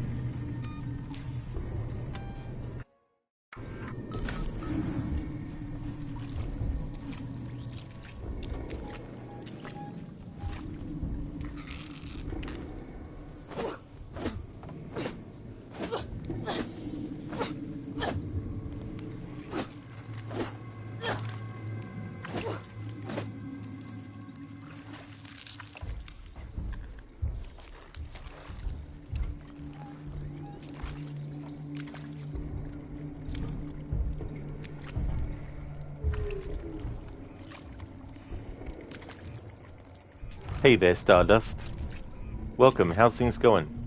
Hey there, Stardust. Welcome, how's things going?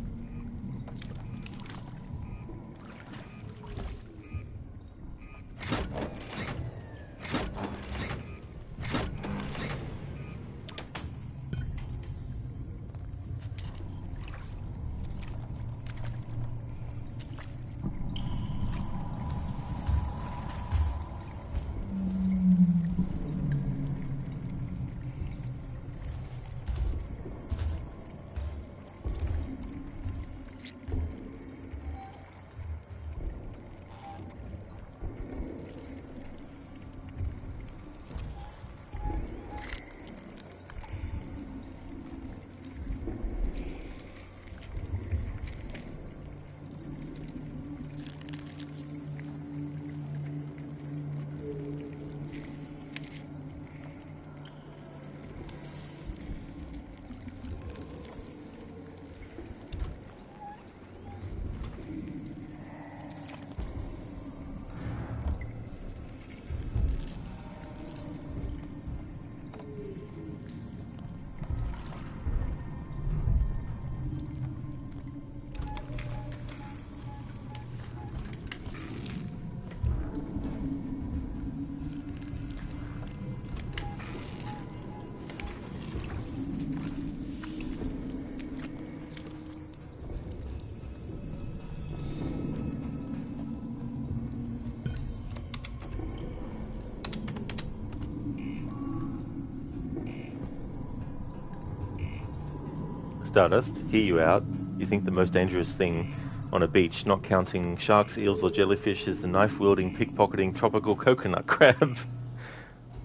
Stardust, hear you out. You think the most dangerous thing on a beach, not counting sharks, eels or jellyfish, is the knife-wielding, pickpocketing tropical coconut crab,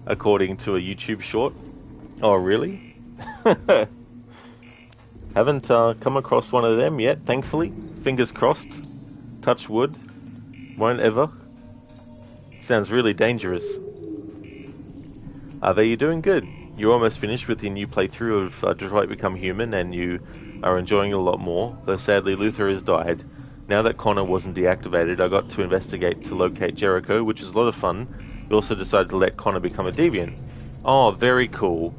according to a YouTube short. Oh, really? Haven't come across one of them yet, thankfully. Fingers crossed. Touch wood. Won't ever. Sounds really dangerous. Are you doing good? You're almost finished with your new playthrough of Detroit Become Human, and you are enjoying it a lot more, though sadly Luther has died. Now that Connor wasn't deactivated, I got to investigate to locate Jericho, which is a lot of fun. We also decided to let Connor become a deviant. Oh, very cool.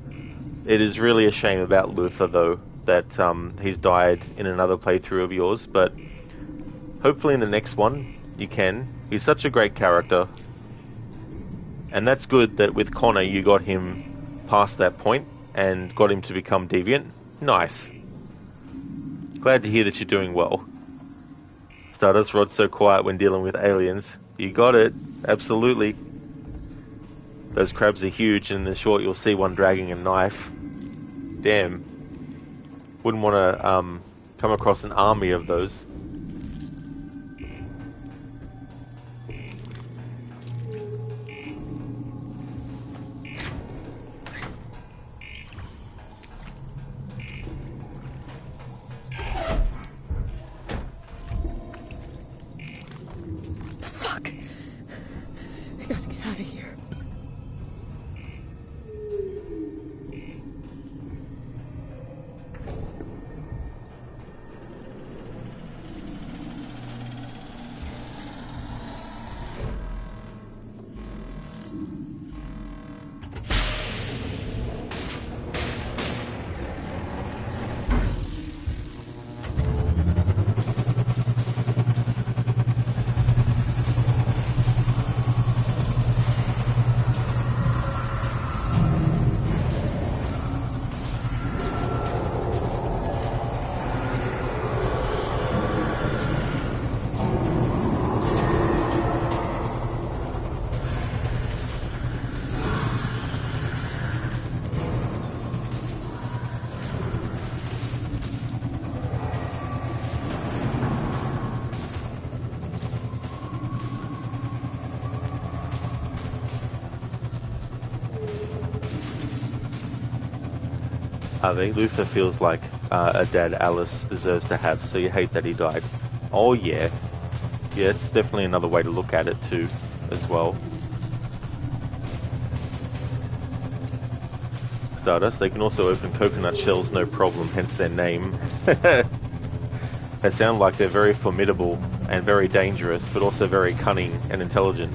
It is really a shame about Luther, though, that he's died in another playthrough of yours, but hopefully in the next one you can. He's such a great character, and that's good that with Connor you got him past that point and got him to become deviant. Nice. Glad to hear that you're doing well. Stardust, Rod's so quiet when dealing with aliens. You got it. Absolutely. Those crabs are huge, and in the short you'll see one dragging a knife. Damn. Wouldn't want to come across an army of those. Are they? Luther feels like a dad Alice deserves to have, so you hate that he died. Oh yeah. Yeah, it's definitely another way to look at it too, as well. Stardust, they can also open coconut shells no problem, hence their name. They sound like they're very formidable and very dangerous, but also very cunning and intelligent.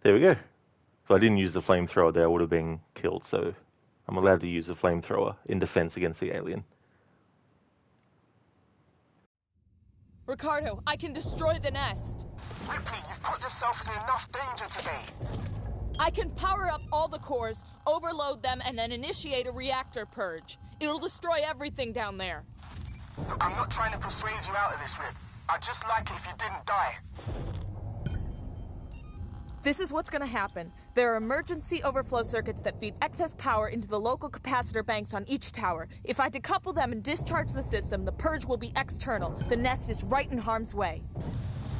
There we go. If I didn't use the flamethrower there, I would have been killed, so I'm allowed to use the flamethrower in defense against the alien. Ricardo, I can destroy the nest. Ripley, you've put yourself in enough danger today. I can power up all the cores, overload them, and then initiate a reactor purge. It'll destroy everything down there. I'm not trying to persuade you out of this, Rip. I'd just like it if you didn't die. This is what's gonna happen. There are emergency overflow circuits that feed excess power into the local capacitor banks on each tower. If I decouple them and discharge the system, the purge will be external. The nest is right in harm's way.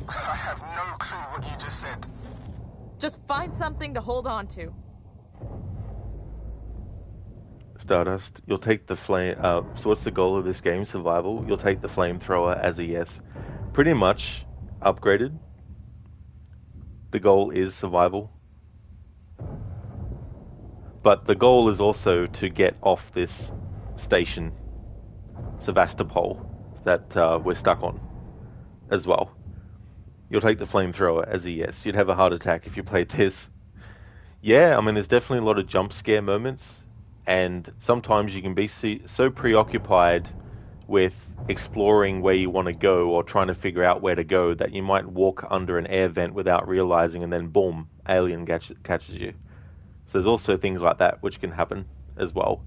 I have no clue what you just said. Just find something to hold on to. Stardust, you'll take the flame... so what's the goal of this game? Survival? You'll take the flamethrower as a yes. Pretty much upgraded. The goal is survival. But the goal is also to get off this station, Sevastopol, that we're stuck on as well. You'll take the flamethrower as a yes. You'd have a heart attack if you played this. Yeah, I mean, there's definitely a lot of jump scare moments, and sometimes you can be so preoccupied with exploring where you want to go or trying to figure out where to go that you might walk under an air vent without realizing, and then boom, alien catches you. So there's also things like that which can happen as well.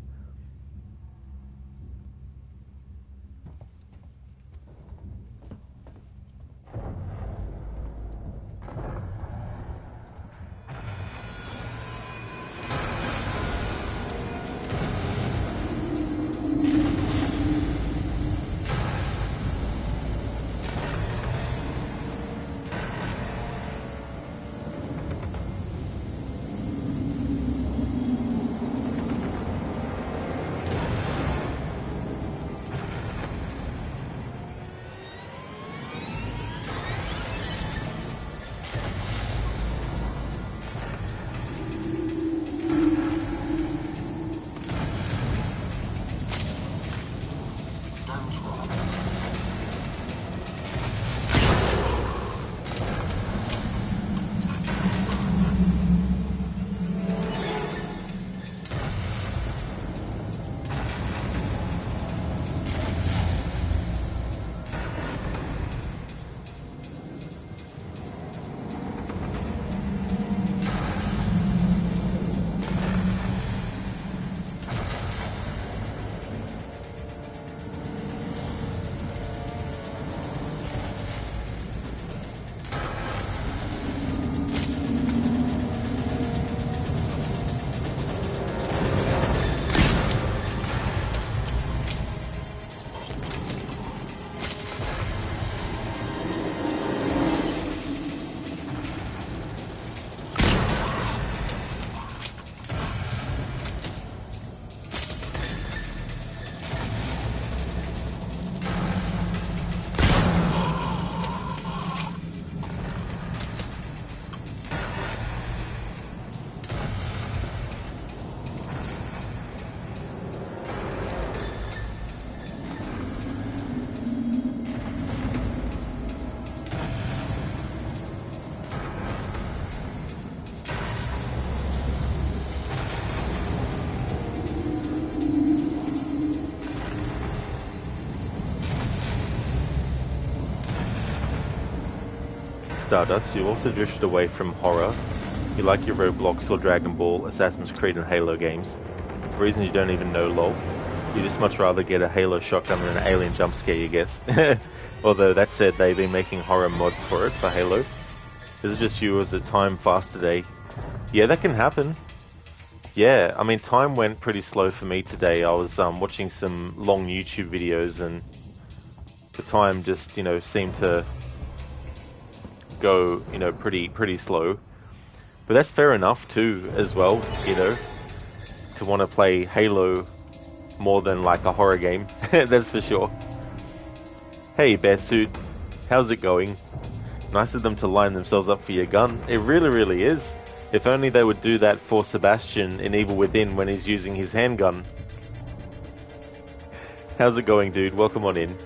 Stardust, you also drifted away from horror. You like your Roblox or Dragon Ball, Assassin's Creed and Halo games. For reasons you don't even know, lol. You just much rather get a Halo shotgun than an alien jump scare, you guess. Although, that said, they've been making horror mods for it, for Halo. Is it just you or is it time fast today? Yeah, that can happen. Yeah, I mean, time went pretty slow for me today. I was watching some long YouTube videos and the time just, seemed to go, pretty slow. But that's fair enough too, as well, to want to play Halo more than like a horror game. That's for sure. Hey, Bearsuit, how's it going? Nice of them to line themselves up for your gun. It really, really is. If only they would do that for Sebastian in Evil Within when he's using his handgun. How's it going, dude? Welcome on in.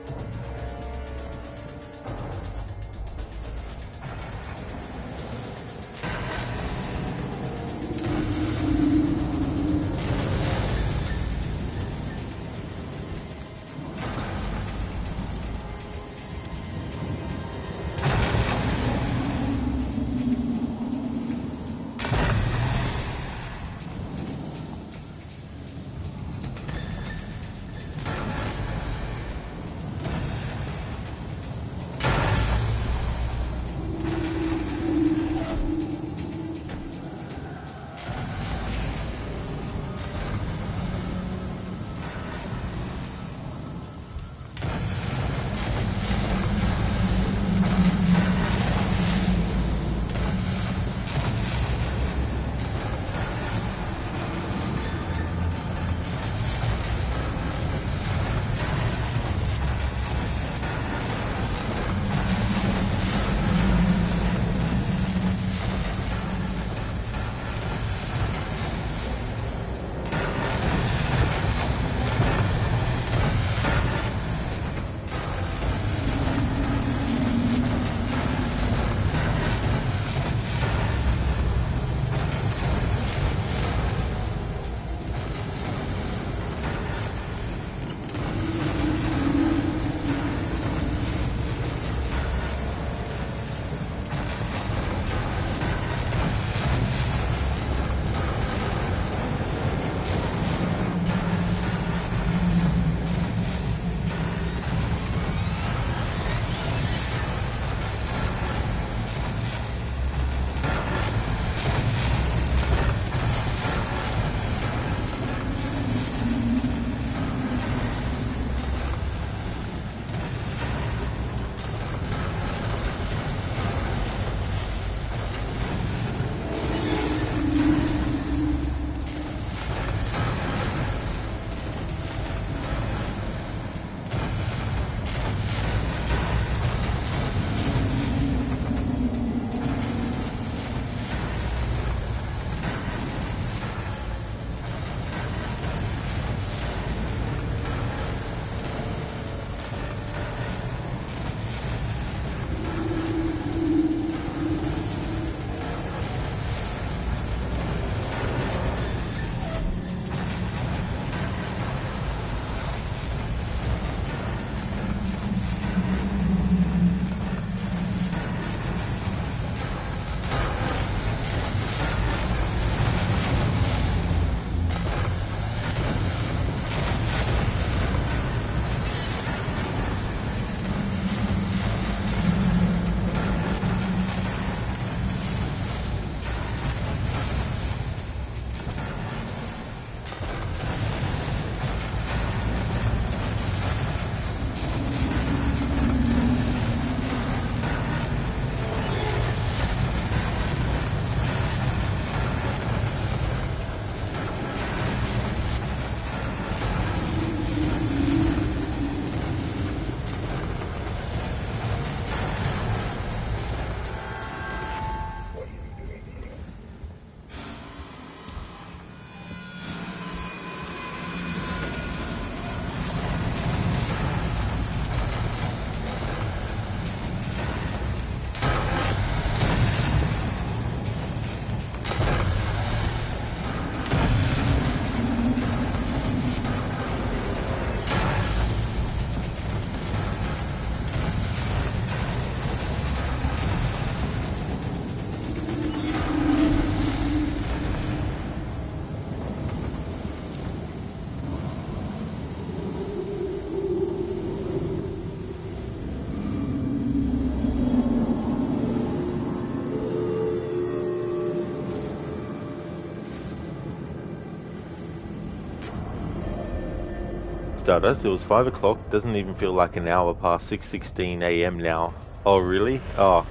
Stardust. It was 5 o'clock. Doesn't even feel like an hour past 6:16 a.m. now. Oh, really? Oh.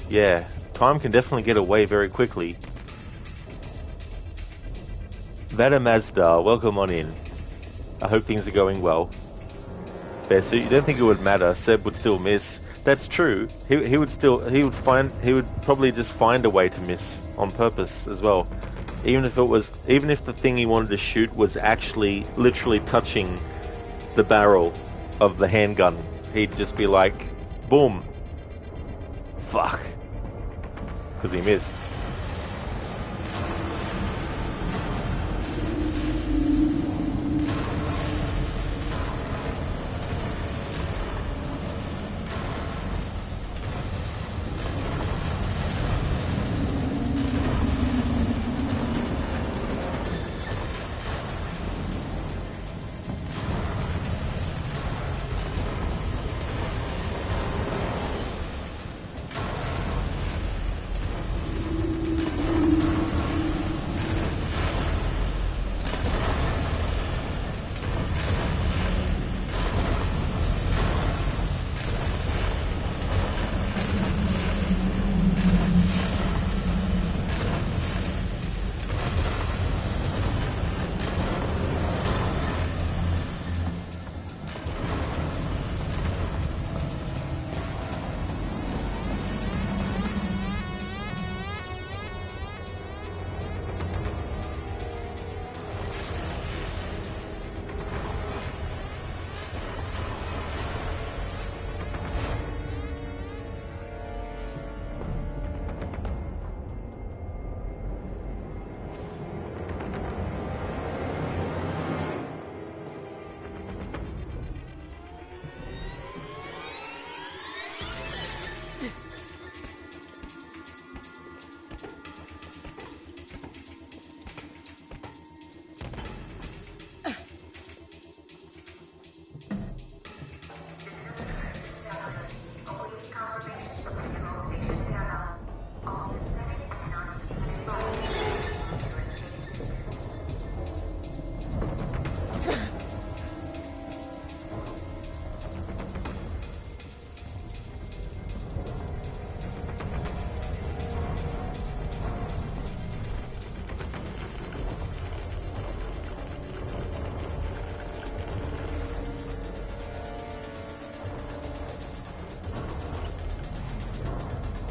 Yeah. Time can definitely get away very quickly. Vada Mazda, welcome on in. I hope things are going well. Fair suit, you don't think it would matter? Seb would still miss. That's true. He would probably just find a way to miss on purpose as well. Even if the thing he wanted to shoot was actually literally touching the barrel of the handgun, he'd just be like, boom. Fuck. Because he missed.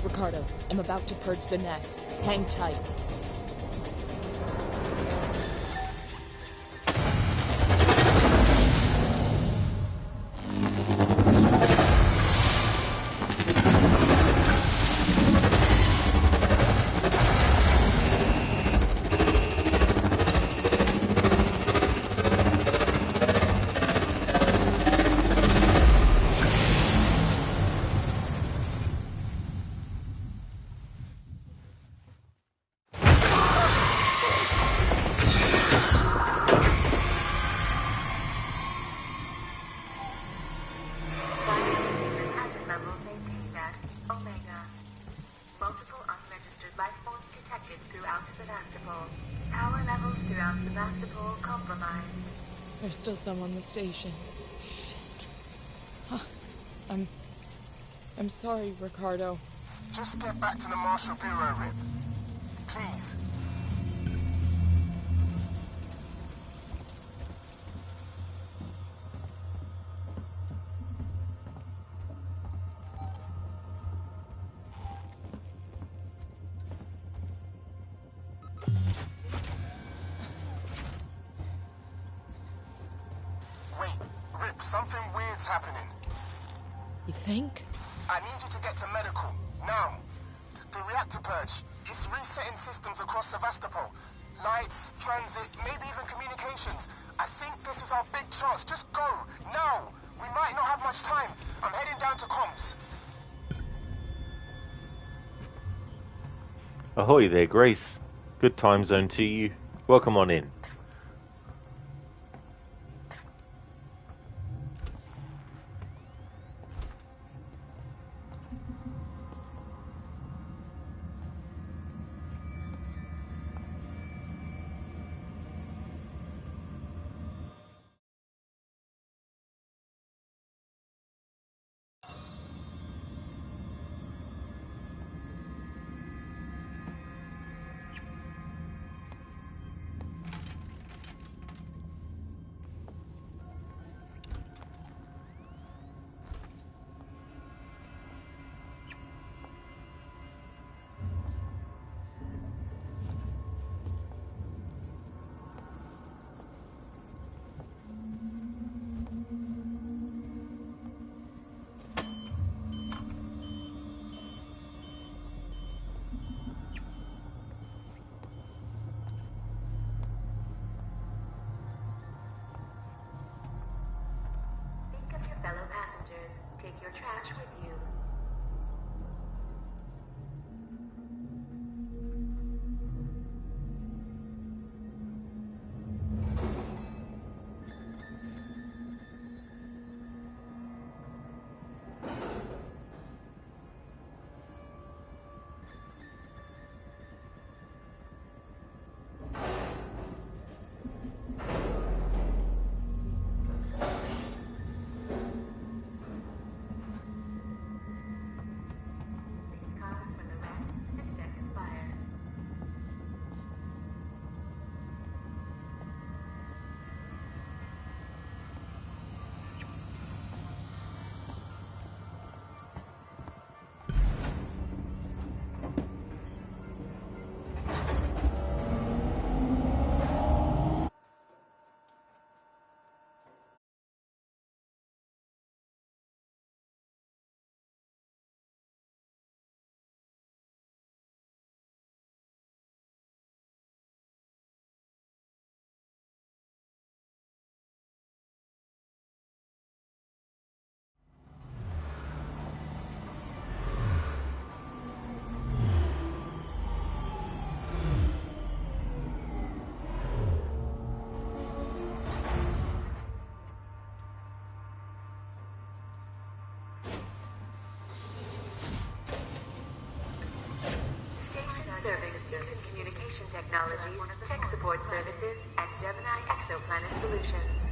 Ricardo, I'm about to purge the nest. Hang tight. Hazard level maintained at Omega. Multiple unregistered life forms detected throughout Sevastopol. Power levels throughout Sevastopol compromised. There's still some on the station. Shit. Huh. I'm sorry, Ricardo. Just get back to the Marshal Bureau, Rip. Please. Wait, Rip, something weird's happening. You think? I need you to get to medical, now. The reactor purge, it's resetting systems across Sevastopol. Lights, transit, maybe even communications. I think this is our big chance. Just go, now. We might not have much time. I'm heading down to comms. Ahoy there, Grace. Good time zone to you. Welcome on in. fellow passengers. Take your trash with you. Services in Communication Technologies, Tech Support Services, and Gemini Exoplanet Solutions.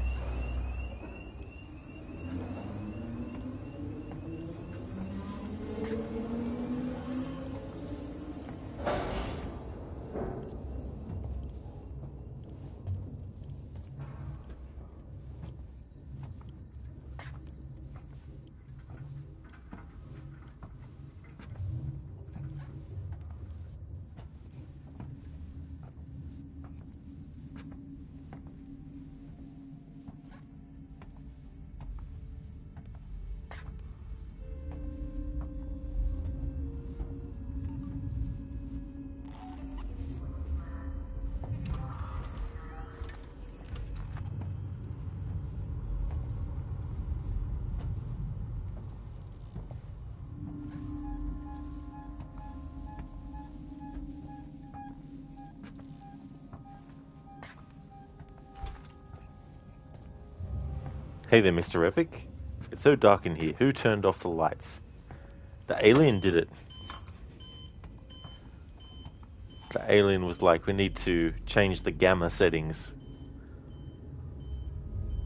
Hey there, Mr. Epic. It's so dark in here. Who turned off the lights? The alien did it. The alien was like, we need to change the gamma settings.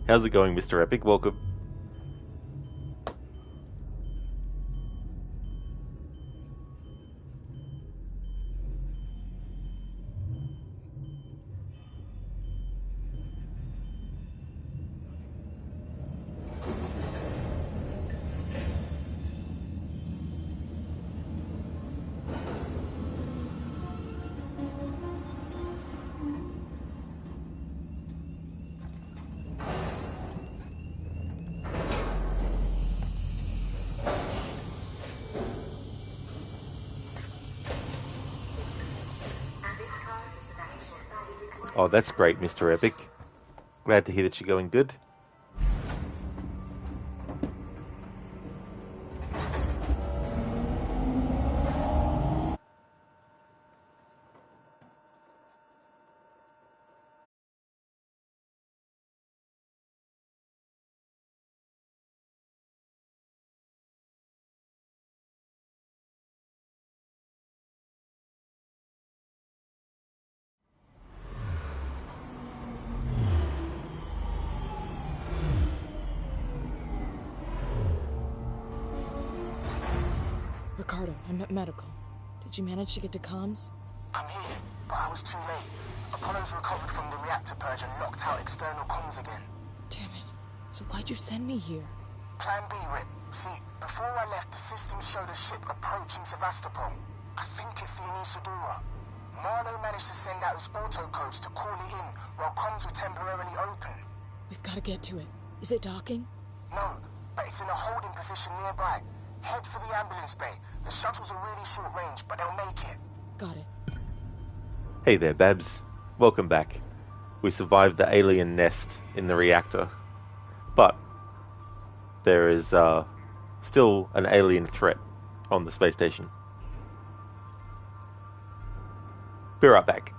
How's it going, Mr. Epic? Welcome. Oh, that's great, Mr. Epic. Glad to hear that you're going good. Ricardo, I'm at medical. Did you manage to get to comms? I'm here, but I was too late. Apollo's recovered from the reactor purge and locked out external comms again. Damn it. So why'd you send me here? Plan B, Rip. See, before I left, the system showed a ship approaching Sevastopol. I think it's the Anisadora. Marlowe managed to send out his autocodes to call it in while comms were temporarily open. We've got to get to it. Is it docking? No, but it's in a holding position nearby. Head for the ambulance bay. The shuttles are really short range, but they'll make it. Got it. Hey there, Babs. Welcome back. We survived the alien nest in the reactor. But there is still an alien threat on the space station. Be right back.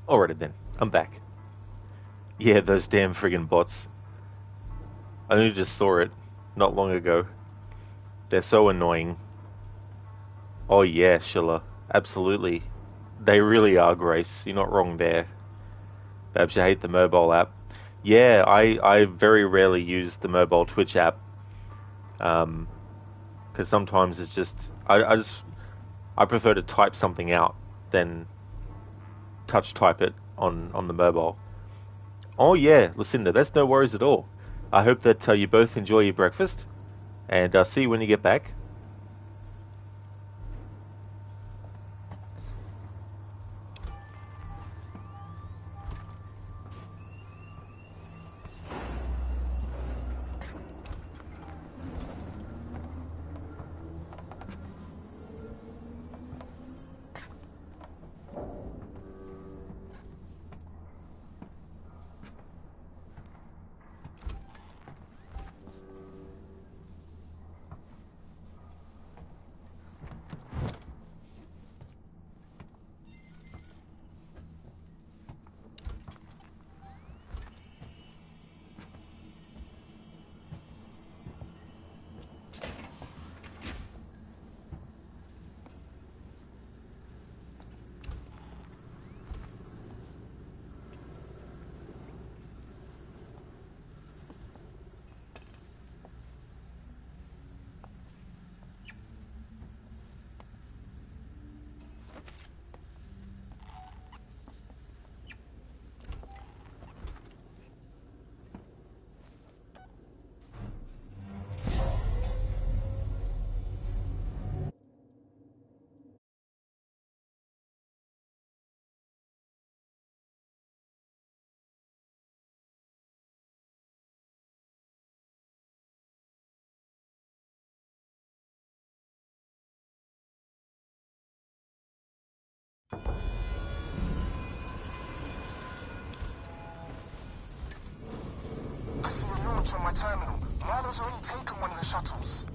Alrighty then, I'm back. Yeah, those damn friggin' bots. I only just saw it not long ago. They're so annoying. Oh yeah, Schiller. Absolutely. They really are, Grace. You're not wrong there. Perhaps you hate the mobile app. Yeah, I very rarely use the mobile Twitch app. Because sometimes it's just... I prefer to type something out than touch type it on the mobile. Oh yeah, Lucinda, that's no worries at all. I hope that you both enjoy your breakfast, and see you when you get back. I see a launch on my terminal. Marlo's already taken one of the shuttles.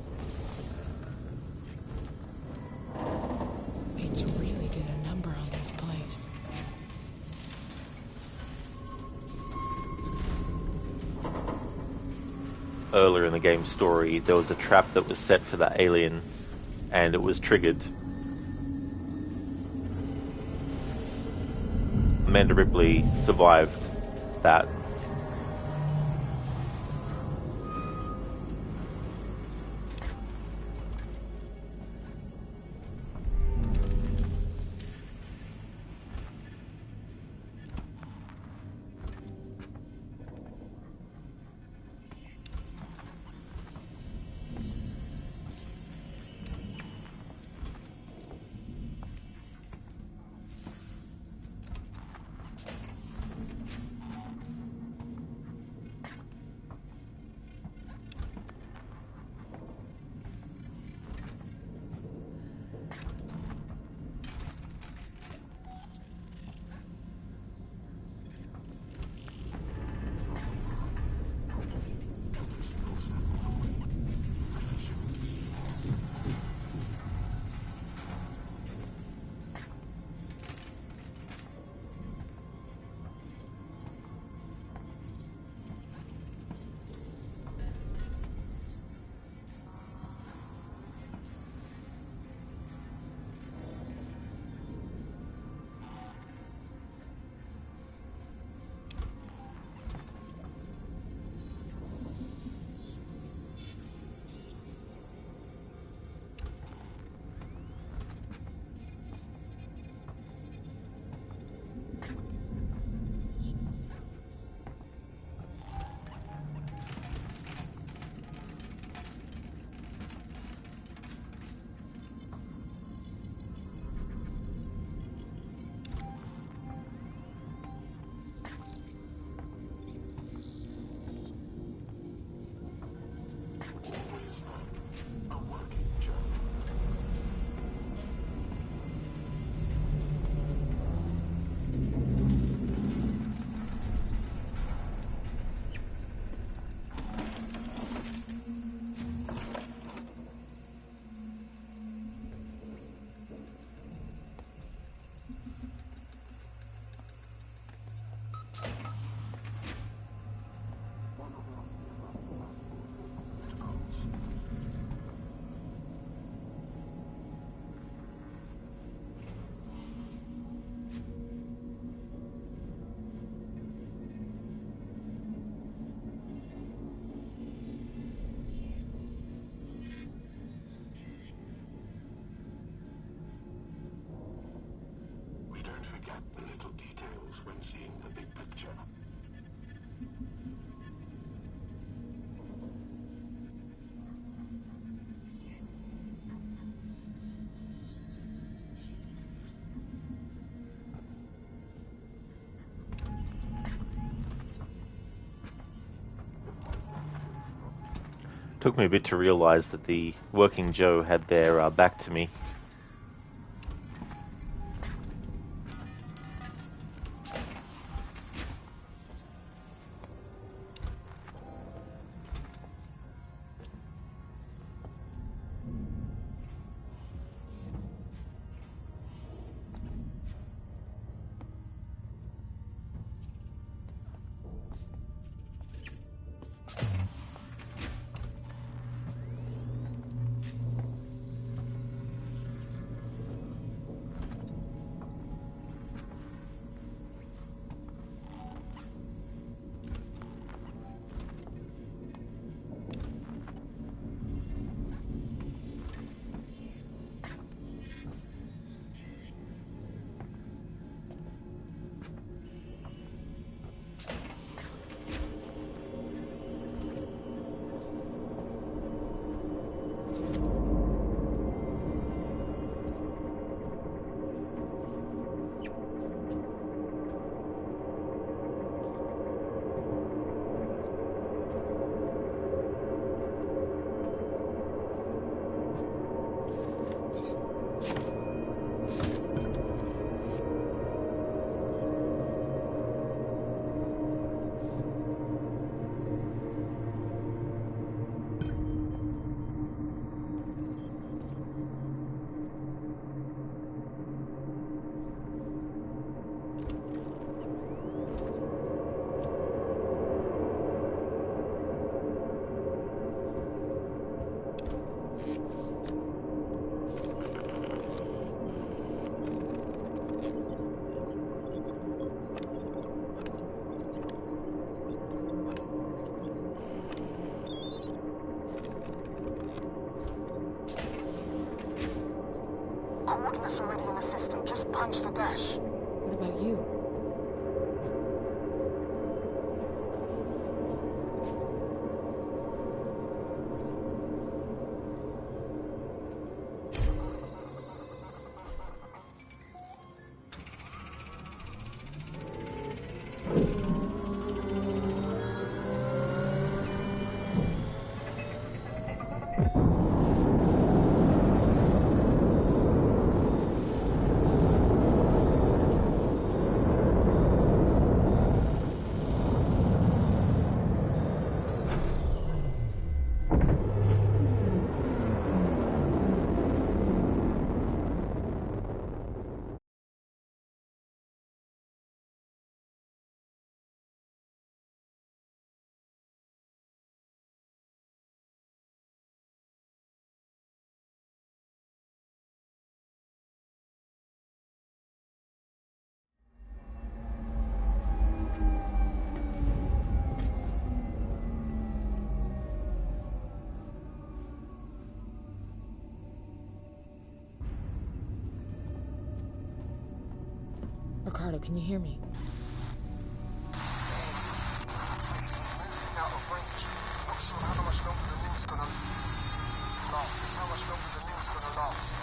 Need to really get a number on this place. Earlier in the game story, there was a trap that was set for the alien, and it was triggered. Amanda Ripley survived that. mistakes when seeing the big picture. Took me a bit to realise that the working Joe had their back to me. Coordinates already in the system. Just punch the dash. What about you? Ricardo, can you hear me? Out of range. Not sure how much longer the link's gonna last. How much longer the link's gonna last.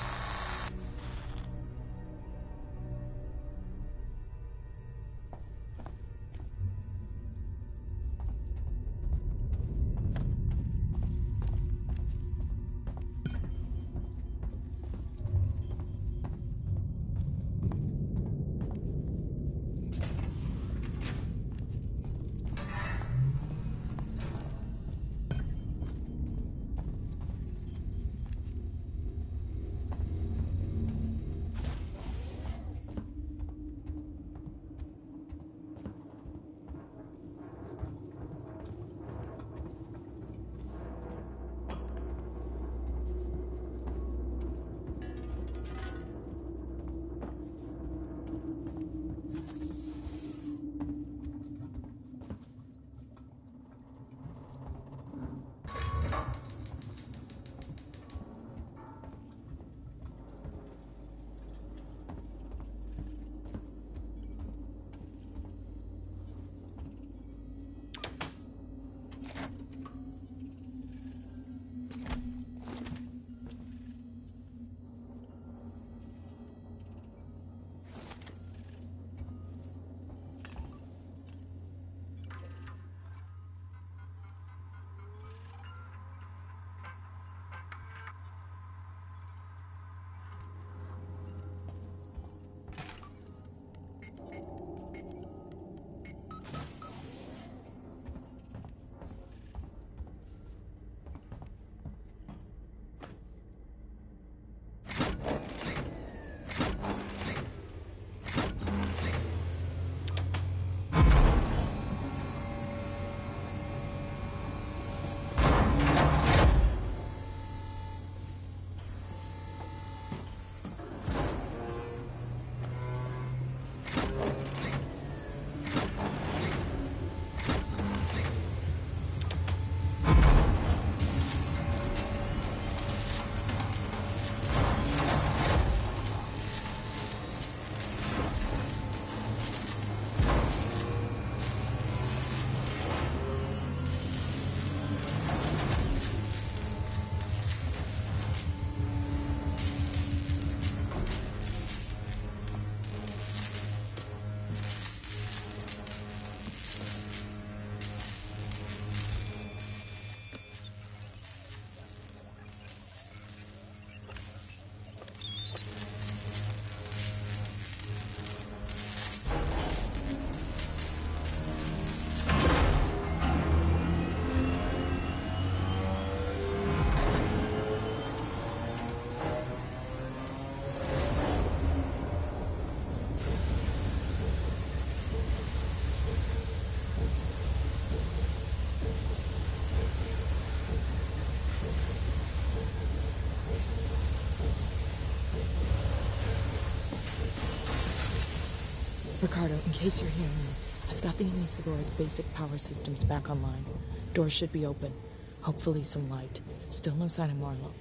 Ricardo, in case you're hearing me, I've got the Anisagora's basic power systems back online. Doors should be open. Hopefully some light. Still no sign of Marlowe.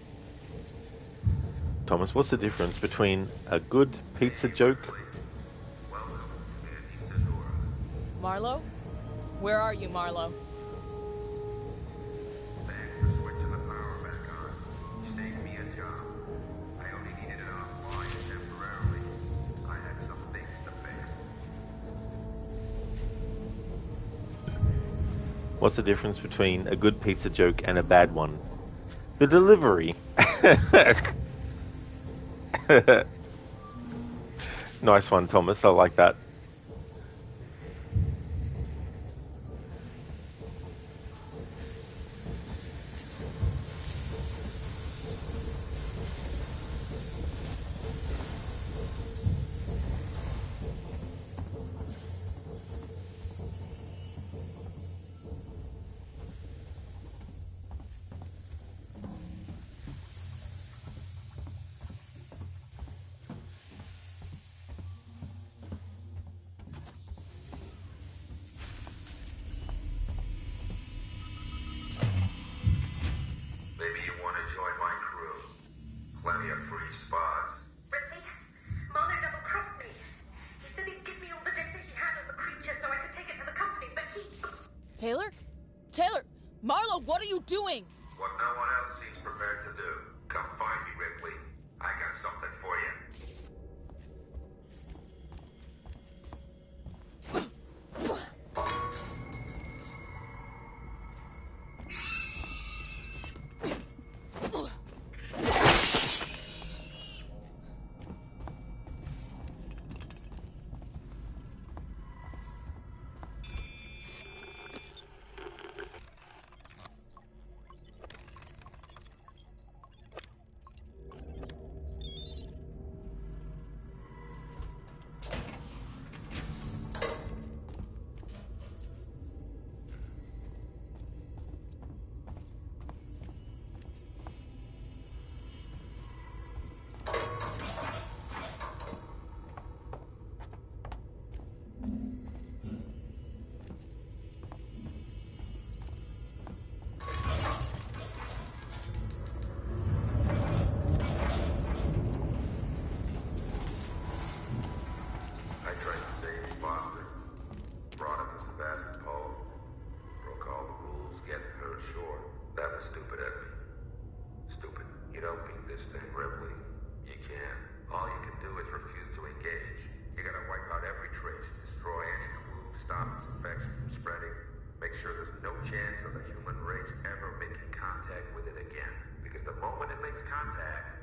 Thomas, what's the difference between a good pizza joke? Marlowe? Where are you, Marlowe? Thanks for switching the power back on. You saved me a job. I only needed it offline temporarily. I had some things to fix. What's the difference between a good pizza joke and a bad one? The delivery. Nice one, Thomas. I like that. Maybe you want to join my crew. Plenty of free spots. Ripley, Marlowe double-crossed me. He said he'd give me all the data he had on the creature so I could take it to the company, but he... Taylor? Taylor! Marlowe, what are you doing? What no one else seems prepared to do. Come find me, Ripley. I got something for you. I tried to save Foster. Brought him to Sebastopol. Broke all the rules getting her ashore. That was stupid of me. Stupid. You don't beat this thing, Ripley. You can't. All you can do is refuse to engage. You gotta wipe out every trace, destroy any clue, stop its infection from spreading, make sure there's no chance of the human race ever making contact with it again. Because the moment it makes contact,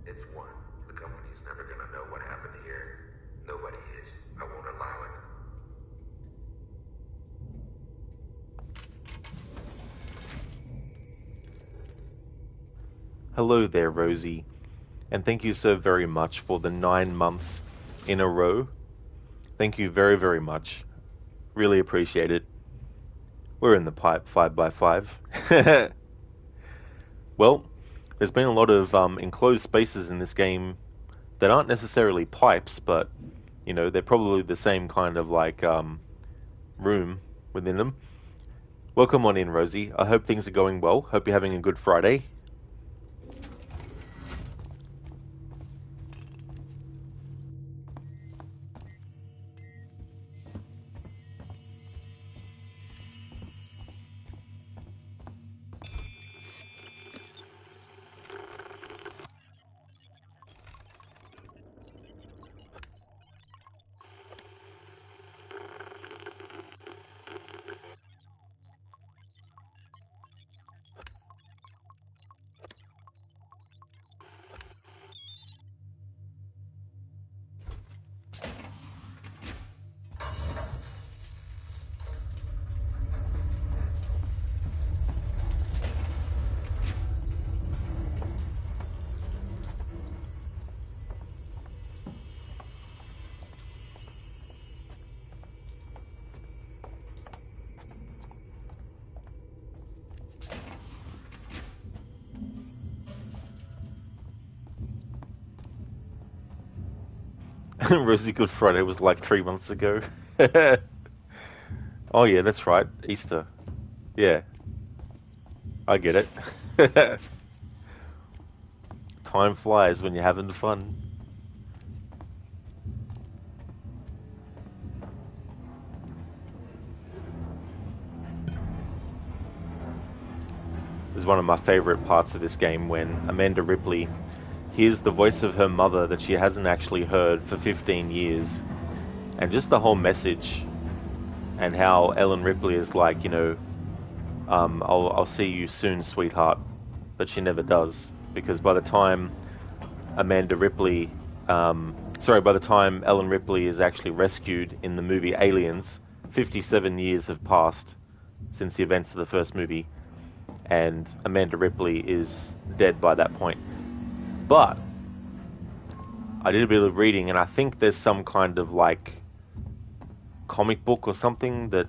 it's won. The company's never gonna know what happened here. Nobody is. I won't allow it. Hello there, Rosie. And thank you so very much for the 9 months in a row. Thank you very, very much. Really appreciate it. We're in the pipe 5x5. Well, there's been a lot of enclosed spaces in this game that aren't necessarily pipes, but, you know, they're probably the same kind of, like, room within them. Welcome on in, Rosie. I hope things are going well. Hope you're having a good Friday. Rosie Good Friday was like 3 months ago. Oh yeah, that's right. Easter. Yeah. I get it. Time flies when you're having fun. Is one of my favorite parts of this game when Amanda Ripley hears the voice of her mother that she hasn't actually heard for 15 years. And just the whole message and how Ellen Ripley is like, I'll see you soon, sweetheart. But she never does. Because by the time by the time Ellen Ripley is actually rescued in the movie Aliens, 57 years have passed since the events of the first movie. And Amanda Ripley is dead by that point. But I did a bit of reading, and I think there's some kind of like comic book or something that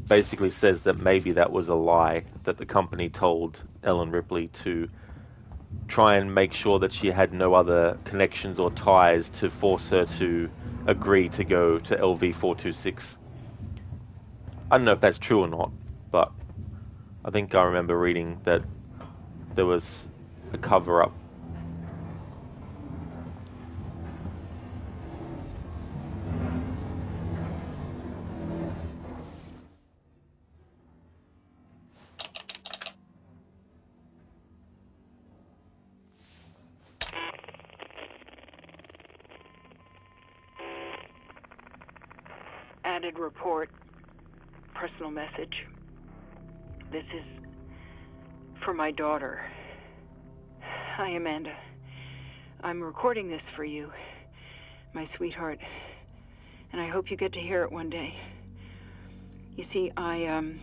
basically says that maybe that was a lie that the company told Ellen Ripley to try and make sure that she had no other connections or ties to force her to agree to go to LV-426. I don't know if that's true or not, but I think I remember reading that there was a cover-up. Added report. Personal message. This is for my daughter. Hi, Amanda. I'm recording this for you, my sweetheart, and I hope you get to hear it one day. You see, I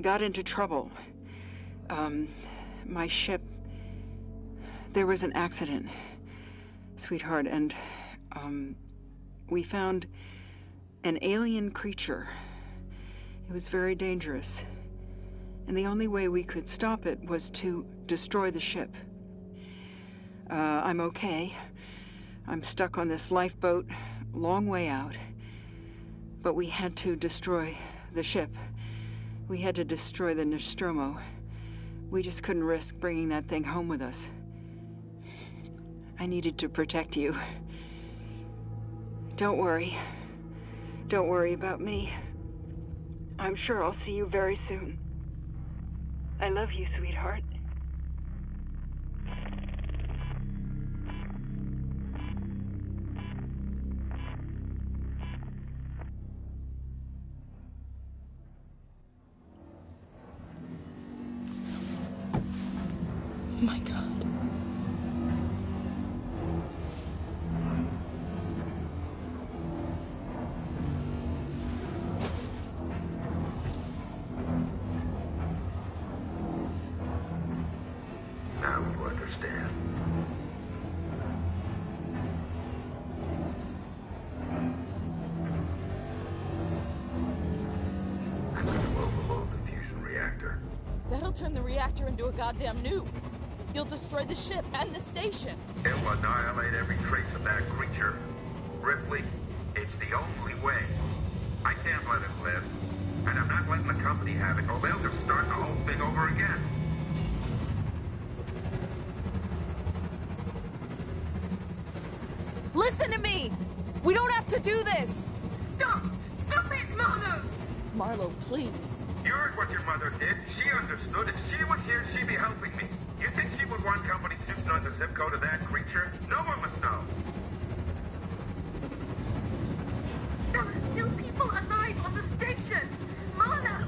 got into trouble. My ship, there was an accident, sweetheart, and we found an alien creature. It was very dangerous. And the only way we could stop it was to destroy the ship. I'm okay. I'm stuck on this lifeboat, long way out. But we had to destroy the ship. We had to destroy the Nostromo. We just couldn't risk bringing that thing home with us. I needed to protect you. Don't worry. Don't worry about me. I'm sure I'll see you very soon. I love you, sweetheart. Oh my God. Now you understand. I'm going to overload the fusion reactor. That'll turn the reactor into a goddamn nuke. You'll destroy the ship and the station. It will annihilate every trace of that creature. Ripley, it's the only way. I can't let it live. And I'm not letting the company have it, or they'll just start the whole thing over again. Listen to me! We don't have to do this! Stop! Stop it, Marlo! Marlo, please. You heard what your mother did. She understood. If she was here, she'd be helping me. You think she would want company suits on the zip code of that creature? No one must know. There are still people alive on the station! Marlo!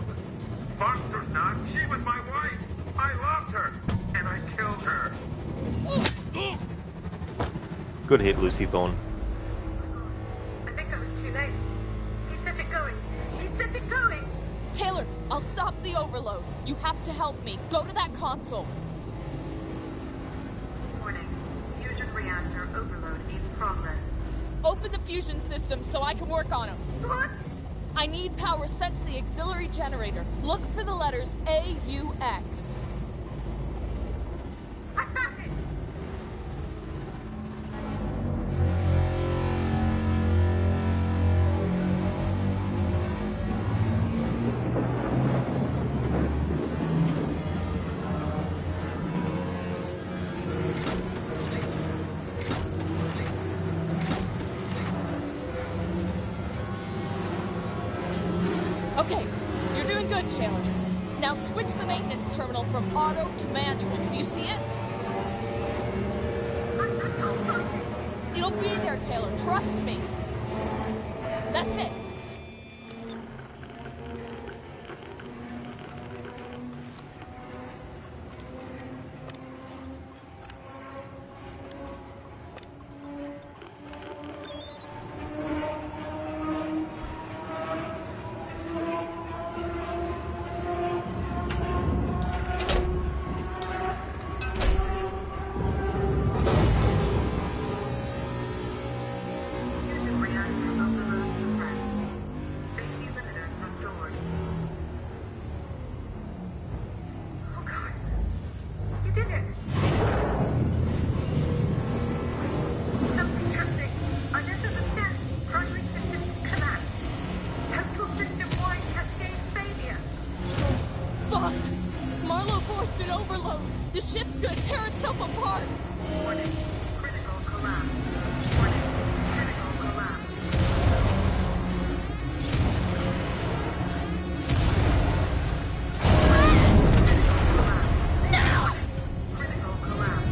Foster's not. She was my wife. I loved her. And I killed her. Good hit, Lucy Thorne. I think that was too late. He set it going. He set it going! Taylor, I'll stop the overload. You have to help me. Go to that console. Warning. Fusion reactor overload in progress. Open the fusion system so I can work on them. What? I need power sent to the auxiliary generator. Look for the letters AUX. I found it! Okay, you're doing good, Taylor. Now switch the maintenance terminal from auto to manual. Do you see it? It'll be there, Taylor. Trust me. That's it. The ship's gonna tear itself apart! Warning. Critical collapse. Warning. Critical collapse. No! Critical collapse.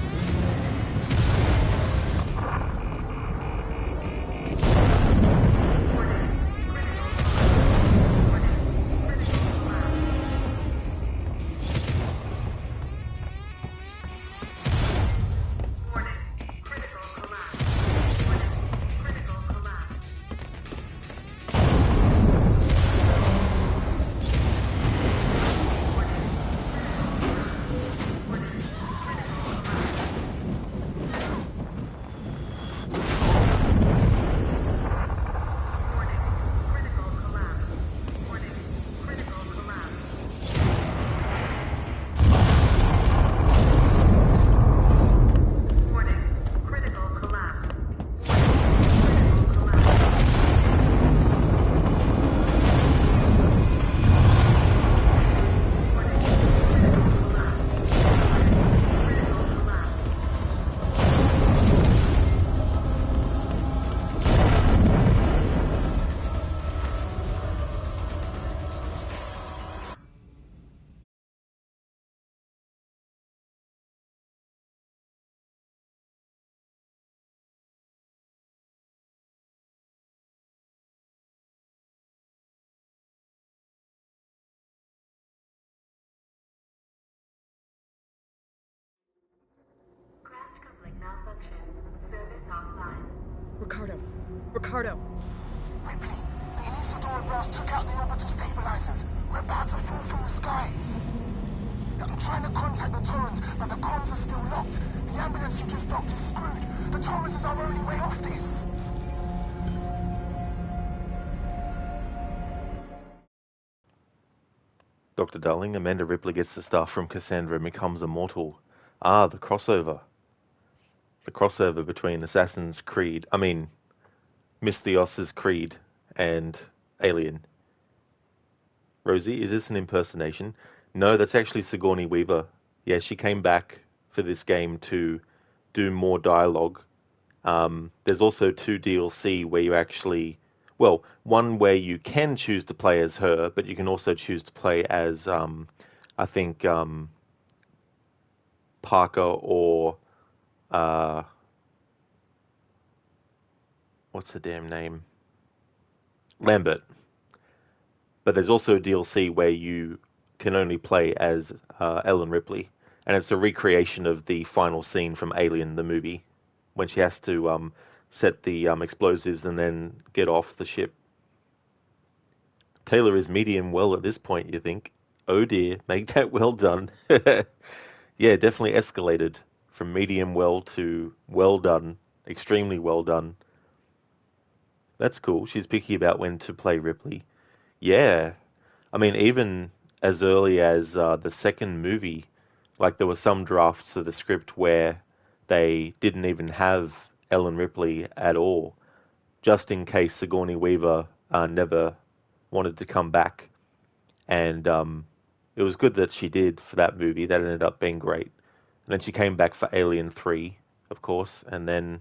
Craft coupling malfunction. Service offline. Ricardo. Ripley, the Inisadora blast took out the orbital stabilizers. We're about to fall from the sky. I'm trying to contact the Torrens, but the comms are still locked. The ambulance you just docked is screwed. The Torrens is our only way off this. Dr. Darling, Amanda Ripley gets the stuff from Cassandra and becomes immortal. Ah, the crossover. The crossover between Assassin's Creed, Misthios' Creed and Alien. Rosie, is this an impersonation? No, that's actually Sigourney Weaver. Yeah, she came back for this game to do more dialogue. There's also 2 DLC where you actually... Well, one where you can choose to play as her, but you can also choose to play as, I think, Parker or... what's her damn name? Lambert. But there's also a DLC where you can only play as Ellen Ripley. And it's a recreation of the final scene from Alien, the movie, when she has to set the explosives and then get off the ship. Taylor is medium well at this point, you think? Oh dear, make that well done. Yeah, definitely escalated from medium well to well done, extremely well done. That's cool. She's picky about when to play Ripley. Yeah. Even as early as the second movie, like there were some drafts of the script where they didn't even have Ellen Ripley at all, just in case Sigourney Weaver never wanted to come back. And it was good that she did for that movie. That ended up being great. And then she came back for Alien 3, of course, and then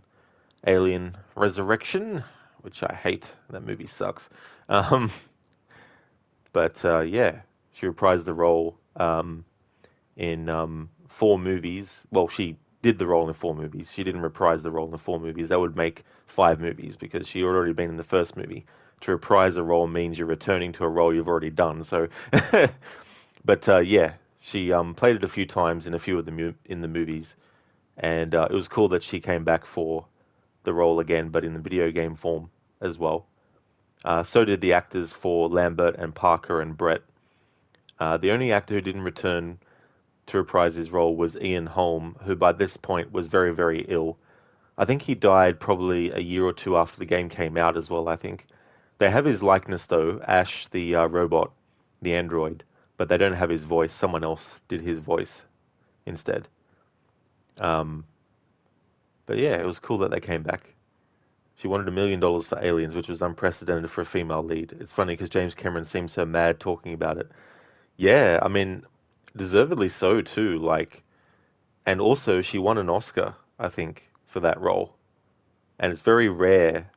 Alien Resurrection, which I hate. That movie sucks. But But yeah, she reprised the role in 4 movies. Well, she did the role in 4 movies. She didn't reprise the role in 4 movies. That would make 5 movies because she had already been in the first movie. To reprise a role means you're returning to a role you've already done. So, but yeah, she played it a few times in a few of the movies, and it was cool that she came back for the role again, but in the video game form as well. So did the actors for Lambert and Parker and Brett. The only actor who didn't return to reprise his role was Ian Holm, who by this point was very, very ill. I think he died probably a year or 2 after the game came out as well, I think. They have his likeness though, Ash the robot, the android, but they don't have his voice. Someone else did his voice instead. But yeah, it was cool that they came back. She wanted $1 million for Aliens, which was unprecedented for a female lead. It's funny because James Cameron seems so mad talking about it. Yeah, I mean, deservedly so too. Like, and also she won an Oscar, I think, for that role. And it's very rare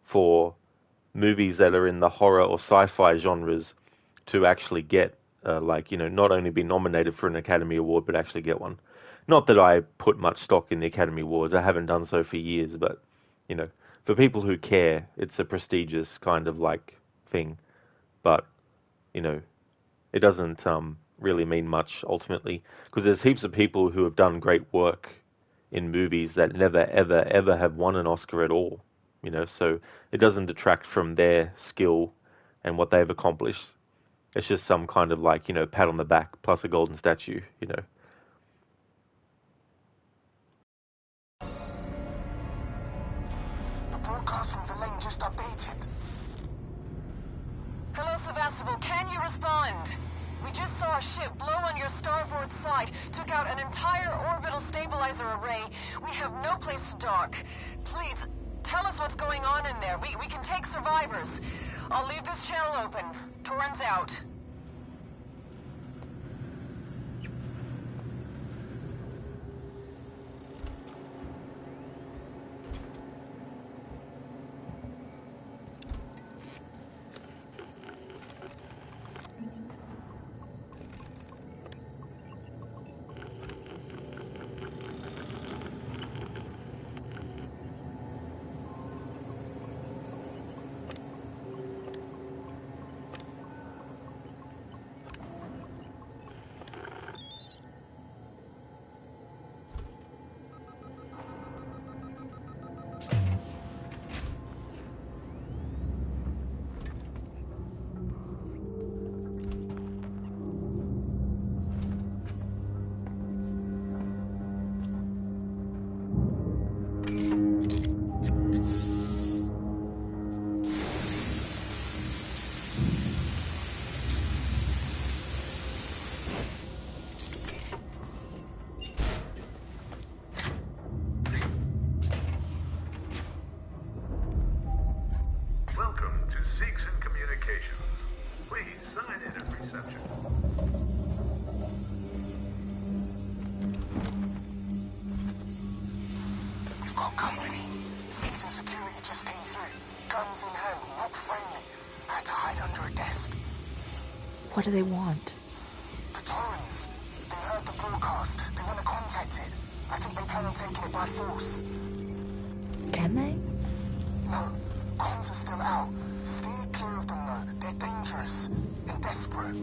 for movies that are in the horror or sci-fi genres to actually get, not only be nominated for an Academy Award, but actually get one. Not that I put much stock in the Academy Awards. I haven't done so for years, but, for people who care, it's a prestigious kind of thing. But, it doesn't really mean much ultimately, because there's heaps of people who have done great work in movies that never, ever, ever have won an Oscar at all. So it doesn't detract from their skill and what they've accomplished. It's just some kind of pat on the back plus a golden statue, The broadcast from the lane just updated. Hello, Sevastopol. Can you respond? We just saw a ship blow on your starboard side, took out an entire orbital stabilizer array. We have no place to dock. Please, tell us what's going on in there. We can take survivors. I'll leave this channel open. Torrens out. What do they want? The Torrens. They heard the broadcast. They want to contact it. I think they plan on taking it by force. Can they? No. Comms are still out. Steer clear of them, though. They're dangerous and desperate.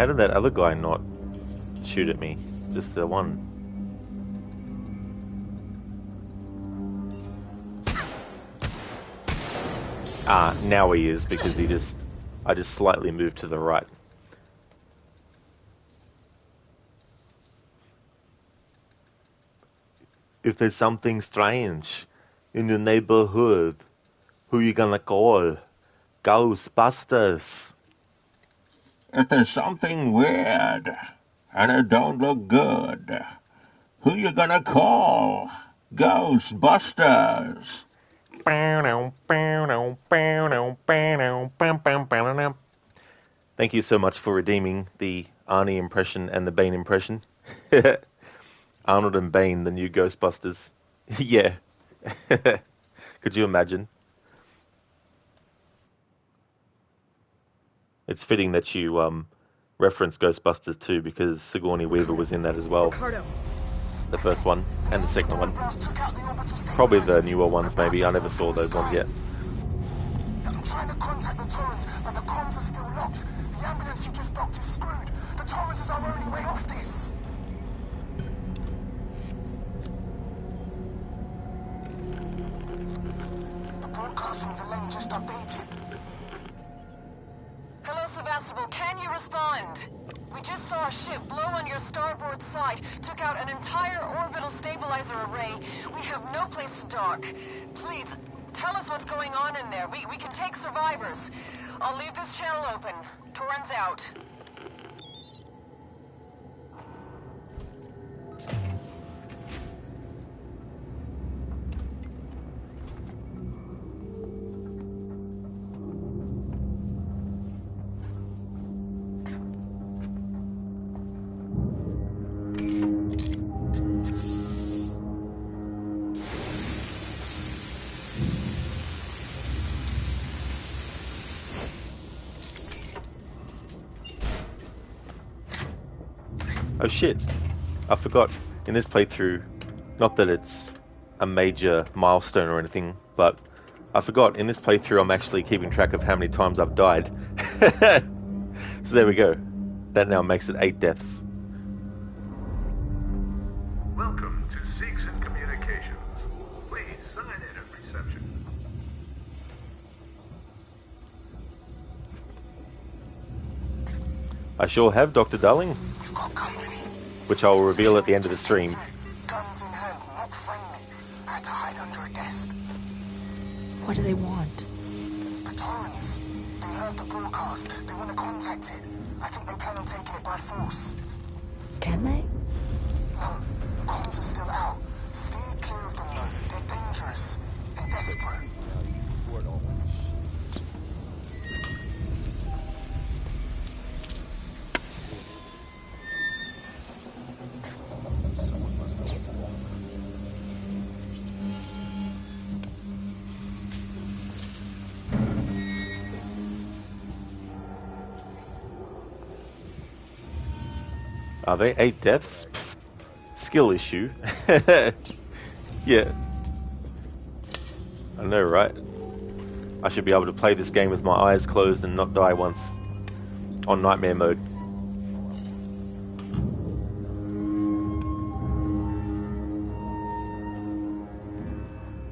how did that other guy not shoot at me? Just the one. Ah, now he is, because I just slightly moved to the right. If there's something strange in your neighborhood, who you gonna call? Ghostbusters. If there's something weird and it don't look good, who you gonna call? Ghostbusters. Thank you so much for redeeming the Arnie impression and the Bane impression. Arnold and Bane, the new Ghostbusters. Yeah. Could you imagine? It's fitting that you reference Ghostbusters too, because Sigourney Weaver was in that as well. Ricardo. The first one and the second one. Probably the newer ones, maybe. I never saw those ones yet. I'm trying to contact the Torrens, but the comms are still locked. The ambulance you just docked is screwed. The Torrens is our only way off this. The broadcast from the lane just updated. Hello, Sevastopol. Can you respond? We just saw a ship blow on your starboard side, took out an entire orbital stabilizer array. We have no place to dock. Please, tell us what's going on in there. We can take survivors. I'll leave this channel open. Torrens out. Oh shit, I forgot in this playthrough, not that it's a major milestone or anything, but I forgot in this playthrough I'm actually keeping track of how many times I've died. So there we go. That now makes it 8 deaths. Welcome to Seegson Communications. Please sign in at reception. I sure have, Dr. Darling. We've got company. Which I will reveal at the end of the stream. Guns in hand, not friendly. I had to hide under a desk. What do they want? The Torrens. They heard the broadcast. They want to contact it. I think they plan on taking it by force. Can they? No, comms are still out. Steer clear of them though. They're dangerous and desperate. Someone must know what's going on. Are they 8 deaths? Pfft. Skill issue. Yeah. I know, right? I should be able to play this game with my eyes closed and not die once. On nightmare mode.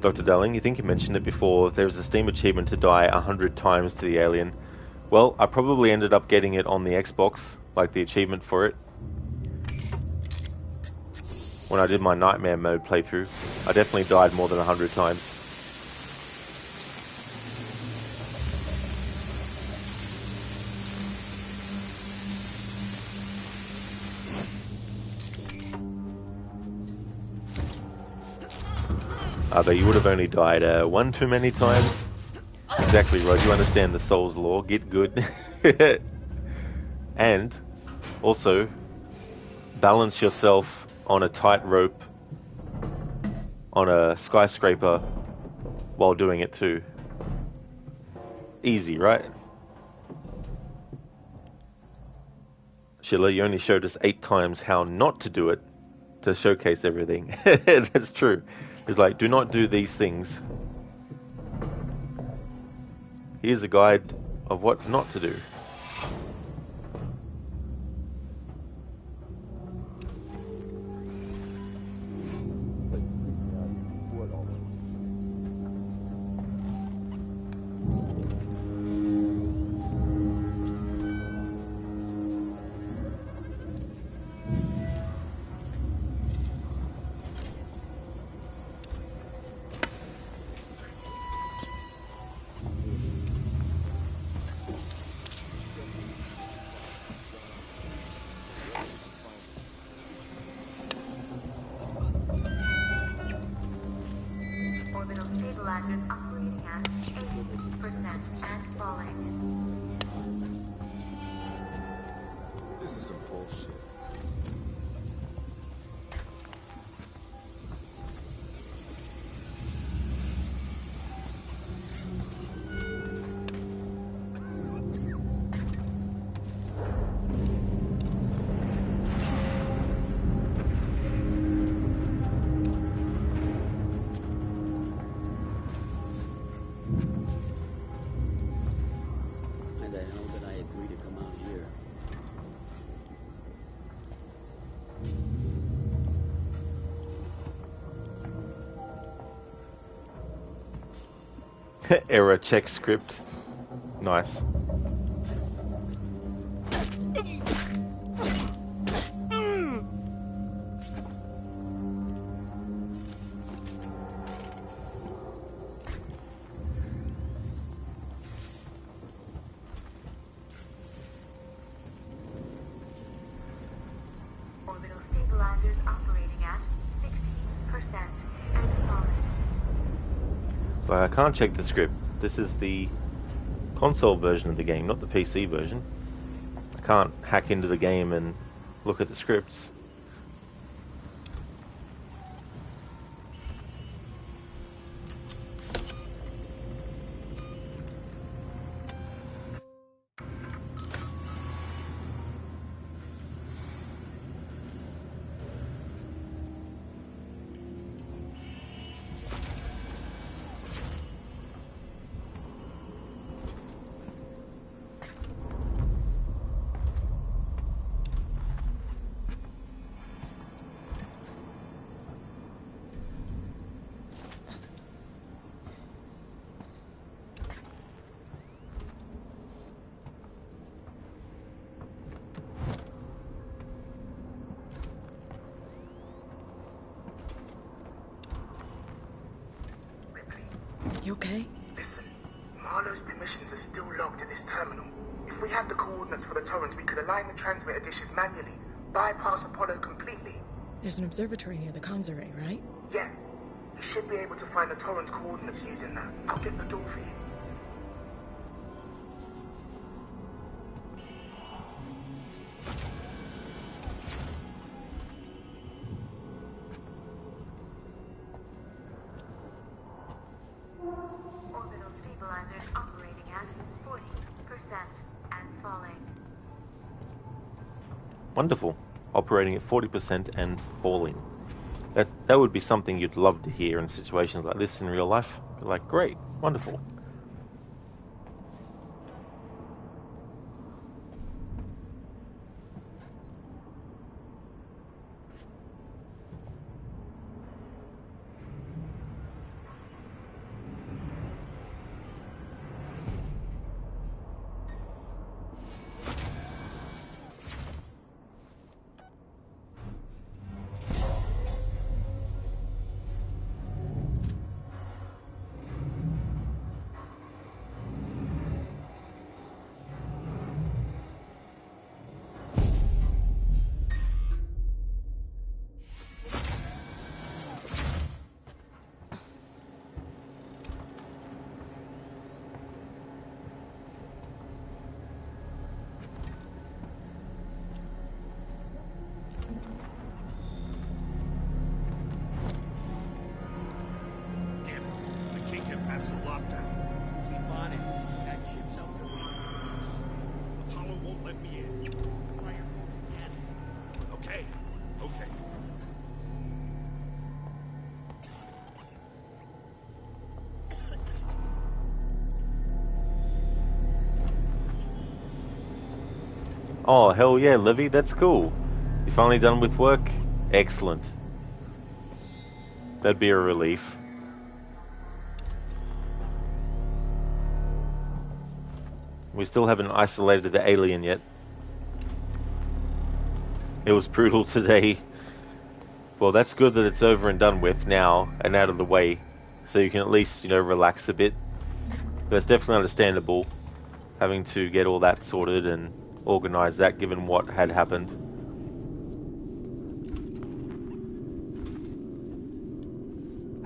Dr. Darling, you think you mentioned it before, there's a Steam achievement to die 100 times to the alien. Well, I probably ended up getting it on the Xbox, like the achievement for it. When I did my nightmare mode playthrough, I definitely died more than 100 times. But you would have only died one too many times. Exactly, Rod. You understand the Soul's law. Get good. And also balance yourself on a tightrope on a skyscraper while doing it too. Easy, right? Sheila, you only showed us 8 times how not to do it to showcase everything. That's true. It's like, do not do these things. Here's a guide of what not to do. stabilizers operating at 80% and falling. This is some bullshit. Why the hell did I agree to come out here? Error check script. Nice. Orbital stabilizers operating at 60% and falling. So I can't check the script. This is the console version of the game, not the PC version. I can't hack into the game and look at the scripts. You okay? Listen, Marlowe's permissions are still logged at this terminal. If we had the coordinates for the torrents, we could align the transmitter dishes manually, bypass Apollo completely. There's an observatory near the comms array, right? Yeah. You should be able to find the torrent's coordinates using that. I'll get the door for you. Orbital stabilizers operating at 40% and falling. Wonderful. Operating at 40% and falling. That would be something you'd love to hear in situations like this in real life. You're like, great, wonderful. That's the lockdown. Keep on it. That ship's out there waiting for us. Apollo won't let me in. Try your codes again. Okay. Okay. Oh, hell yeah, Livy, that's cool. You finally done with work? Excellent. That'd be a relief. We still haven't isolated the alien yet. It was brutal today. Well, that's good that it's over and done with now and out of the way, so you can at least, relax a bit. But it's definitely understandable having to get all that sorted and organize that given what had happened.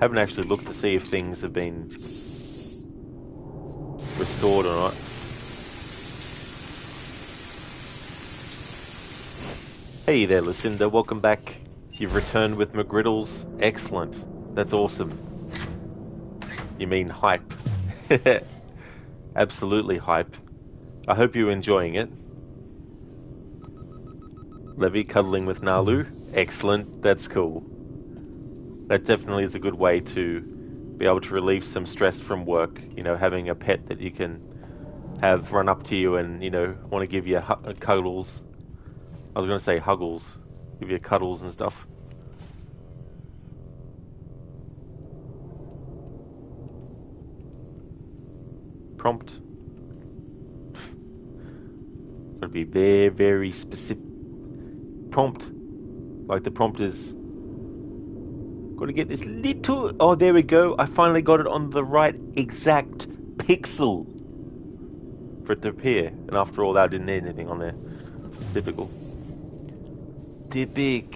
Haven't actually looked to see if things have been restored or not. Hey there, Lucinda. Welcome back. You've returned with McGriddles. Excellent. That's awesome. You mean hype. Absolutely hype. I hope you're enjoying it. Levy cuddling with Nalu. Excellent. That's cool. That definitely is a good way to be able to relieve some stress from work. You know, having a pet that you can have run up to you and, you know, want to give you cuddles. I was going to say huggles. Give you cuddles and stuff. Prompt. Got to be very, very specific. Prompt. Like the prompt is... Got to get this little... Oh, there we go. I finally got it on the right exact pixel for it to appear. And after all that, I didn't need anything on there. Typical. Typic.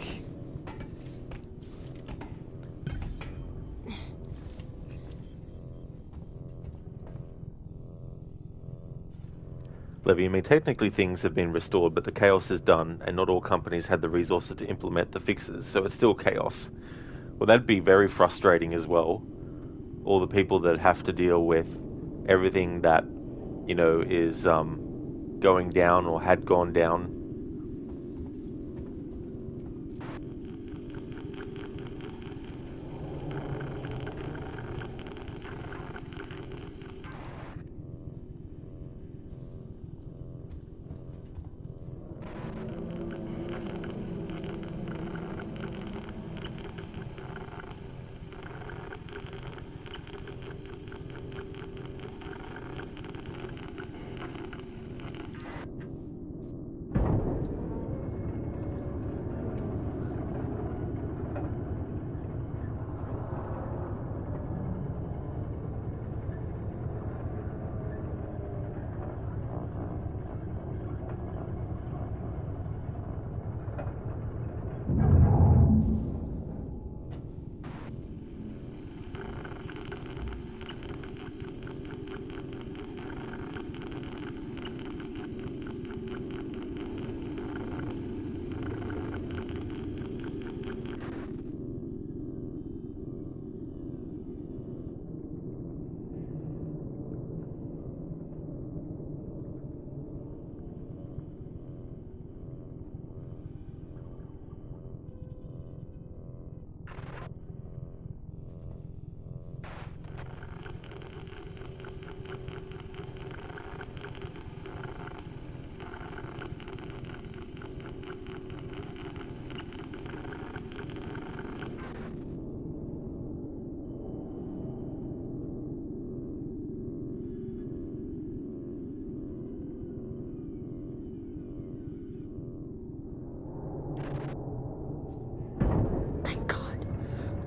Levy, I mean, technically things have been restored, but the chaos is done, and not all companies had the resources to implement the fixes, so it's still chaos. Well, that'd be very frustrating as well. All the people that have to deal with everything that, you know, is going down or had gone down.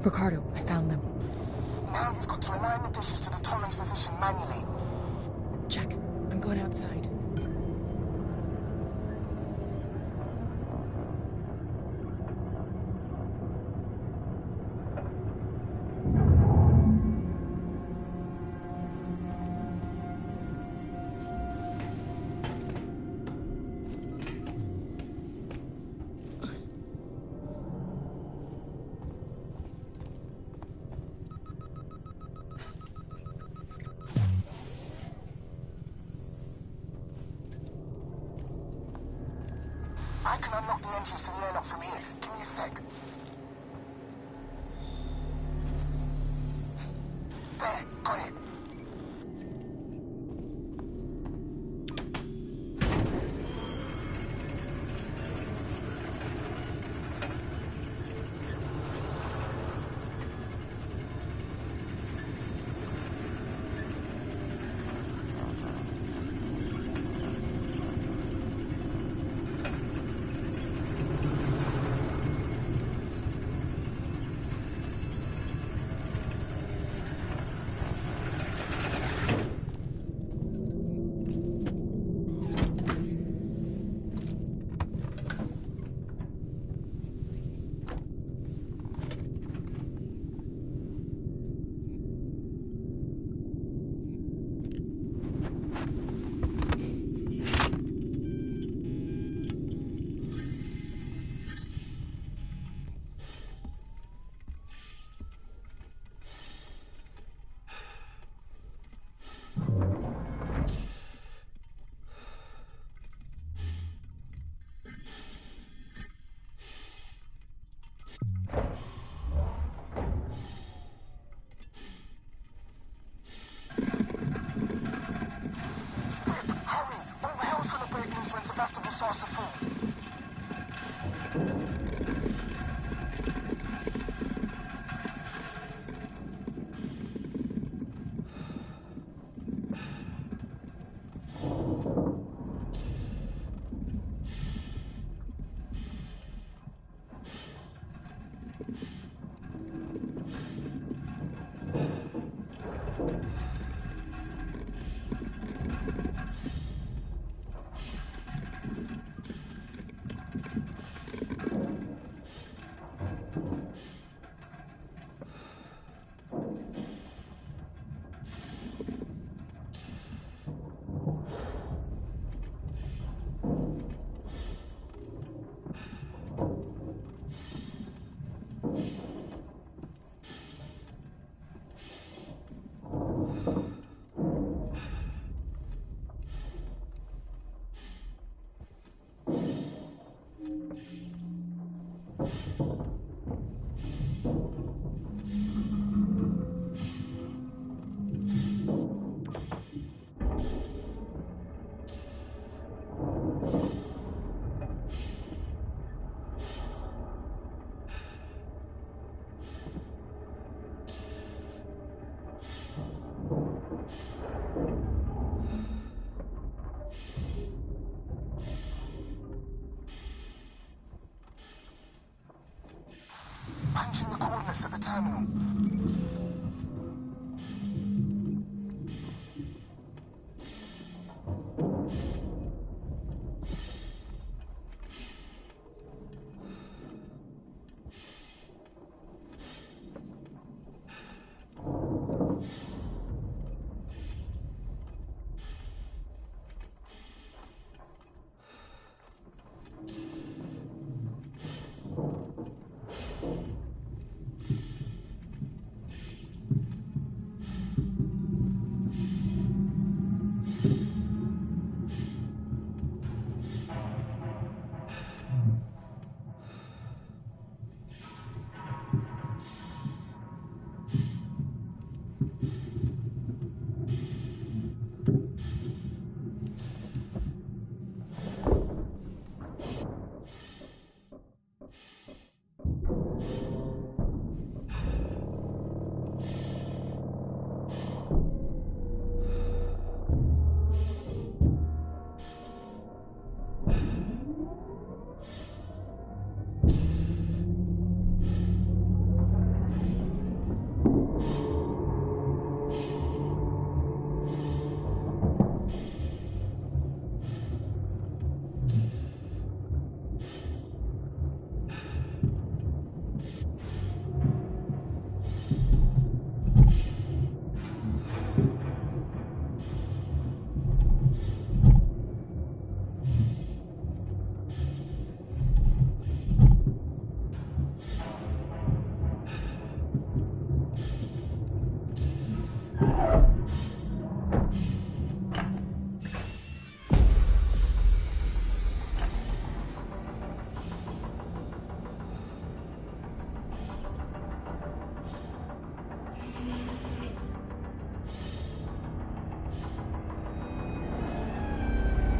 Ricardo, I found them. Now you've got to align the dishes to the Torrens position manually. Check. I'm going outside. I can unlock the entrance to the airlock from here. Give me a sec. There, got it. signal starts to fall. Punching the coordinates at the terminal.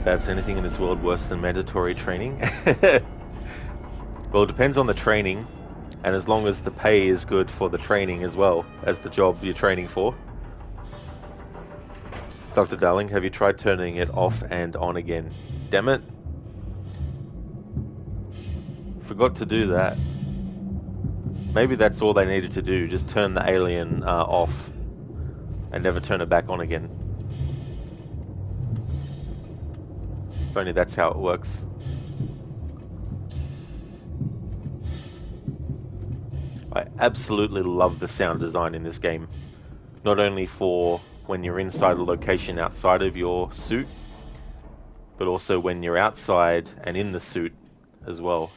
Babs, anything in this world worse than mandatory training? Well, it depends on the training, and as long as the pay is good for the training as well as the job you're training for. Dr. Darling, have you tried turning it off and on again? Damn it. Forgot to do that. Maybe that's all they needed to do, just turn the alien off and never turn it back on again. If only that's how it works. I absolutely love the sound design in this game. Not only for when you're inside a location outside of your suit, but also when you're outside and in the suit as well.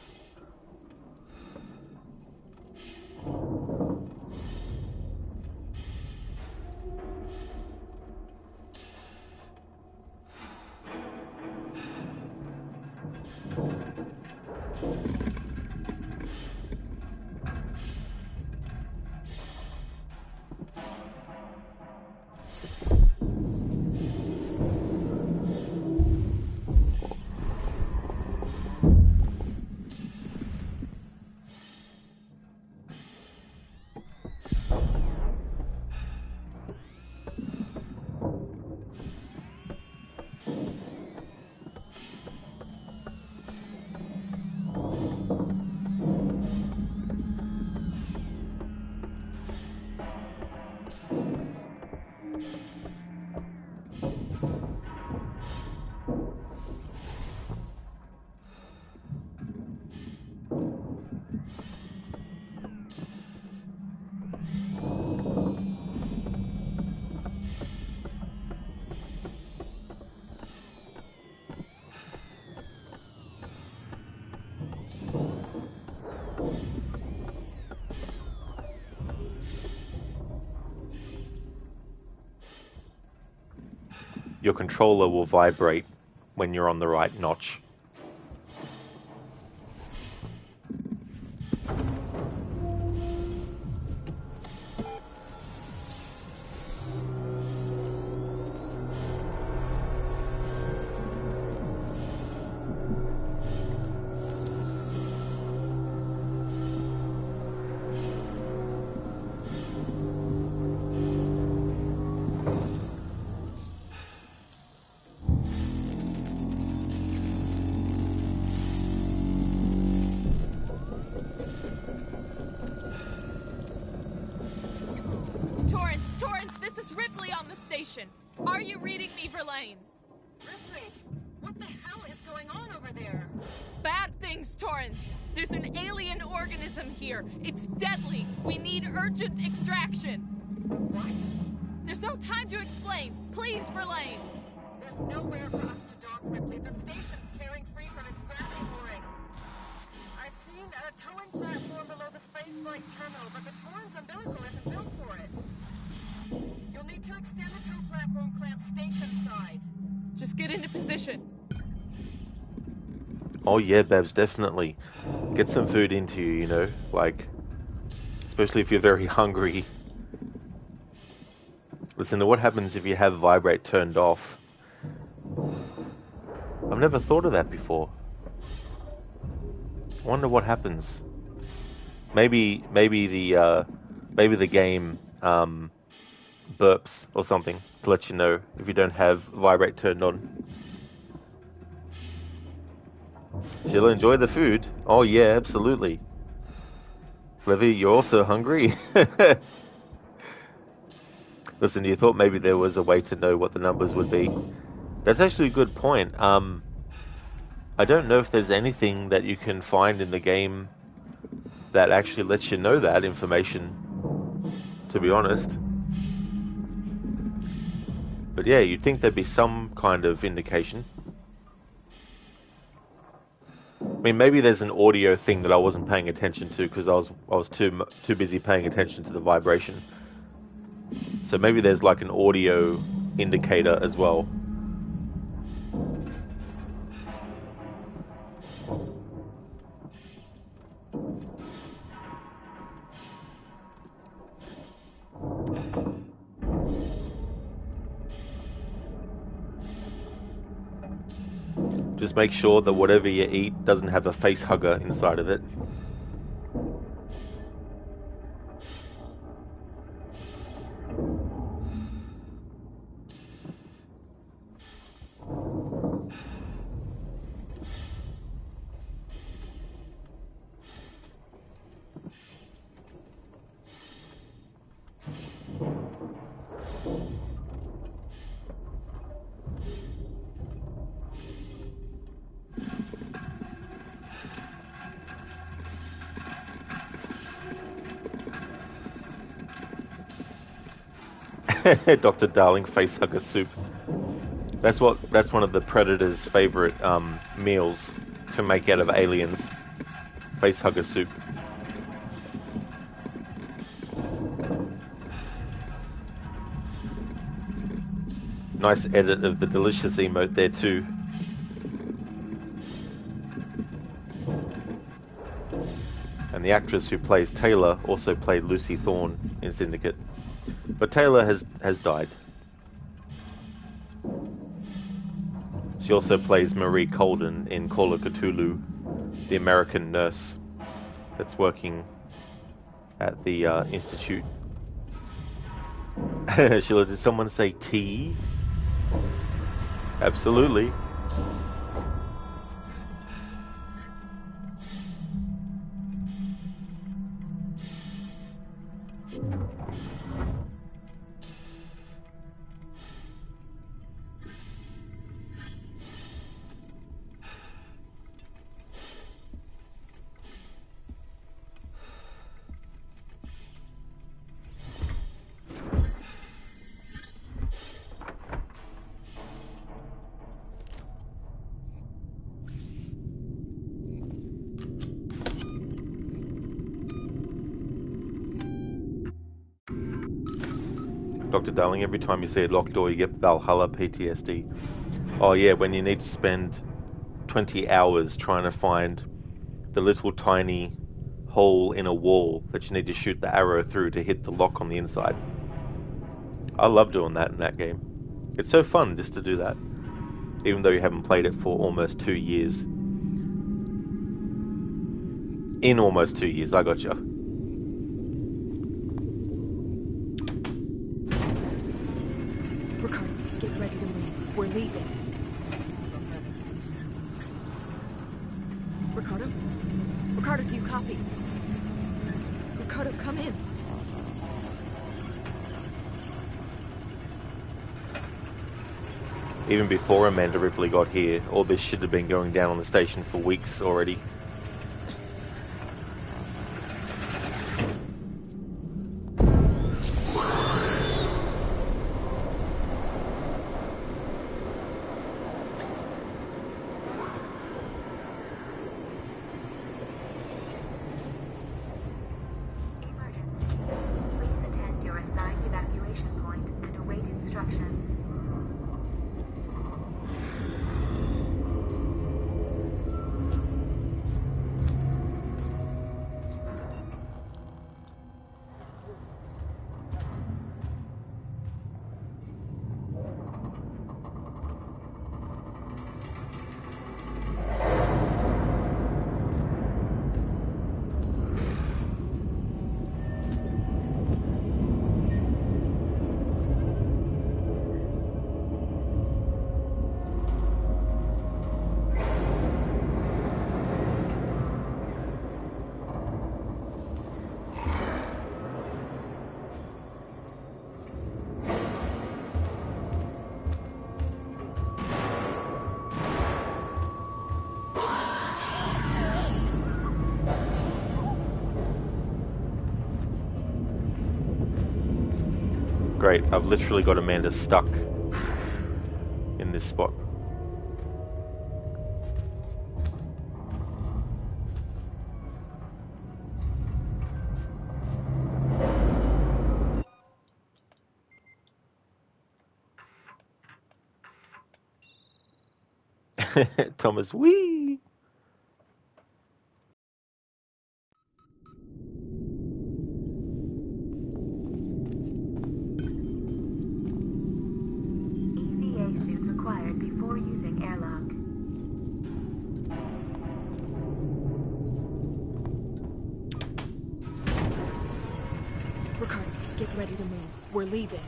Your controller will vibrate when you're on the right notch. Torrance, this is Ripley on the station. Are you reading me, Verlaine? Ripley, what the hell is going on over there? Bad things, Torrance. There's an alien organism here. It's deadly. We need urgent extraction. What? There's no time to explain. Please, Verlaine. There's nowhere for us to dock, Ripley. The station's tearing free from its gravity mooring. I've seen a towing platform below the spaceflight terminal, but the Torrens umbilical isn't built for it. You'll need to extend the tow platform clamp station side. Just get into position. Oh yeah, Babs, definitely. Get some food into you, you know, like, especially if you're very hungry. Listen to what happens if you have vibrate turned off. I've never thought of that before. I wonder what happens. Maybe the game burps or something to let you know if you don't have vibrate turned on. She'll enjoy the food. Oh yeah, absolutely. Levy, you're also hungry? Listen, you thought maybe there was a way to know what the numbers would be. That's actually a good point. I don't know if there's anything that you can find in the game that actually lets you know that information, to be honest. But yeah, you'd think there'd be some kind of indication. I mean, maybe there's an audio thing that I wasn't paying attention to because I was too busy paying attention to the vibration. So maybe there's like an audio indicator as well. Just make sure that whatever you eat doesn't have a facehugger inside of it. Dr. Darling Facehugger soup. That's one of the Predator's favorite meals to make out of aliens. Facehugger soup. Nice edit of the delicious emote there too. And the actress who plays Taylor also played Lucy Thorne in Syndicate. But Taylor has died. She also plays Marie Colden in Call of Cthulhu, the American nurse that's working at the institute. Sheila, did someone say tea? Absolutely. Dr. Darling, every time you see a locked door, you get Valhalla PTSD. Oh yeah, when you need to spend 20 hours trying to find the little tiny hole in a wall that you need to shoot the arrow through to hit the lock on the inside. I love doing that in that game. It's so fun just to do that, even though you haven't played it for almost 2 years. In almost 2 years, I gotcha. Ricardo, get ready to move. We're leaving. Ricardo? Ricardo, do you copy? Ricardo, come in. Even before Amanda Ripley got here, all this shit had been going down on the station for weeks already. Please attend your assigned evacuation point and await instructions. Great, I've literally got Amanda stuck in this spot. Thomas, wee! EVA suit required before using airlock. Ricardo, get ready to move. We're leaving.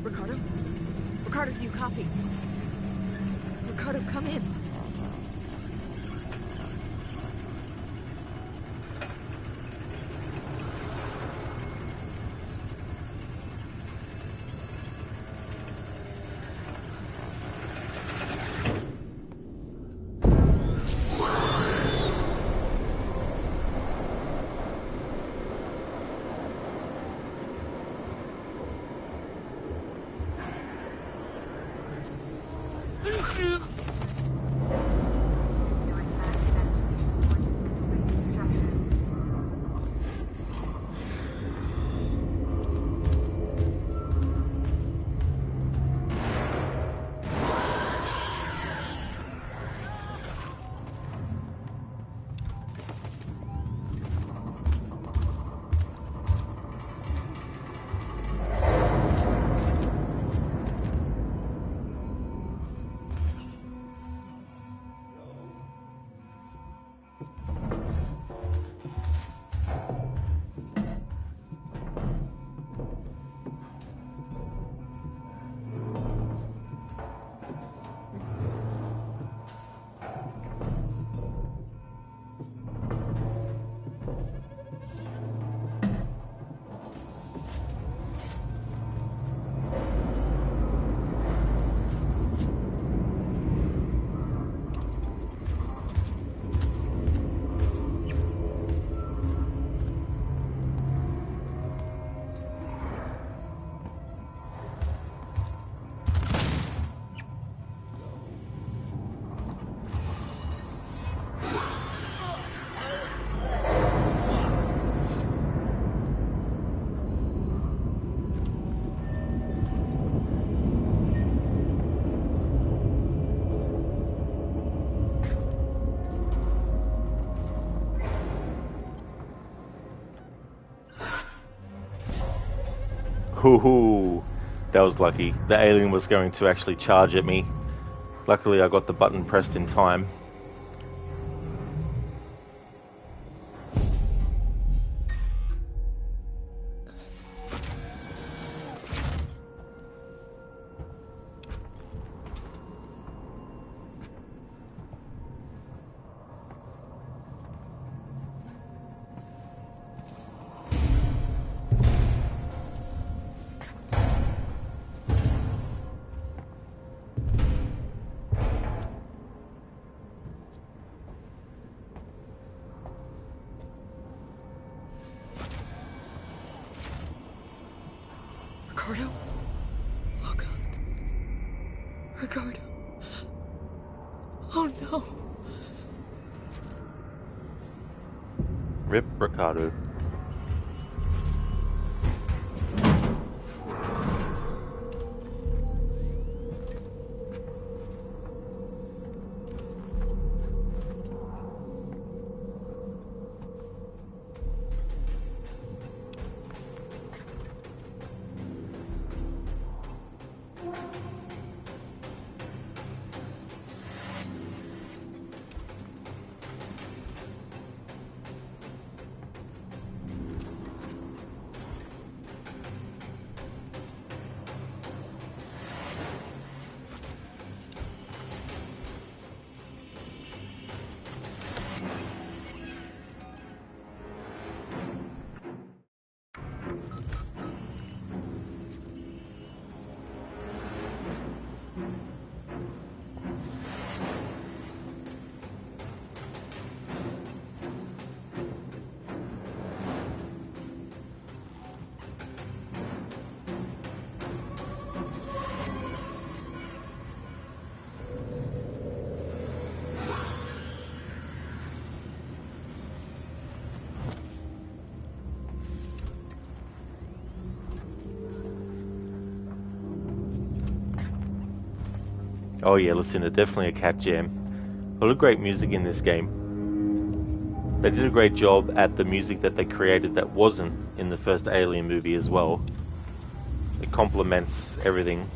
Ricardo? Ricardo, do you copy? Ricardo, come in. Hoo-hoo! That was lucky. The alien was going to actually charge at me. Luckily I got the button pressed in time. Ricardo? Oh, God. Ricardo. Oh, no. Rip Ricardo. Oh yeah, listen, it's definitely a cat jam. A lot of great music in this game. They did a great job at the music that they created that wasn't in the first Alien movie as well. It complements everything.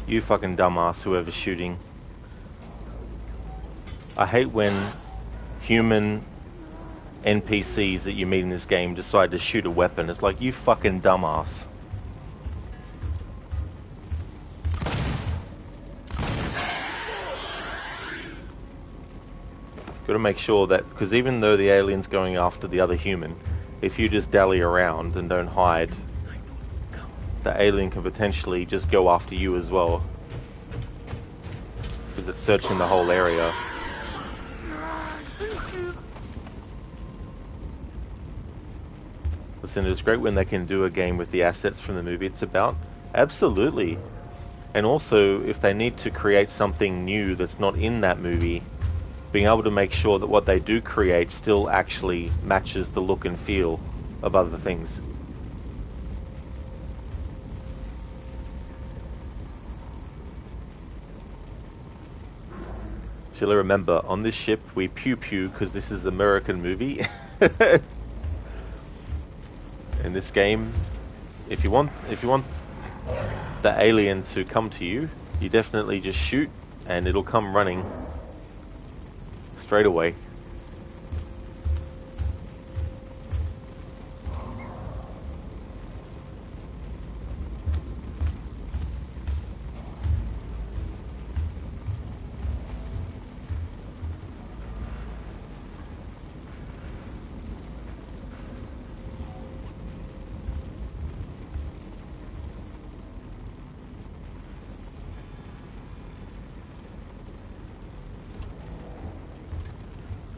You fucking dumbass, whoever's shooting. I hate when human NPCs that you meet in this game decide to shoot a weapon. It's like, you fucking dumbass. Gotta make sure that, because even though the alien's going after the other human, if you just dally around and don't hide, the alien can potentially just go after you as well, because it's searching the whole area. Listen, it's great when they can do a game with the assets from the movie it's about. Absolutely. And also, if they need to create something new that's not in that movie, being able to make sure that what they do create still actually matches the look and feel of other things. Sheila, remember, on this ship we pew-pew because this is an American movie. In this game, if you want the alien to come to you, you definitely just shoot and it'll come running straight away.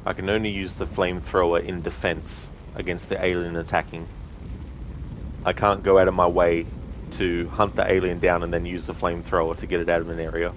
I can only use the flamethrower in defense against the alien attacking. I can't go out of my way to hunt the alien down and then use the flamethrower to get it out of an area.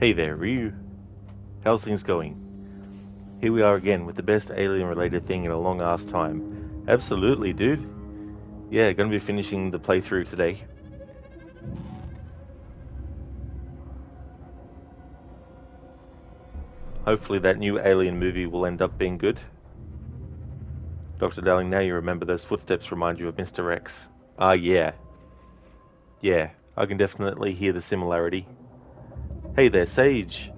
Hey there, Ryu. How's things going? Here we are again with the best alien-related thing in a long-ass time. Absolutely, dude. Yeah, going to be finishing the playthrough today. Hopefully that new Alien movie will end up being good. Dr. Darling, now you remember those footsteps remind you of Mr. X. Ah, yeah. Yeah, I can definitely hear the similarity. Hey there, Sage.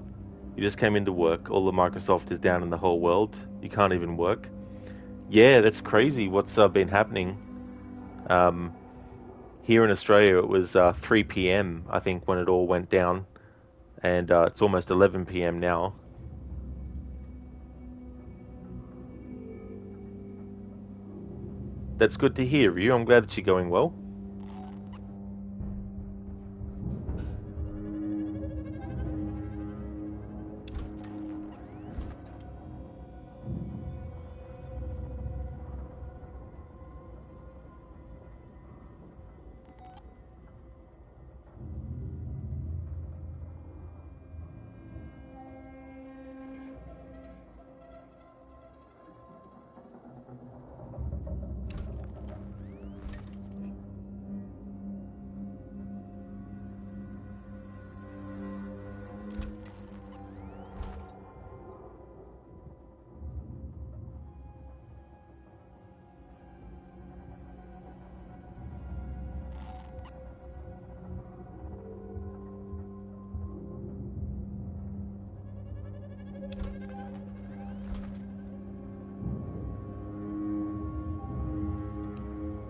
You just came into work. All of Microsoft is down in the whole world. You can't even work. Yeah, that's crazy what's been happening. Here in Australia it was 3 p.m. I think when it all went down. And it's almost 11 p.m. now. That's good to hear, Ryu. I'm glad that you're going well.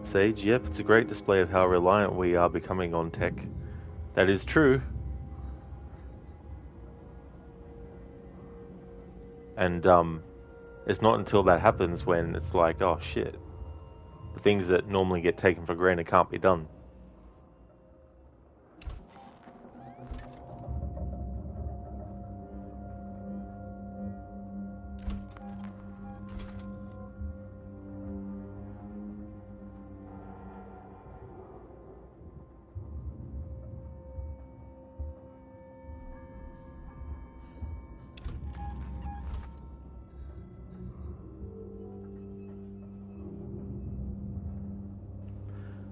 Sage, yep, it's a great display of how reliant we are becoming on tech. That is true. And it's not until that happens when it's like, oh shit, the things that normally get taken for granted can't be done.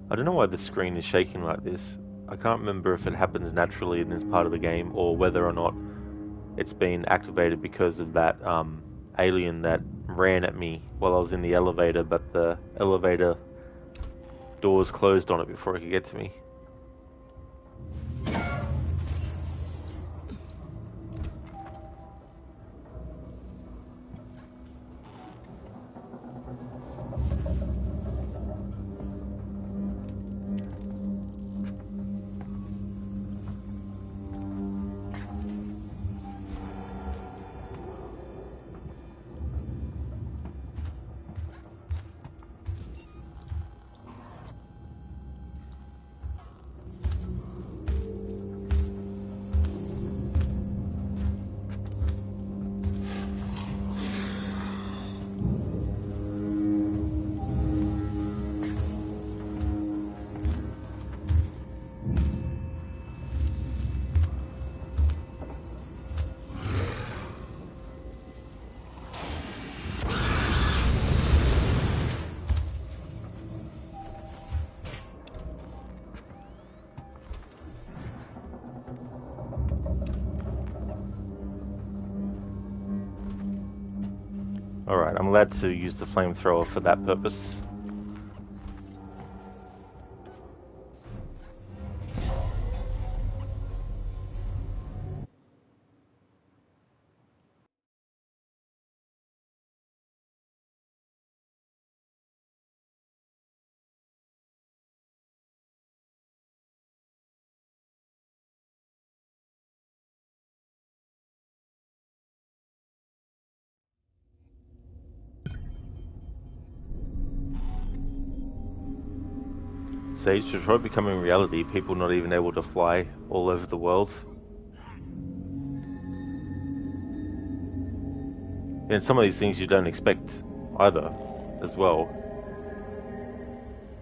I don't know why the screen is shaking like this. I can't remember if it happens naturally in this part of the game or whether or not it's been activated because of that alien that ran at me while I was in the elevator, but the elevator doors closed on it before it could get to me. Alright, I'm allowed to use the flamethrower for that purpose. Sage, Detroit becoming reality, people not even able to fly all over the world. And some of these things you don't expect either, as well.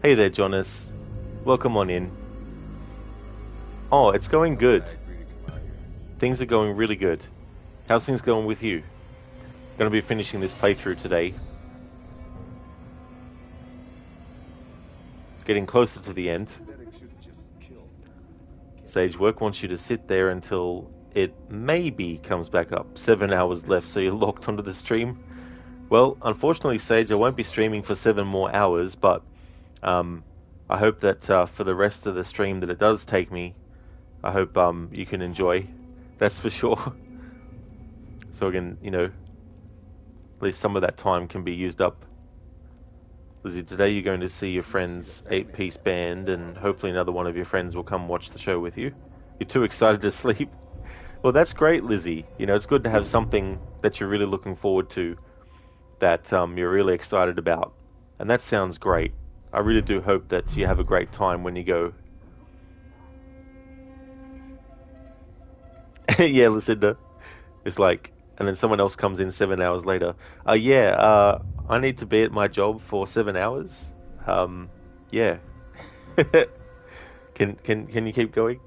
Hey there, Jonas. Welcome on in. Oh, it's going good. Things are going really good. How's things going with you? Going to be finishing this playthrough today. getting closer to the end. Sage, work wants you to sit there until it maybe comes back up. 7 hours left, so you're locked onto the stream. Well, unfortunately, Sage, I won't be streaming for 7 more hours, but I hope that for the rest of the stream that it does take me, I hope you can enjoy. That's for sure. So again, you know, at least some of that time can be used up. Lizzie, today you're going to see your friend's 8-piece band, and hopefully another one of your friends will come watch the show with you. You're too excited to sleep. Well, that's great, Lizzie. You know, it's good to have something that you're really looking forward to, that you're really excited about. And that sounds great. I really do hope that you have a great time when you go. Yeah, Lucinda. It's like, and then someone else comes in 7 hours later. I need to be at my job for 7 hours. Yeah. Can you keep going?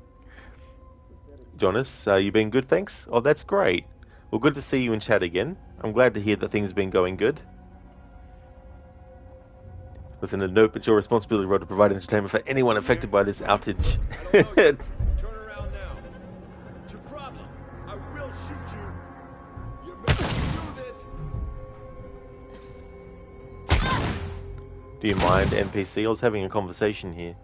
Jonas, you been good, thanks? Oh, that's great. Well, good to see you in chat again. I'm glad to hear that things have been going good. Listen, nope, it's your responsibility, Rod, to provide entertainment for anyone affected by this outage. Turn around now. What's your problem? I will shoot you. You made me do this. Do you mind, NPC? I was having a conversation here.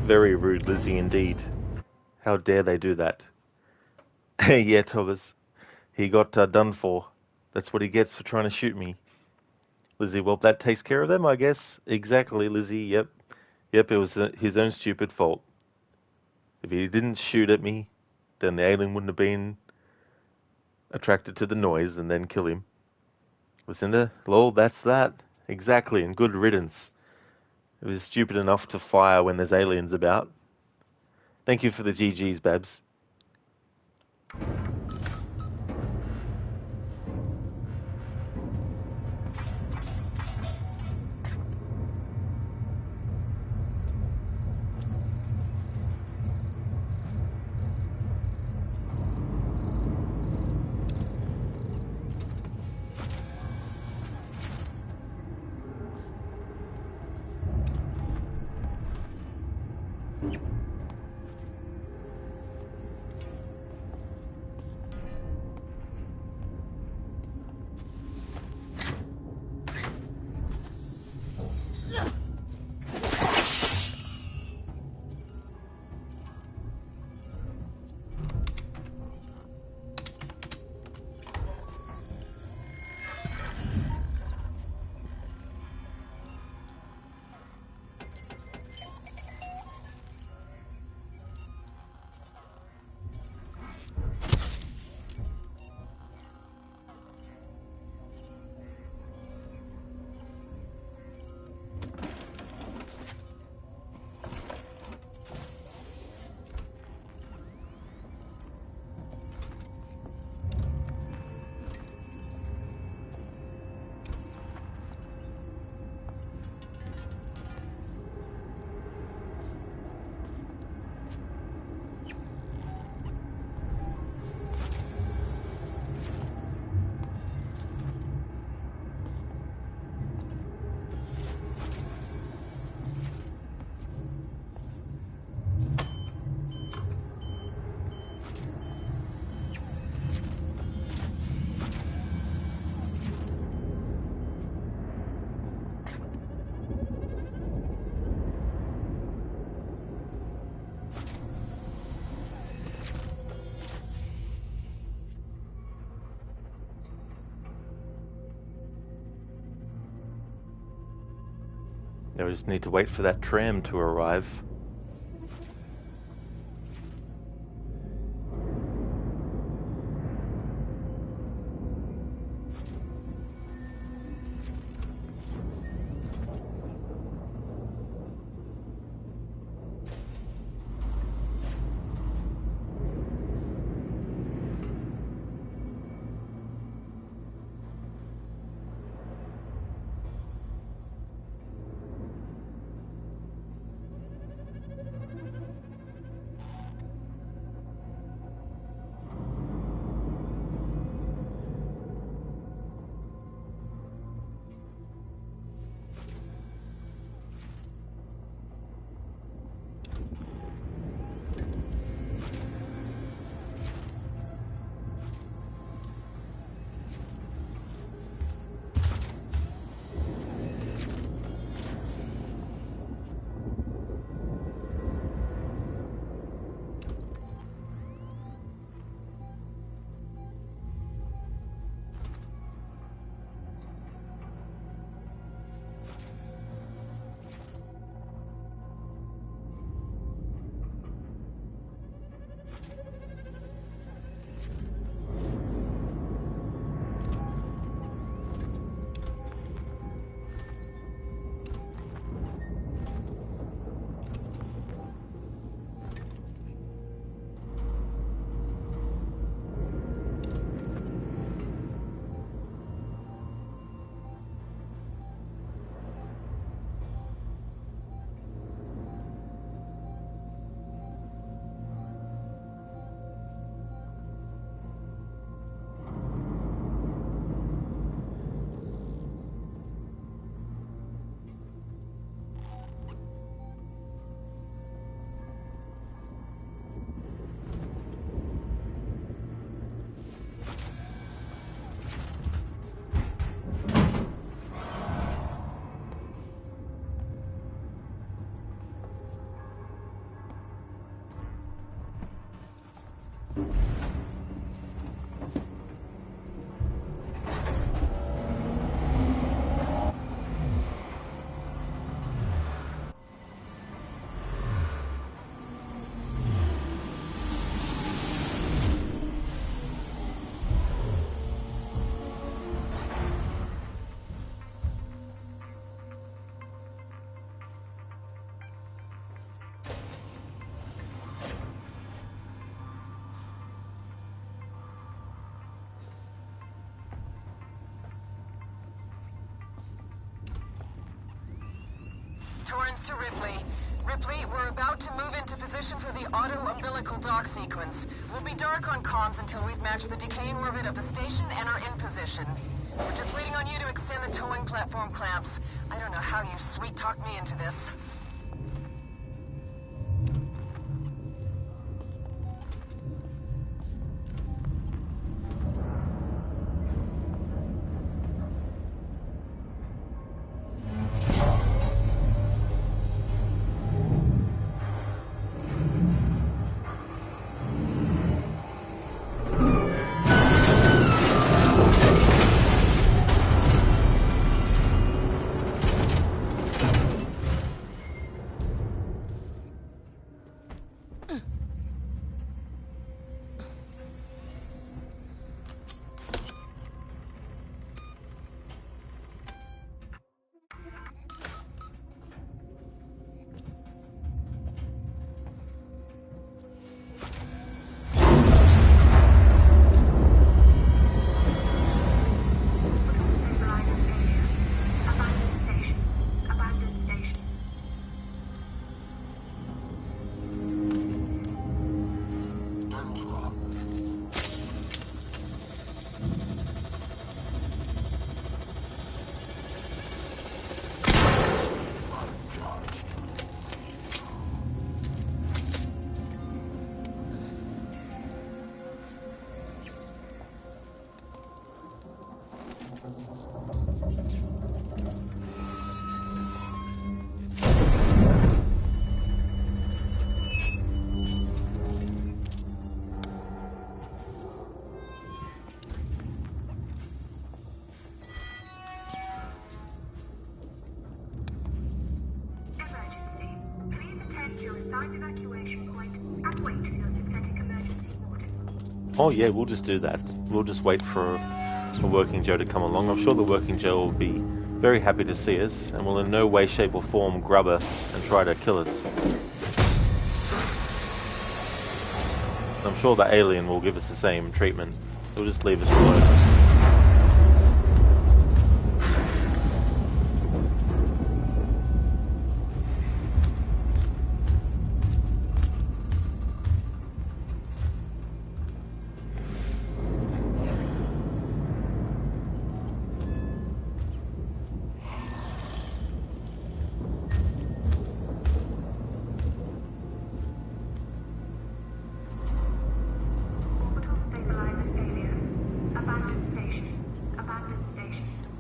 Very rude, Lizzie, indeed. How dare they do that? Yeah, Thomas. He got done for. That's what he gets for trying to shoot me. Lizzie, well, that takes care of them, I guess. Exactly, Lizzie, yep. Yep, it was his own stupid fault. If he didn't shoot at me, then the alien wouldn't have been attracted to the noise and then kill him. Lucinda, lol, that's that. Exactly, and good riddance. It was stupid enough to fire when there's aliens about. Thank you for the GGs, Babs. Now we just need to wait for that tram to arrive. Torrens to Ripley. Ripley, we're about to move into position for the auto-umbilical dock sequence. We'll be dark on comms until we've matched the decaying orbit of the station and are in position. We're just waiting on you to extend the towing platform clamps. I don't know how you sweet-talked me into this. Oh yeah, we'll just do that. We'll just wait for a working Joe to come along. I'm sure the working Joe will be very happy to see us and will in no way, shape or form grab us and try to kill us. I'm sure the alien will give us the same treatment. He'll just leave us alone.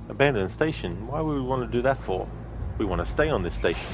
Abandoned station? Why would we want to do that for? We want to stay on this station.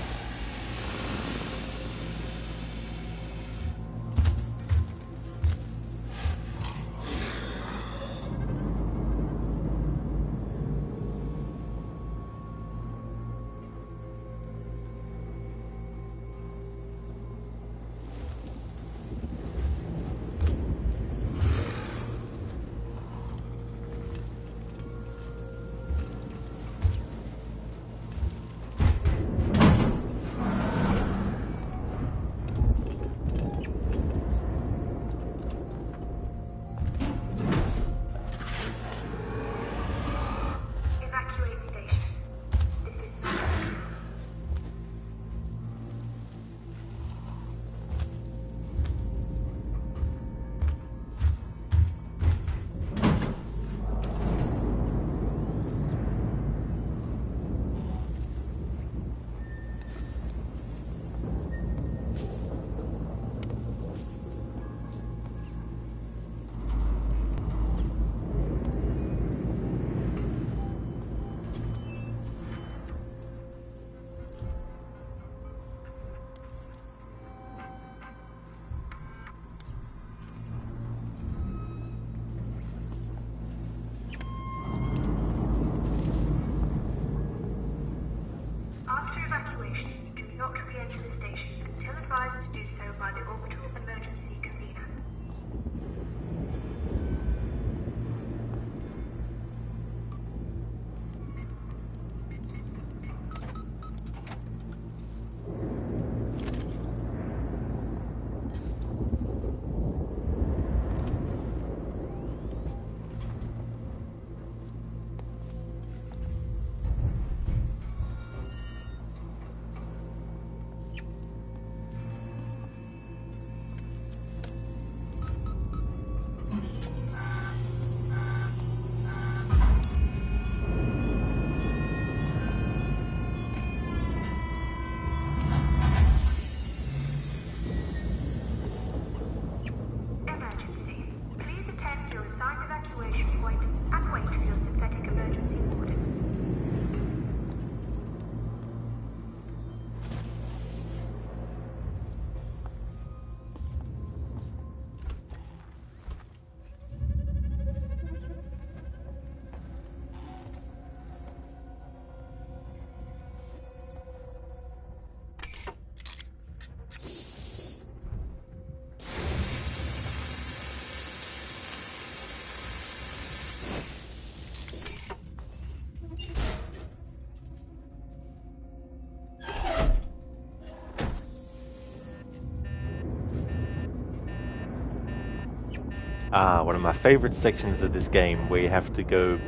One of my favorite sections of this game, where you have to go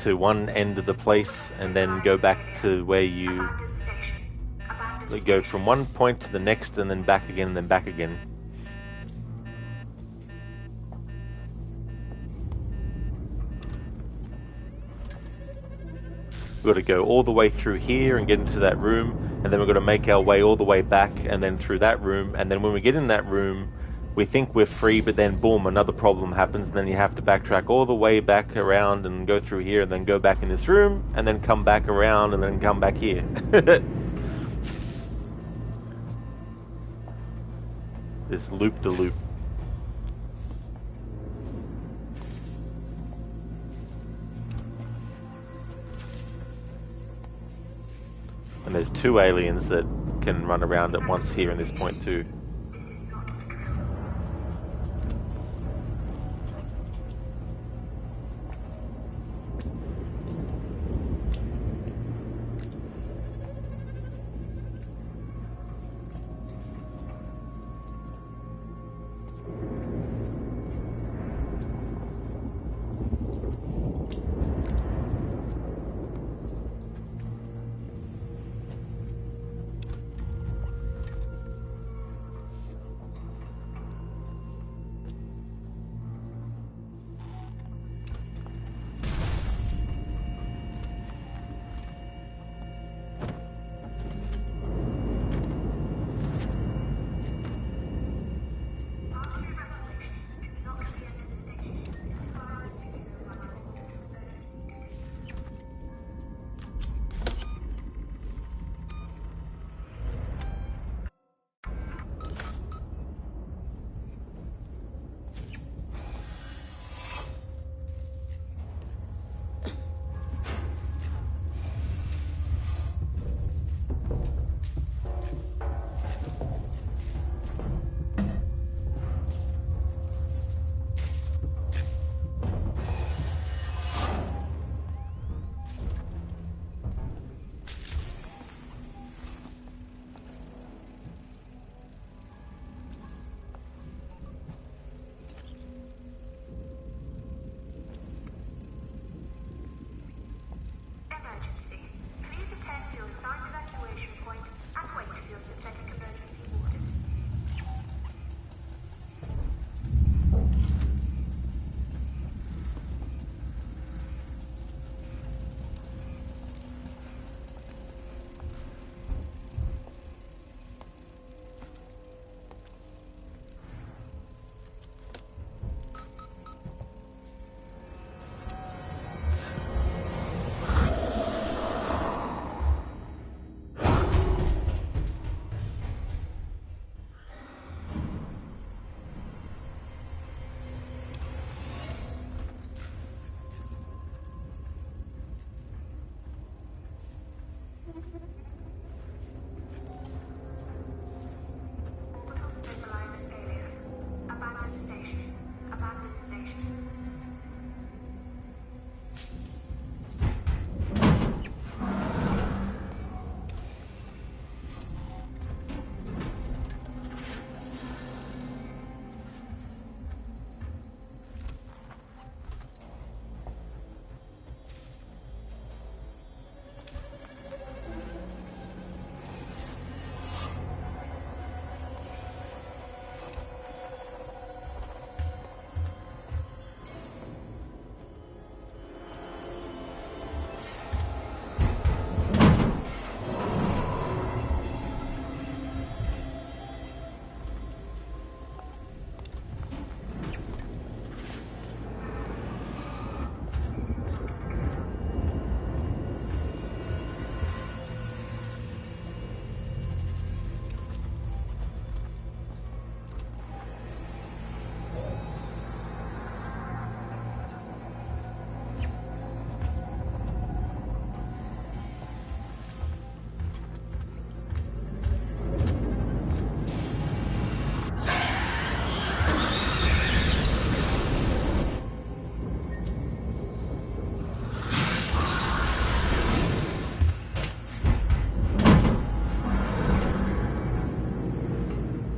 to one end of the place and then go back to where you go from one point to the next and then back again and then back again. We've got to go all the way through here and get into that room, and then we've got to make our way all the way back and then through that room, and then when we get in that room, we think we're free, but then boom, another problem happens, and then you have to backtrack all the way back around and go through here, and then go back in this room, and then come back around, and then come back here. This loop-de-loop. And there's two aliens that can run around at once here in this point too.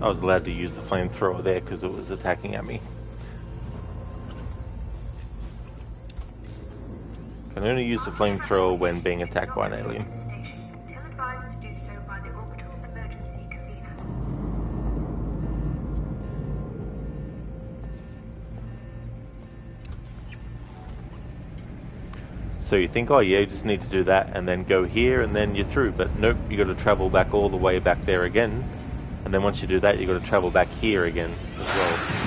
I was allowed to use the flamethrower there because it was attacking at me. going to use the flamethrower when being attacked by an alien. Until advised to do so by the orbital emergency convener. So you think, oh yeah, you just need to do that and then go here and then you're through. But nope, you got to travel back all the way back there again. And then once you do that, you got to travel back here again as well.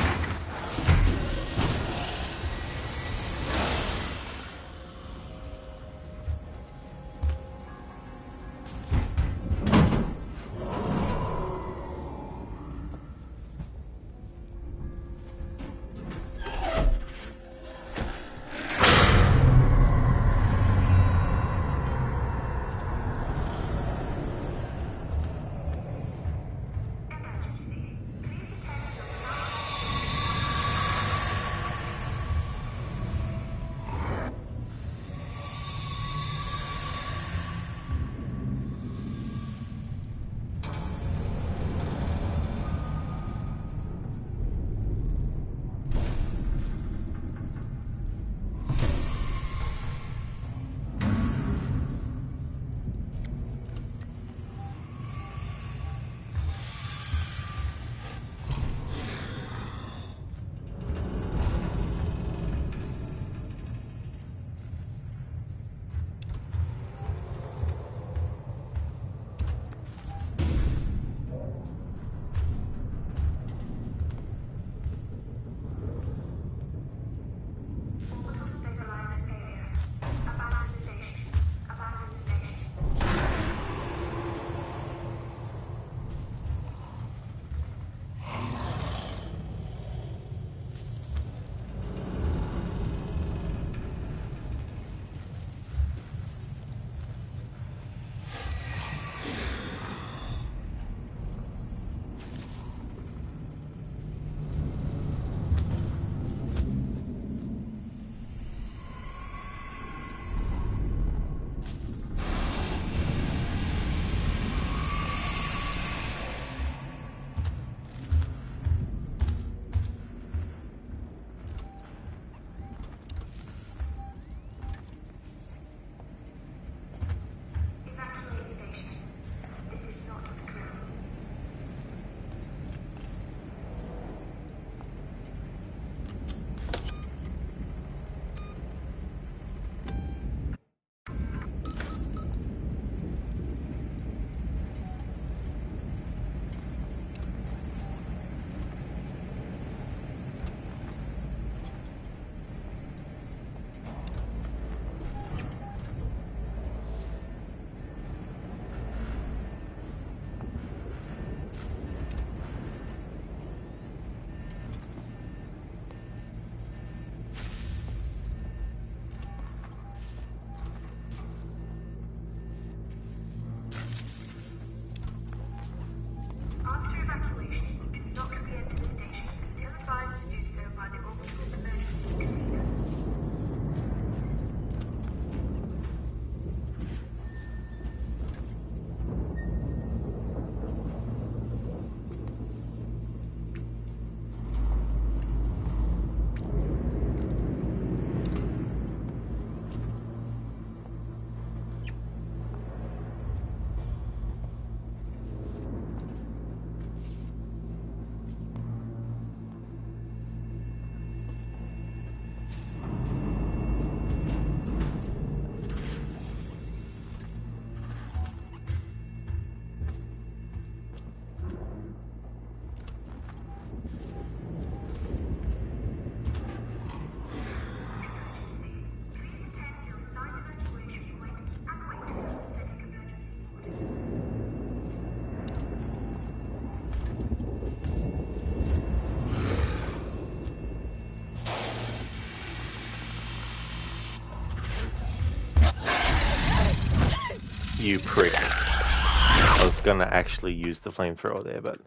You prick. I was gonna actually use the flamethrower there, but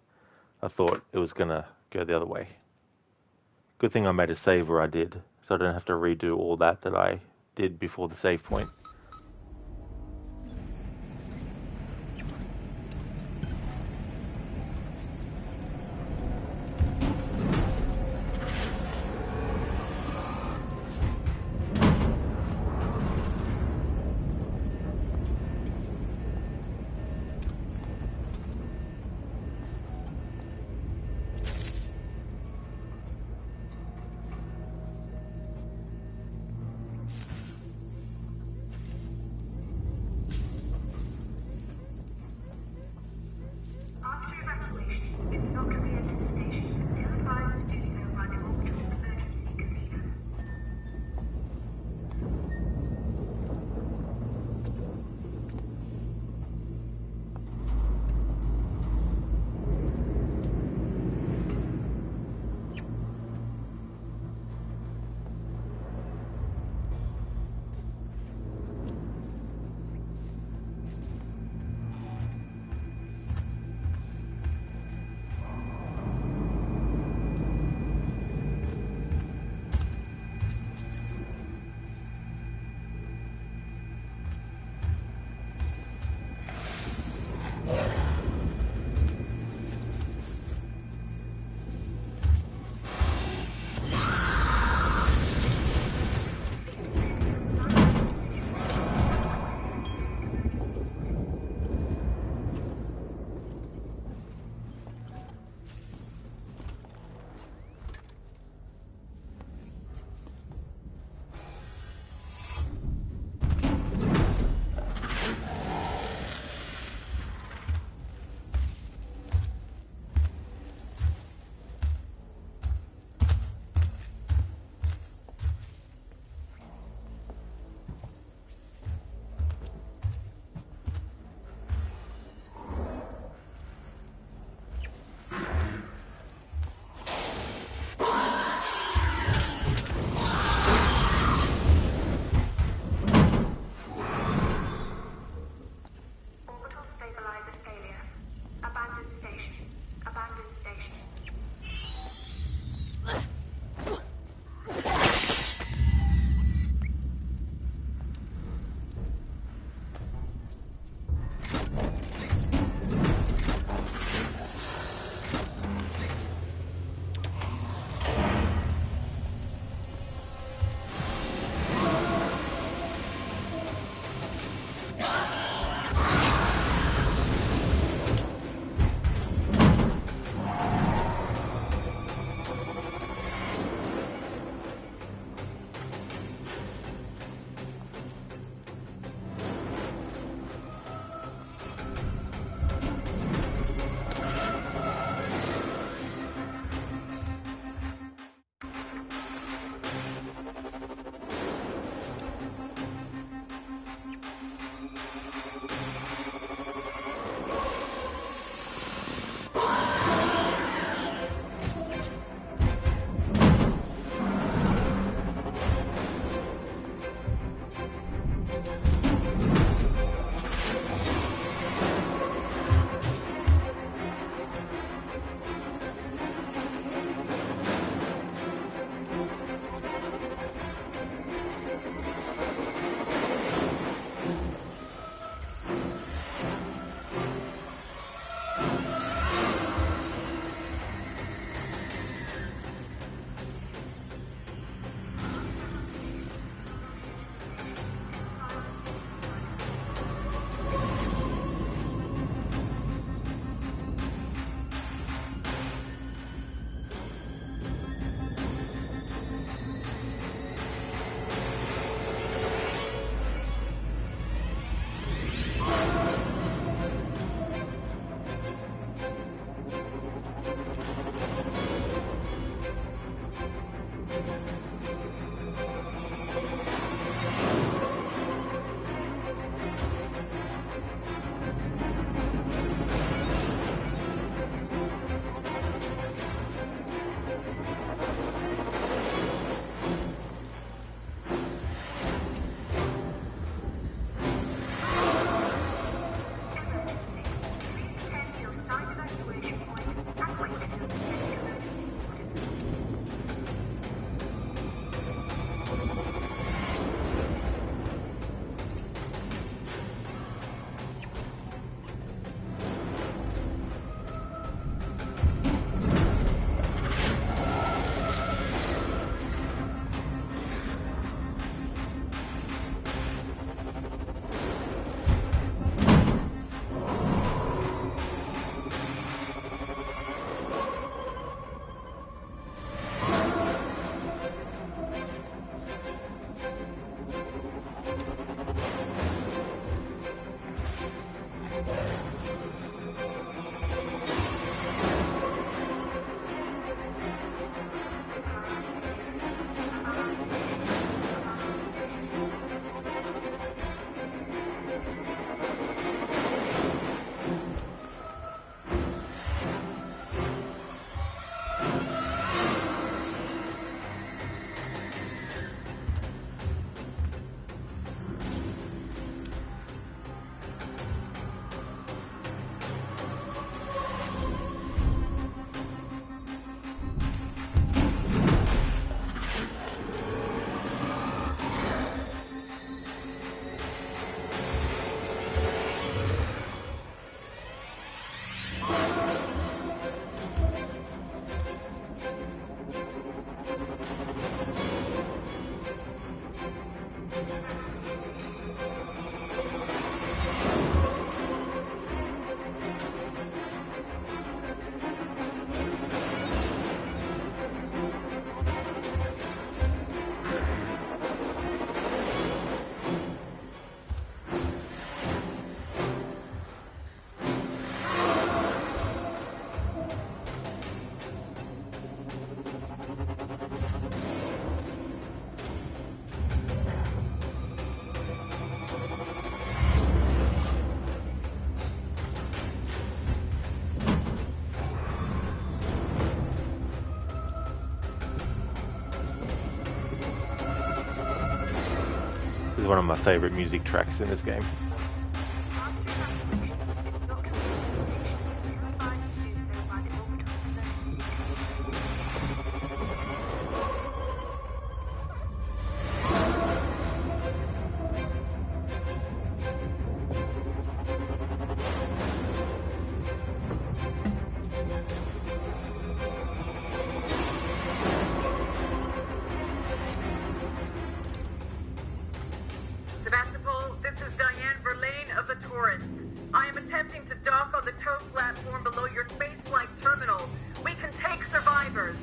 I thought it was gonna go the other way. Good thing I made a save where I did, so I don't have to redo all that I did before the save point. is one of my favorite music tracks in this game. Sebastopol, this is Diane Verlaine of the Torrens. I am attempting to dock on the tow platform below your spaceflight terminal. We can take survivors.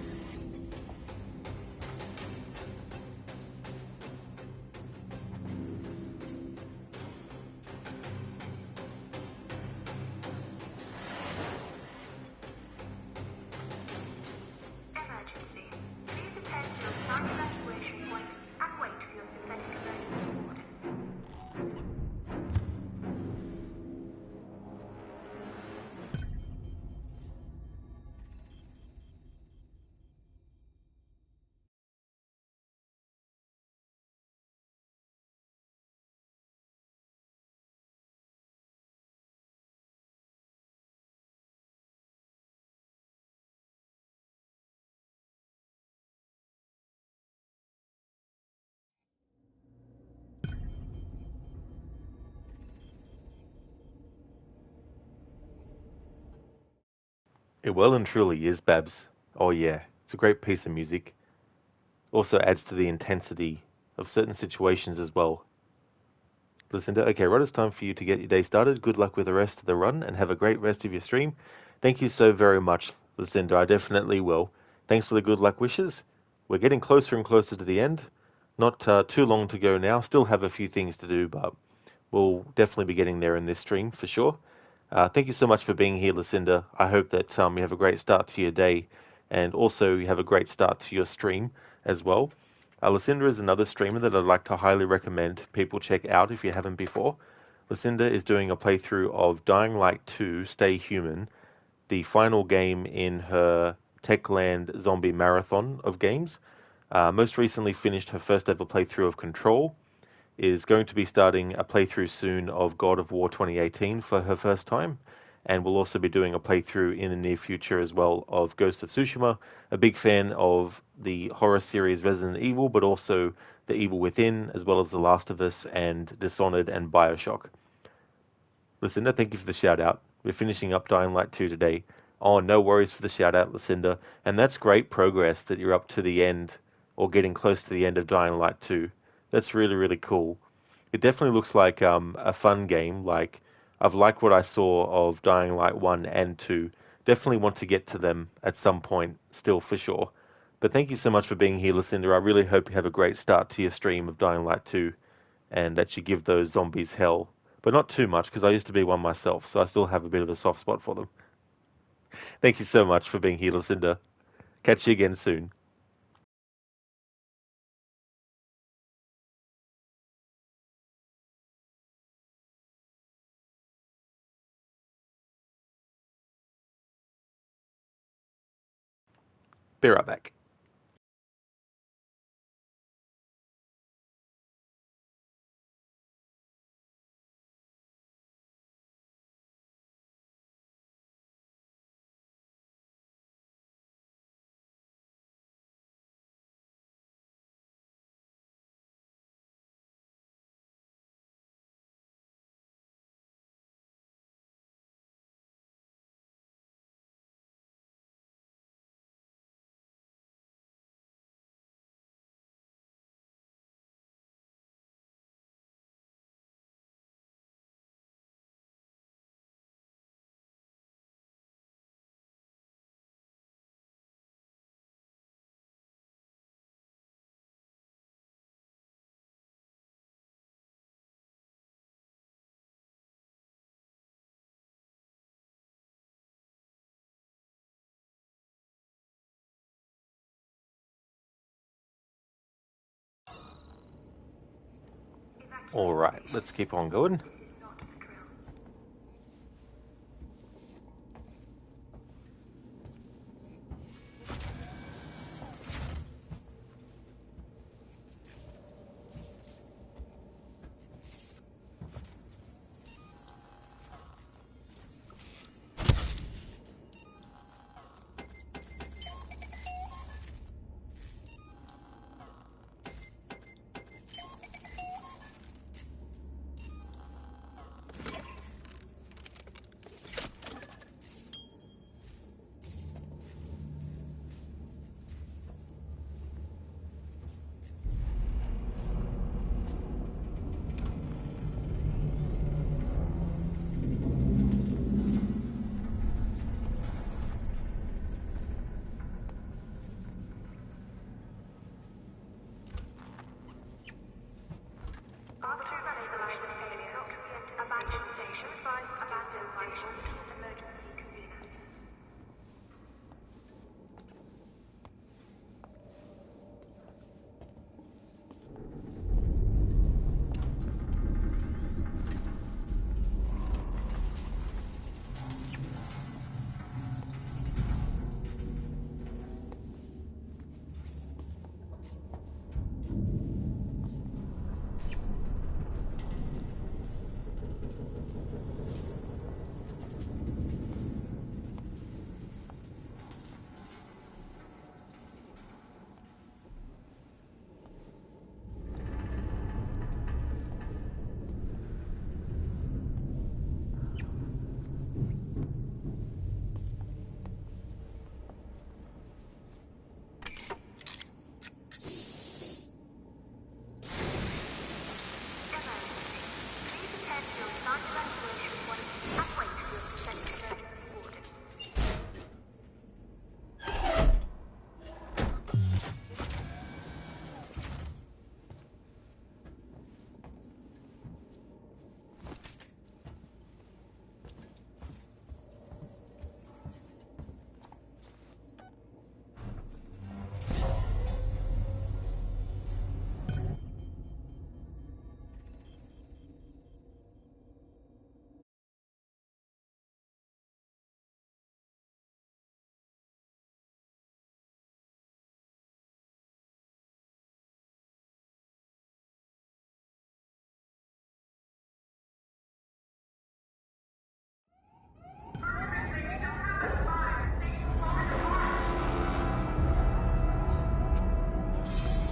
Emergency. Please attend to your assigned evacuation point and wait for your synthetic emergency ward. It well and truly is, Babs. Oh yeah, it's a great piece of music. Also adds to the intensity of certain situations as well. Lucinda, okay, right, it's time for you to get your day started. Good luck with the rest of the run and have a great rest of your stream. Thank you so very much, Lucinda. I definitely will. Thanks for the good luck wishes. We're getting closer and closer to the end. Not too long to go now. Still have a few things to do, but we'll definitely be getting there in this stream for sure. Thank you so much for being here, Lucinda. I hope that you have a great start to your day and also you have a great start to your stream as well. Lucinda is another streamer that I'd like to highly recommend people check out if you haven't before. Lucinda is doing a playthrough of Dying Light 2 Stay Human, the final game in her Techland zombie marathon of games. Most recently finished her first ever playthrough of Control, is going to be starting a playthrough soon of God of War 2018 for her first time, and will also be doing a playthrough in the near future as well of Ghost of Tsushima. A big fan of the horror series Resident Evil, but also The Evil Within, as well as The Last of Us and Dishonored and Bioshock. Lucinda, thank you for the shout out. We're finishing up Dying Light 2 today. Oh, no worries for the shout out, Lucinda. And that's great progress that you're up to the end, or getting close to the end of Dying Light 2. That's really, really cool. It definitely looks like a fun game. Like, I've liked what I saw of Dying Light 1 and 2. Definitely want to get to them at some point still for sure. But thank you so much for being here, Lucinda. I really hope you have a great start to your stream of Dying Light 2 and that you give those zombies hell. But not too much, because I used to be one myself, so I still have a bit of a soft spot for them. Thank you so much for being here, Lucinda. Catch you again soon. Be right back. Alright, let's keep on going.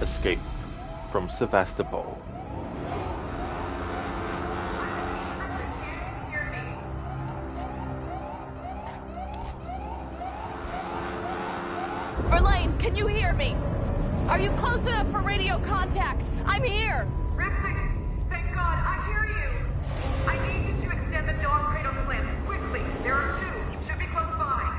escape from Sevastopol. Verlaine, can you hear me? Are you close enough for radio contact? I'm here! Ripley, thank God, I hear you. I need you to extend the dog cradle clamps quickly. There are two. Should be close by.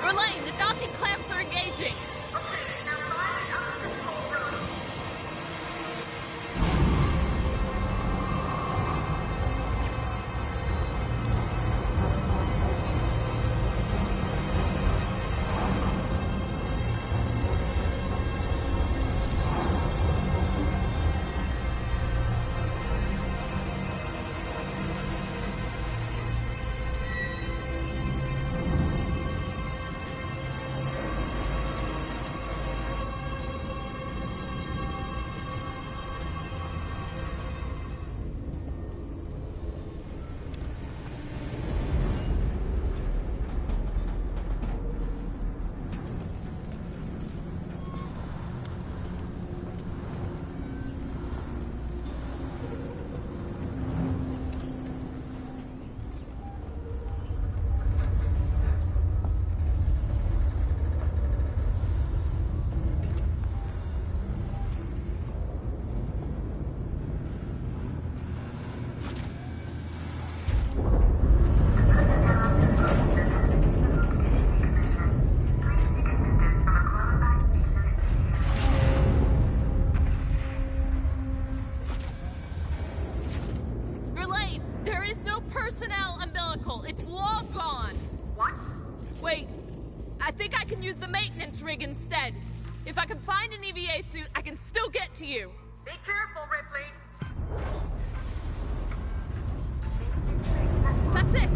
Verlaine, the docking clamps are engaging! Personnel umbilical. It's long gone. What? Wait. I think I can use the maintenance rig instead. If I can find an EVA suit, I can still get to you. Be careful, Ripley. That's it.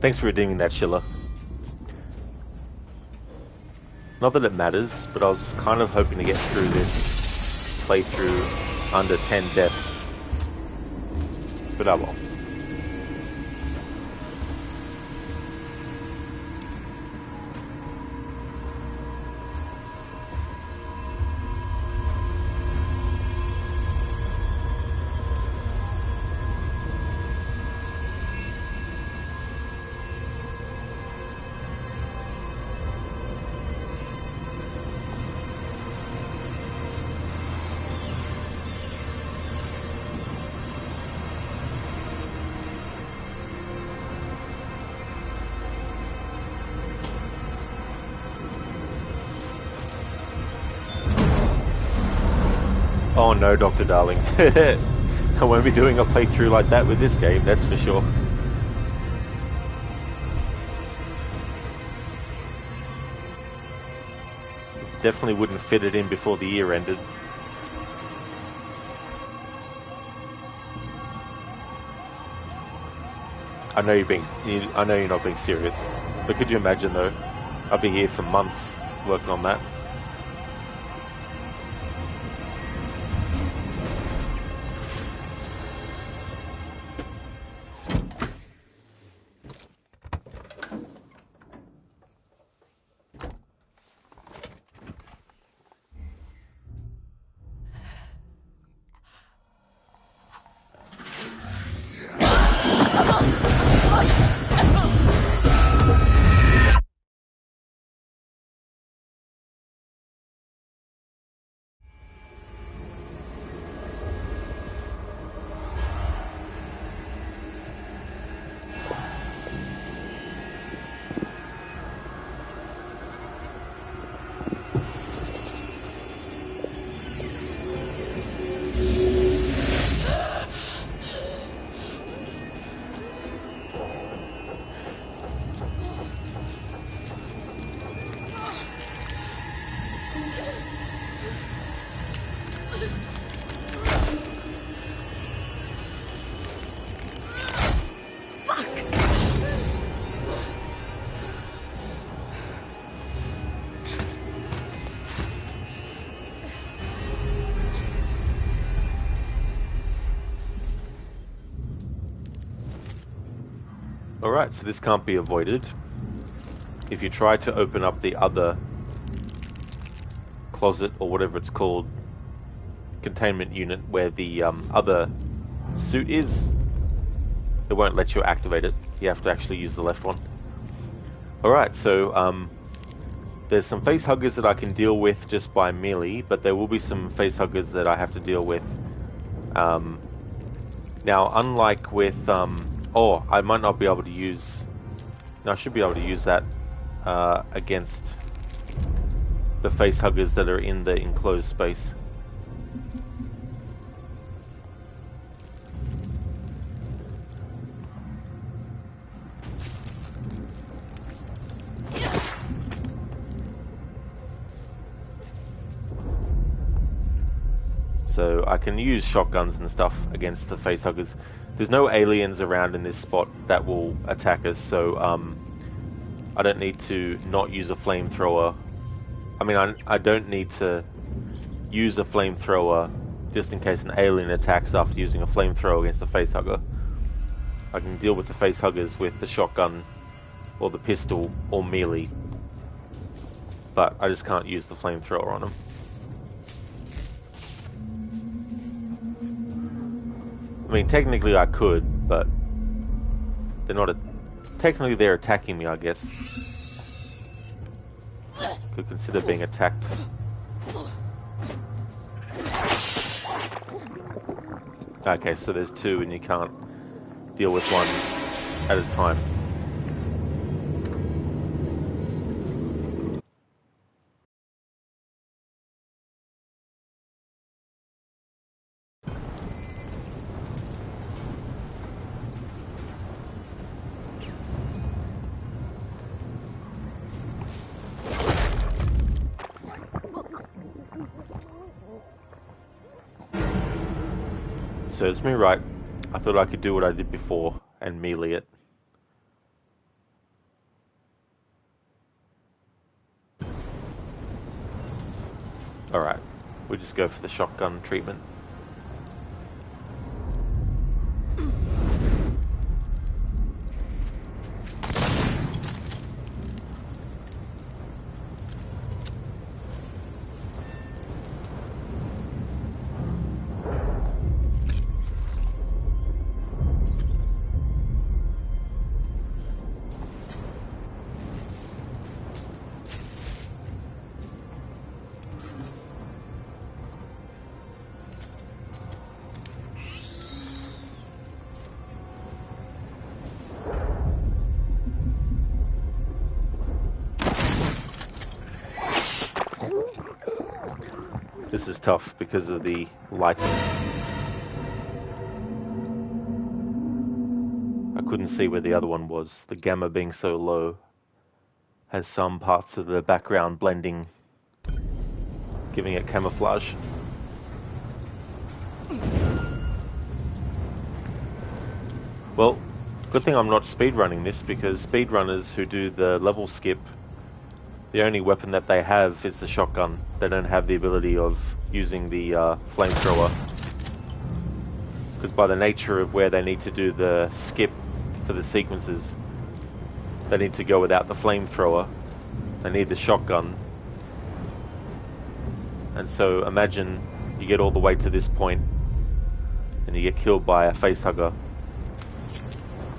Thanks for redeeming that, Schiller. Not that it matters, but I was kind of hoping to get through this playthrough under 10 deaths. But oh well. Oh no, Dr. Darling. I won't be doing a playthrough like that with this game, that's for sure. Definitely wouldn't fit it in before the year ended. I know you're not being serious, but could you imagine though? I'll be here for months working on that. Alright, so this can't be avoided. If you try to open up the other closet, or whatever it's called, containment unit, where the other suit is, it won't let you activate it. You have to actually use the left one. Alright, so there's some facehuggers that I can deal with just by melee, but there will be some facehuggers that I have to deal with. Now, unlike with... oh, I might not be able to use... No, I should be able to use that against the facehuggers that are in the enclosed space. So I can use shotguns and stuff against the facehuggers. There's no aliens around in this spot that will attack us, so I don't need to not use a flamethrower. I mean, I don't need to use a flamethrower just in case an alien attacks after using a flamethrower against a facehugger. I can deal with the facehuggers with the shotgun or the pistol or melee, but I just can't use the flamethrower on them. I mean, technically I could, but they're not. Technically, they're attacking me, I guess. Could consider being attacked. Okay, so there's two, and you can't deal with one at a time. Serves me right. I thought I could do what I did before and melee it. Alright, we'll just go for the shotgun treatment. This is tough because of the lighting. I couldn't see where the other one was. The gamma being so low has some parts of the background blending, giving it camouflage. Well, good thing I'm not speedrunning this, because speedrunners who do the level skip, the only weapon that they have is the shotgun. They don't have the ability of using the flamethrower. Because by the nature of where they need to do the skip for the sequences, they need to go without the flamethrower. They need the shotgun. And so imagine you get all the way to this point and you get killed by a facehugger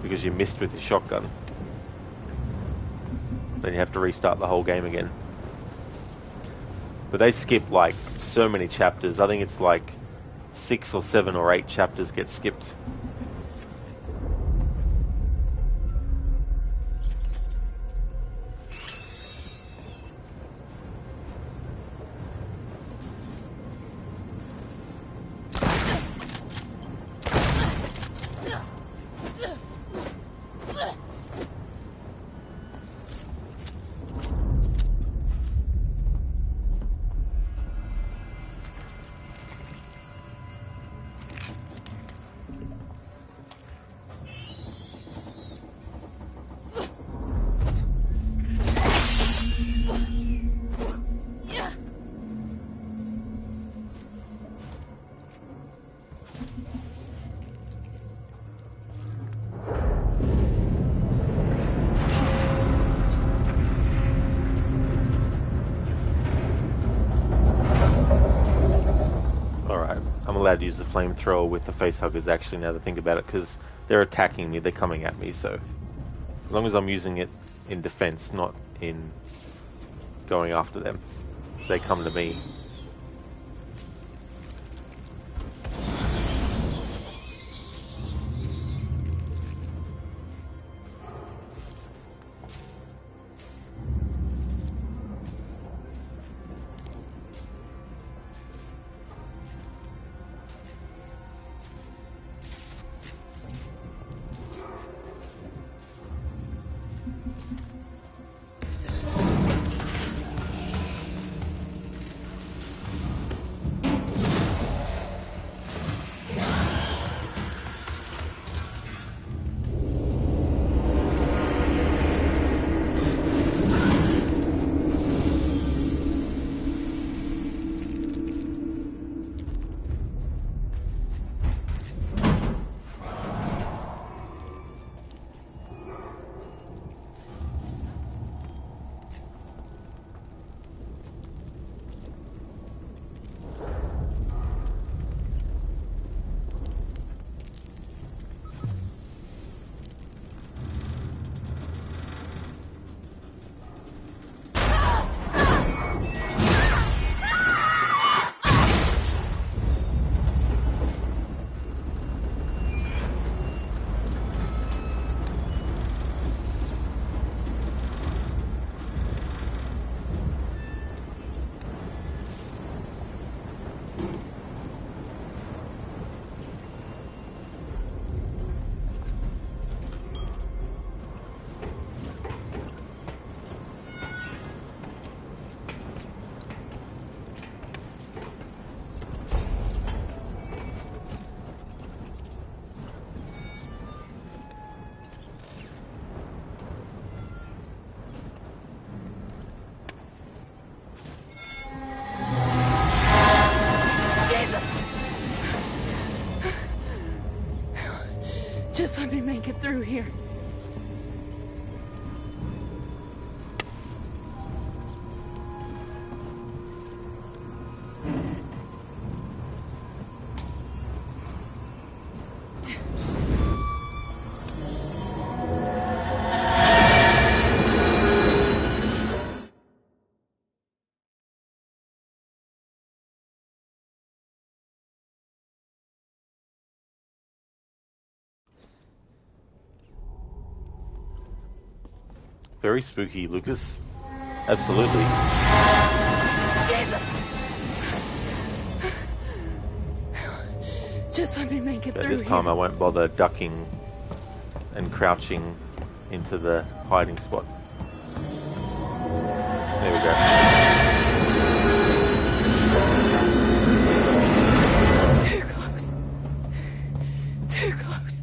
because you missed with your shotgun. Then you have to restart the whole game again. But they skip like so many chapters. I think it's like 6 or 7 or 8 chapters get skipped. Allowed to use the flamethrower with the facehuggers, actually, now that I think about it, because they're attacking me, they're coming at me, so as long as I'm using it in defense, not in going after them, they come to me. Jesus! Just let me make it through here. Very spooky, Lucas. Absolutely. Jesus! Just let me make it But through this time here. I won't bother ducking and crouching into the hiding spot. There we go. Too close. Too close.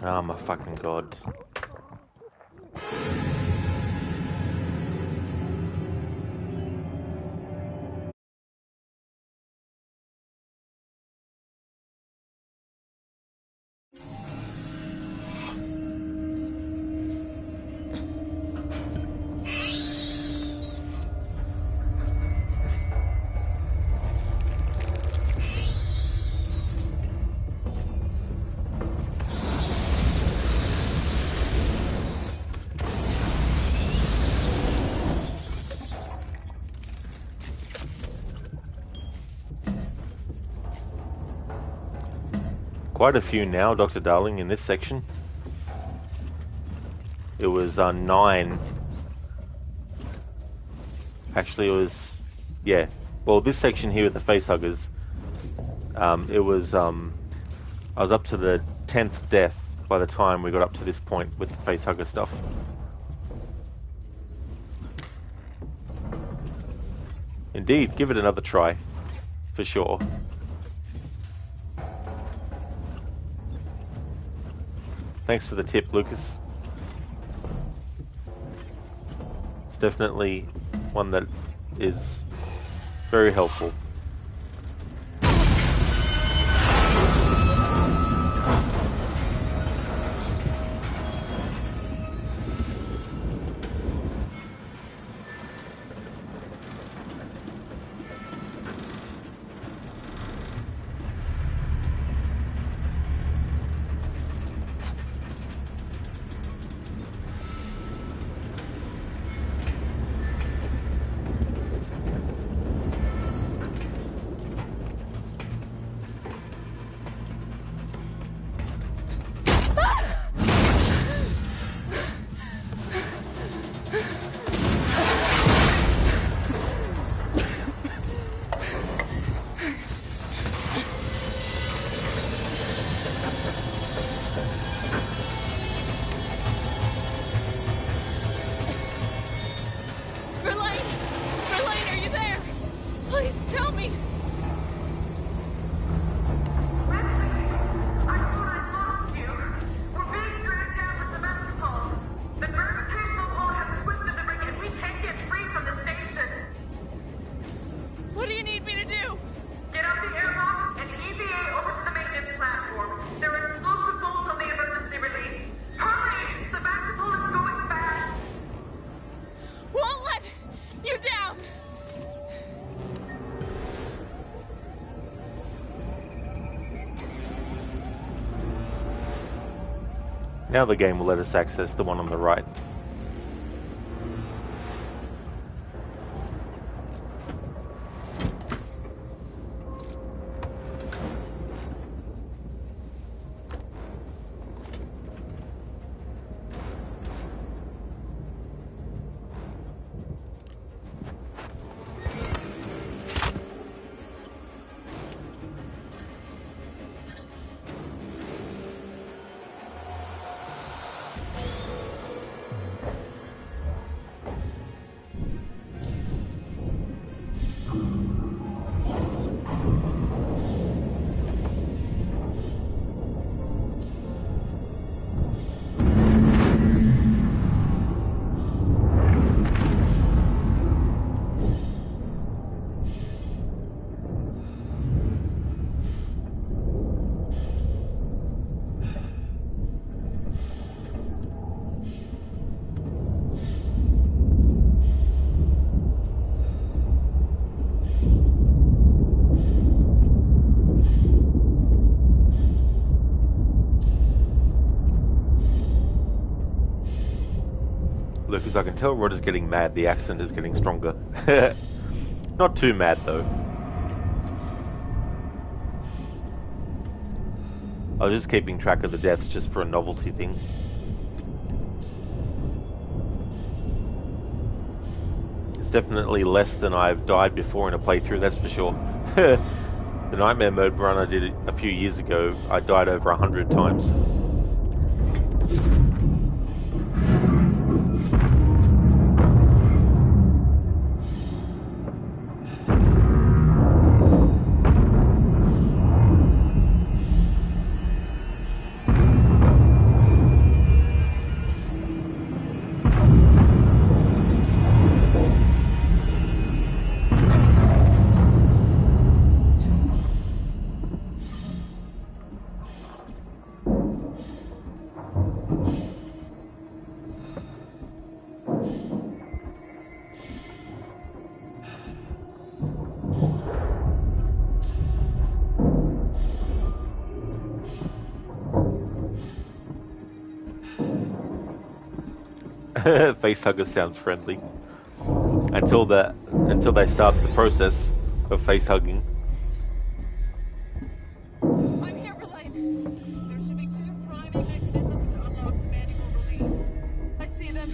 Oh my fucking god. Quite a few now, Dr. Darling, in this section. It was 9. Actually, it was... Yeah. Well, this section here with the Facehuggers, it was... I was up to the 10th death by the time we got up to this point with the Facehugger stuff. Indeed, give it another try. For sure. Thanks for the tip, Lucas. It's definitely one that is very helpful. Now the game will let us access the one on the right. Look, as I can tell, Rod is getting mad. The accent is getting stronger. Not too mad, though. I was just keeping track of the deaths just for a novelty thing. It's definitely less than I've died before in a playthrough, that's for sure. The Nightmare Mode run I did a few years ago, I died over 100 times. Facehuggers sounds friendly. Until they start the process of facehugging. I'm here, Verlaine. There should be 2 priming mechanisms to unlock the manual release. I see them.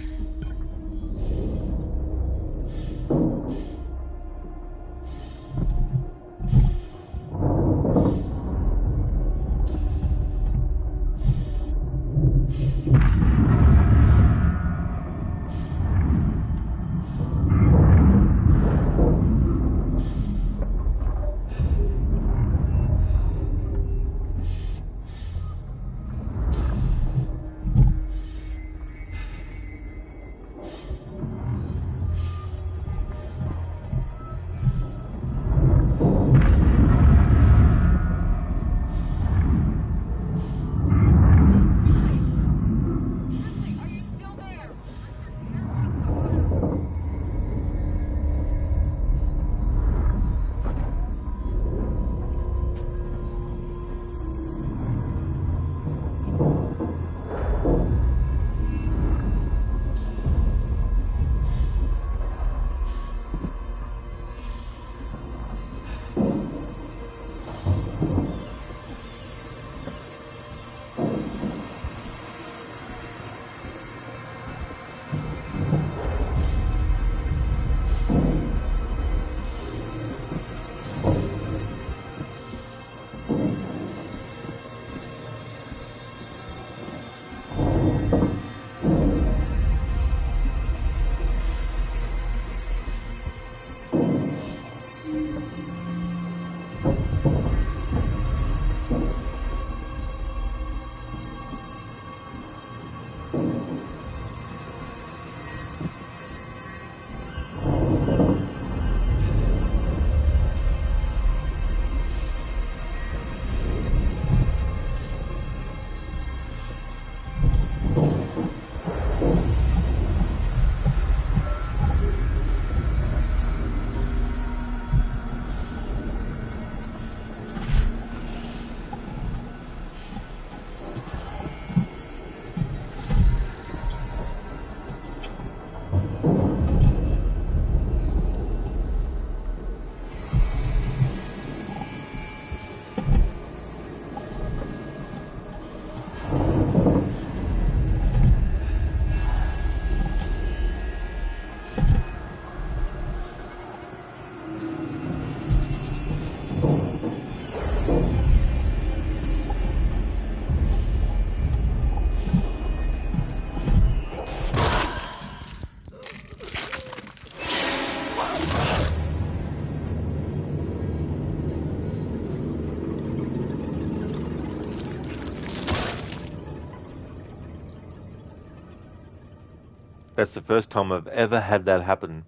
That's the first time I've ever had that happen.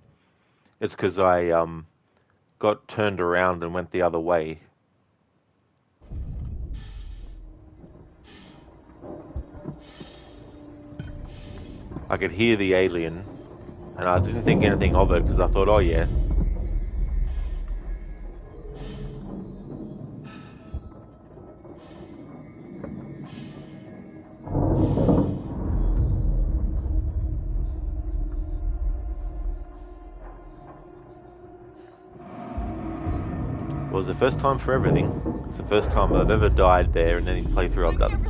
It's because I got turned around and went the other way. I could hear the alien, and I didn't think anything of it because I thought, oh yeah. It was the first time for everything. It's the first time I've ever died there in any playthrough I've done.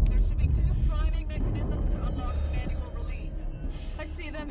There should be 2 priming mechanisms to unlock the manual release. I see them.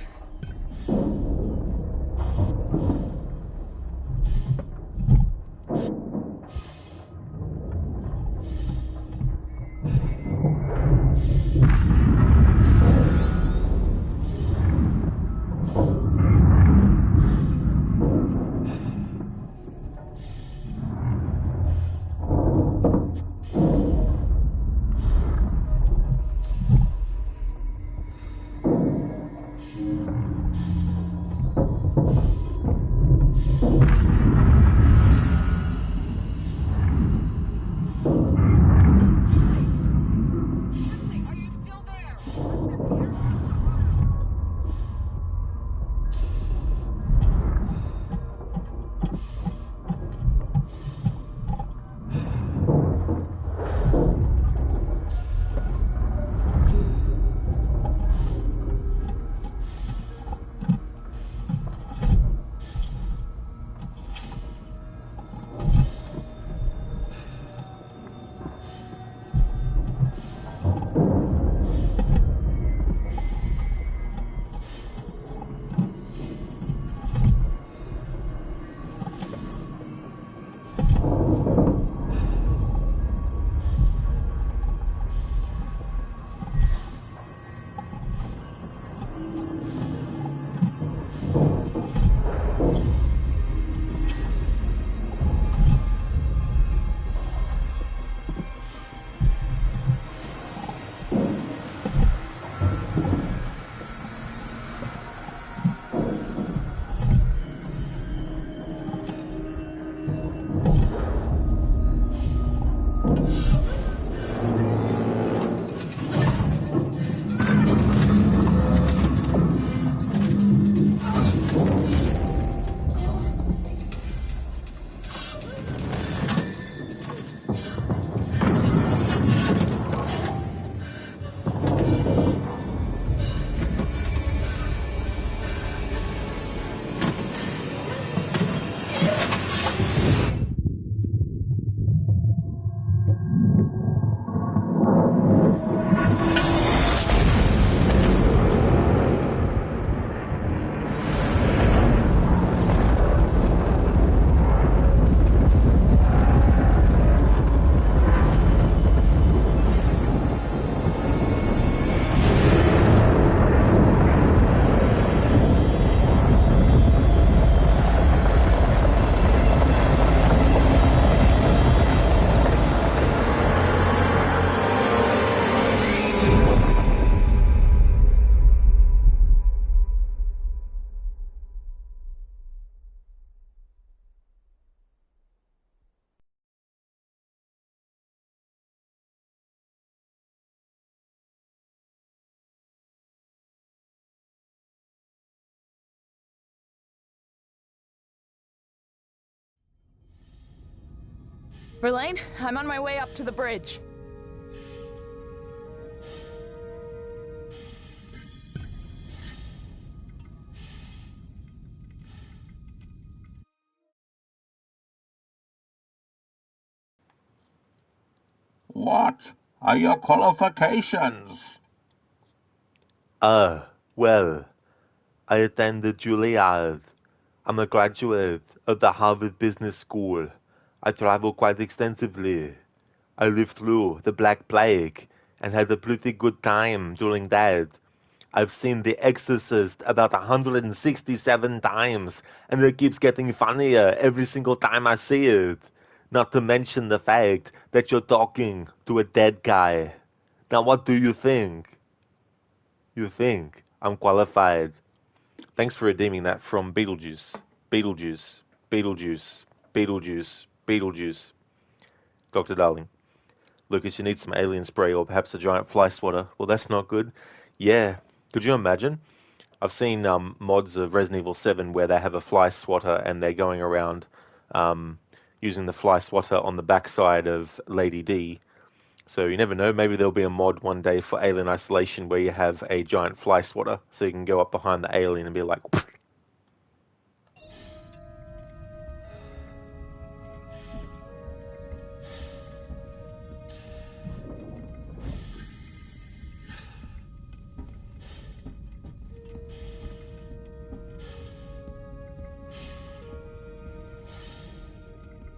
Verlaine, I'm on my way up to the bridge. What are your qualifications? Well, I attended Juilliard. I'm a graduate of the Harvard Business School. I travel quite extensively. I lived through the Black Plague and had a pretty good time during that. I've seen The Exorcist about 167 times, and it keeps getting funnier every single time I see it. Not to mention the fact that you're talking to a dead guy. Now what do you think? You think I'm qualified. Thanks for redeeming that from Beetlejuice. Beetlejuice. Beetlejuice. Beetlejuice. Beetlejuice. Dr. Darling. Lucas, you need some alien spray or perhaps a giant fly swatter. Well, that's not good. Yeah. Could you imagine? I've seen mods of Resident Evil 7 where they have a fly swatter and they're going around using the fly swatter on the backside of Lady D. So you never know, maybe there'll be a mod one day for Alien Isolation where you have a giant fly swatter so you can go up behind the alien and be like...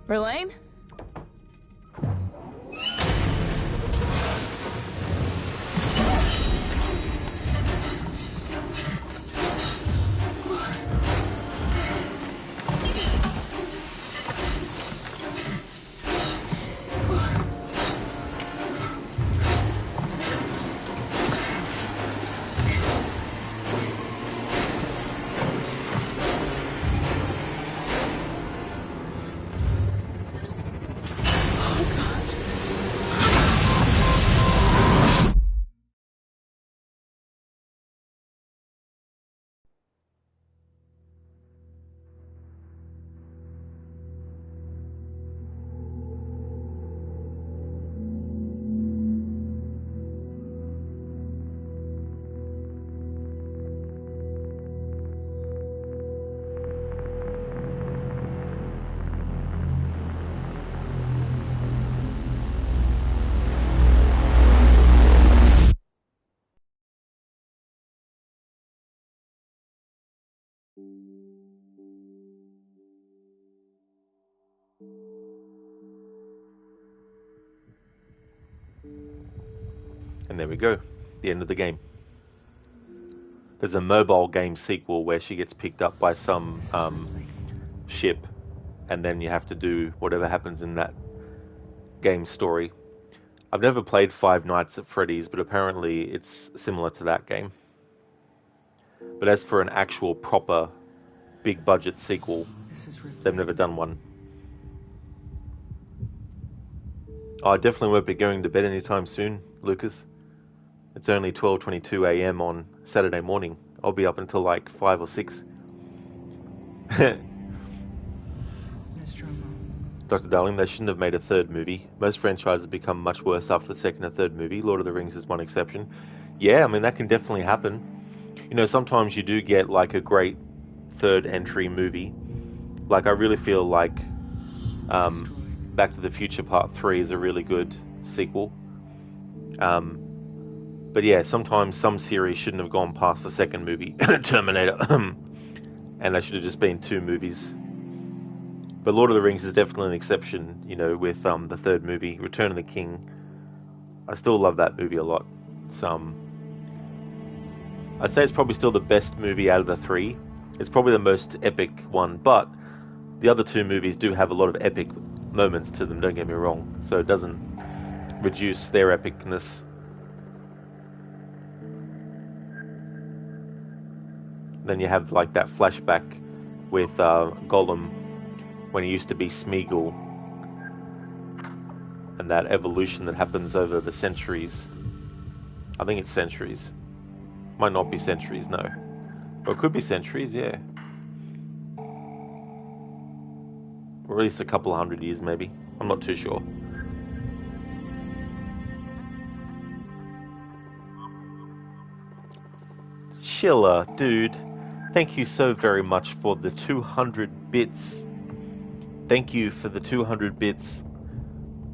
Verlaine? And there we go. The end of the game. There's a mobile game sequel where she gets picked up by some ship, and then you have to do whatever happens in that game story. I've never played Five Nights at Freddy's, but apparently it's similar to that game. But as for an actual proper big budget sequel, they've never done one. I definitely won't be going to bed anytime soon, Lucas. It's only 12:22 a.m. on Saturday morning. I'll be up until like 5 or 6. Dr. Darling, they shouldn't have made a third movie. Most franchises become much worse after the second or third movie. Lord of the Rings is one exception. Yeah, I mean, that can definitely happen. You know, sometimes you do get like a great third entry movie. Like, I really feel like Back to the Future Part 3 is a really good sequel. But yeah, sometimes some series shouldn't have gone past the second movie, Terminator, and they should have just been 2 movies. But Lord of the Rings is definitely an exception, you know, with the third movie, Return of the King. I still love that movie a lot. It's, I'd say it's probably still the best movie out of the 3. It's probably the most epic one, but the other 2 movies do have a lot of epic moments to them, don't get me wrong, so it doesn't reduce their epicness. Then you have like that flashback with Gollum when he used to be Smeagol, and that evolution that happens over the centuries. I think it's centuries. Might not be centuries, no. Or it could be centuries, yeah. Or at least a couple of 100 years, maybe. I'm not too sure. Schiller, dude. Thank you so very much for the 200 bits. Thank you for the 200 bits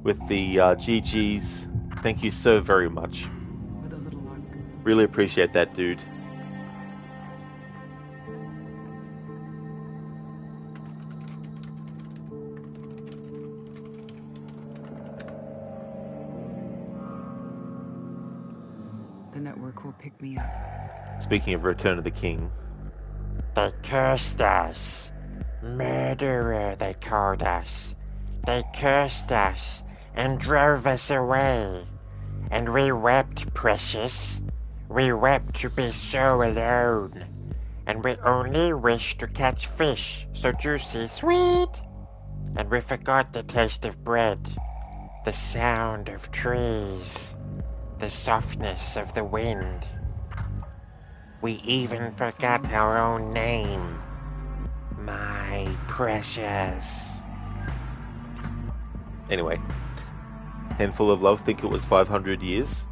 with the GGs. Thank you so very much. With a little luck. Really appreciate that, dude. The network will pick me up. Speaking of Return of the King. They cursed us. Murderer, they called us. They cursed us and drove us away. And we wept, precious. We wept to be so alone, and we only wished to catch fish so juicy, sweet. And we forgot the taste of bread, the sound of trees, the softness of the wind. We even forgot our own name, my precious. Anyway, Handful of Love think it was 500 years.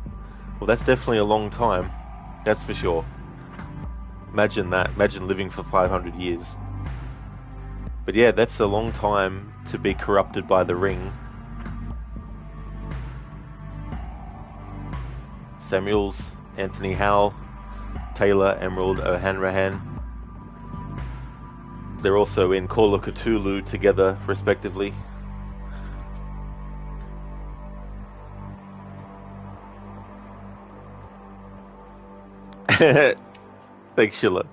Well, that's definitely a long time, that's for sure. Imagine that, imagine living for 500 years. But yeah, that's a long time to be corrupted by the ring. Samuels, Anthony Howell, Taylor, Emerald, O'Hanrahan. They're also in Call of Cthulhu together, respectively. Thanks, Sheila.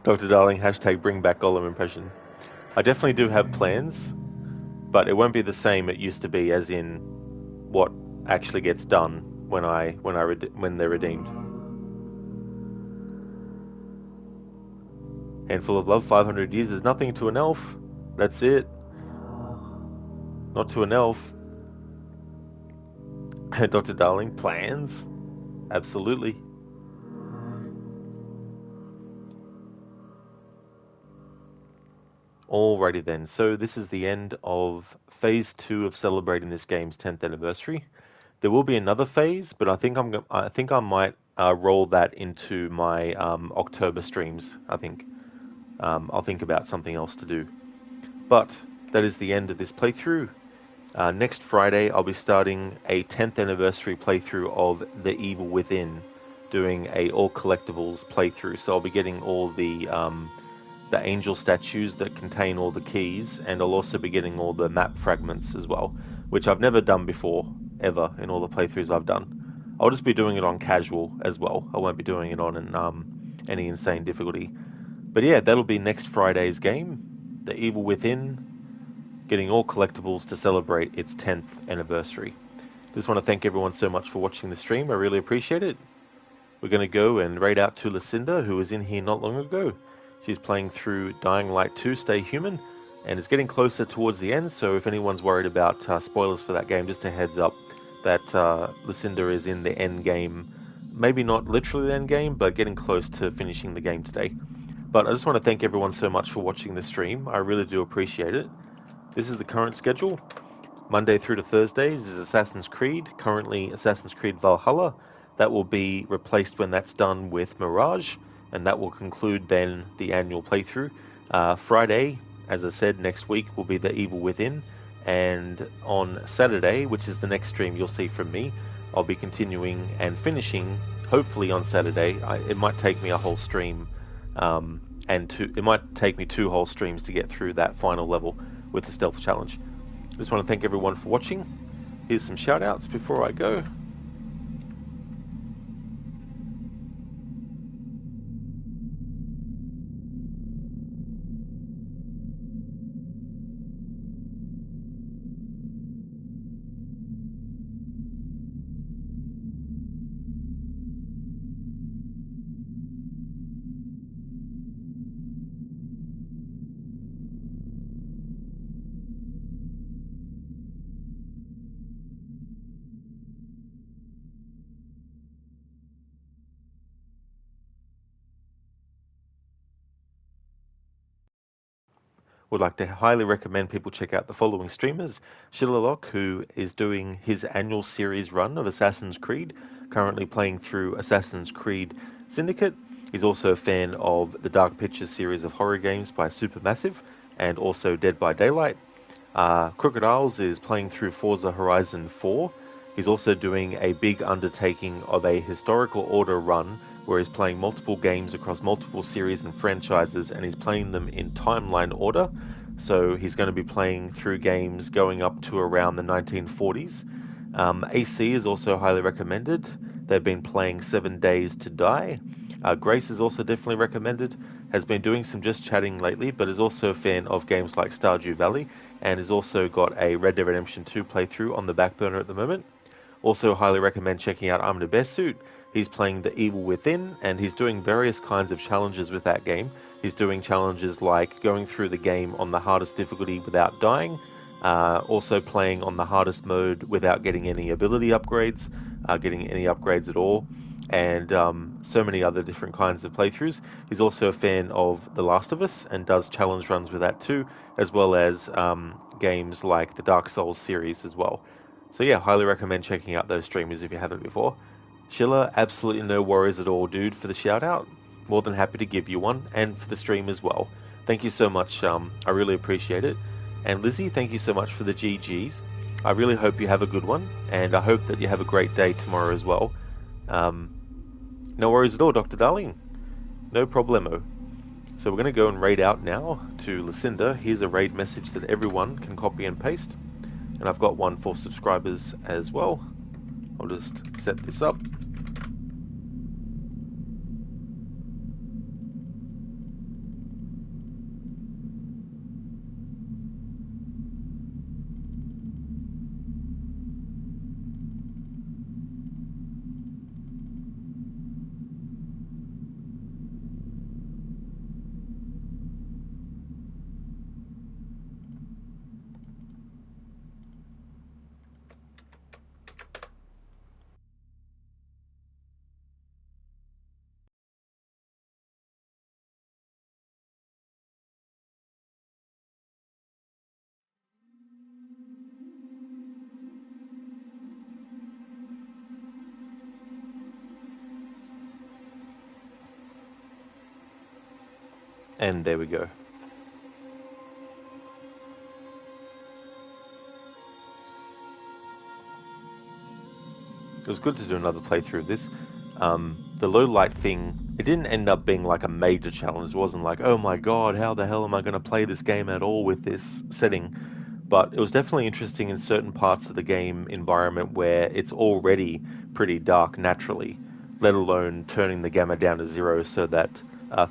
Dr. Darling, hashtag bring back Gollum impression. I definitely do have plans, but it won't be the same it used to be, as in what actually gets done when they're redeemed. Handful of Love, 500 years is nothing to an elf. That's it. Not to an elf. Dr. Darling, plans? Absolutely. Alrighty then, so this is the end of Phase 2 of celebrating this game's 10th anniversary. There will be another phase, but I think I might roll that into my October streams. I think I'll think about something else to do. But that is the end of this playthrough. Next Friday, I'll be starting a 10th anniversary playthrough of The Evil Within, doing a all collectibles playthrough. So I'll be getting all the angel statues that contain all the keys, and I'll also be getting all the map fragments as well, which I've never done before, ever, in all the playthroughs I've done. I'll just be doing it on casual as well. I won't be doing it on any insane difficulty. But yeah, that'll be next Friday's game, The Evil Within, getting all collectibles to celebrate its 10th anniversary. Just want to thank everyone so much for watching the stream. I really appreciate it. We're going to go and raid out to Lucinda, who was in here not long ago. She's playing through Dying Light 2 Stay Human, and it's getting closer towards the end, so if anyone's worried about spoilers for that game, just a heads up that Lucinda is in the end game. Maybe not literally the end game, but getting close to finishing the game today. But I just want to thank everyone so much for watching the stream. I really do appreciate it. This is the current schedule. Monday through to Thursdays is Assassin's Creed, currently Assassin's Creed Valhalla. That will be replaced when that's done with Mirage, and that will conclude then the annual playthrough. Friday, as I said, next week will be The Evil Within, and on Saturday, which is the next stream you'll see from me, I'll be continuing and finishing, hopefully on Saturday. It might take me a whole stream, it might take me 2 whole streams to get through that final level with the Stealth Challenge. I just want to thank everyone for watching. Here's some shout outs before I go. Would like to highly recommend people check out the following streamers. Shillalok, who is doing his annual series run of Assassin's Creed, currently playing through Assassin's Creed Syndicate. He's also a fan of the Dark Pictures series of horror games by Supermassive, and also Dead by Daylight. Crocodiles is playing through Forza Horizon 4. He's also doing a big undertaking of a historical order run where he's playing multiple games across multiple series and franchises, and he's playing them in timeline order. So he's going to be playing through games going up to around the 1940s. AC is also highly recommended. They've been playing 7 Days to Die. Grace is also definitely recommended. Has been doing some just chatting lately, but is also a fan of games like Stardew Valley, and has also got a Red Dead Redemption 2 playthrough on the back burner at the moment. Also highly recommend checking out I'm in a Bear Suit. He's playing the Evil Within, and he's doing various kinds of challenges with that game. He's doing challenges like going through the game on the hardest difficulty without dying, also playing on the hardest mode without getting any ability upgrades, getting any upgrades at all, and so many other different kinds of playthroughs. He's also a fan of The Last of Us and does challenge runs with that too, as well as games like the Dark Souls series as well. So yeah, highly recommend checking out those streamers if you haven't before. Schiller, absolutely no worries at all, dude, for the shout out. More than happy to give you one, and for the stream as well. Thank you so much. I really appreciate it. And Lizzie, thank you so much for the GGs. I really hope you have a good one, and I hope that you have a great day tomorrow as well. No worries at all, Dr. Darling. No problemo. So we're going to go and raid out now to Lucinda. Here's a raid message that everyone can copy and paste. And I've got one for subscribers as well. I'll just set this up. And there we go. It was good to do another playthrough of this. The low light thing, it didn't end up being like a major challenge. It wasn't like, oh my god, how the hell am I going to play this game at all with this setting? But it was definitely interesting in certain parts of the game environment where it's already pretty dark naturally, let alone turning the gamma down to 0 so that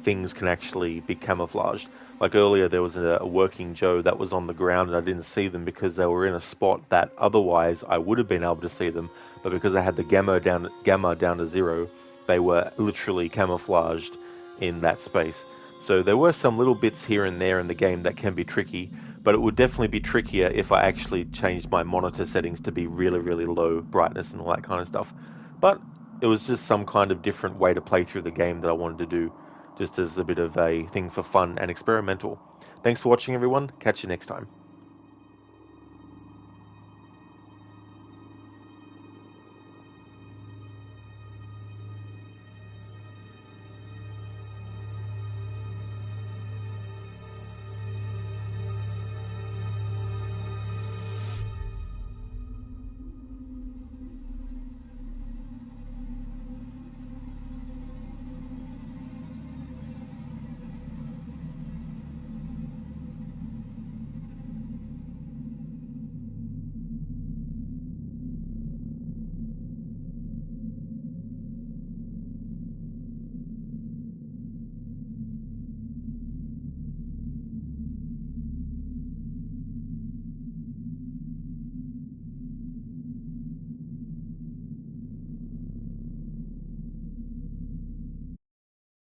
things can actually be camouflaged. Like earlier, there was a working Joe that was on the ground and I didn't see them because they were in a spot that otherwise I would have been able to see them, but because I had the gamma down to 0, they were literally camouflaged in that space. So there were some little bits here and there in the game that can be tricky, but it would definitely be trickier if I actually changed my monitor settings to be really, really low brightness and all that kind of stuff. But it was just some kind of different way to play through the game that I wanted to do, just as a bit of a thing for fun and experimental. Thanks for watching, everyone. Catch you next time.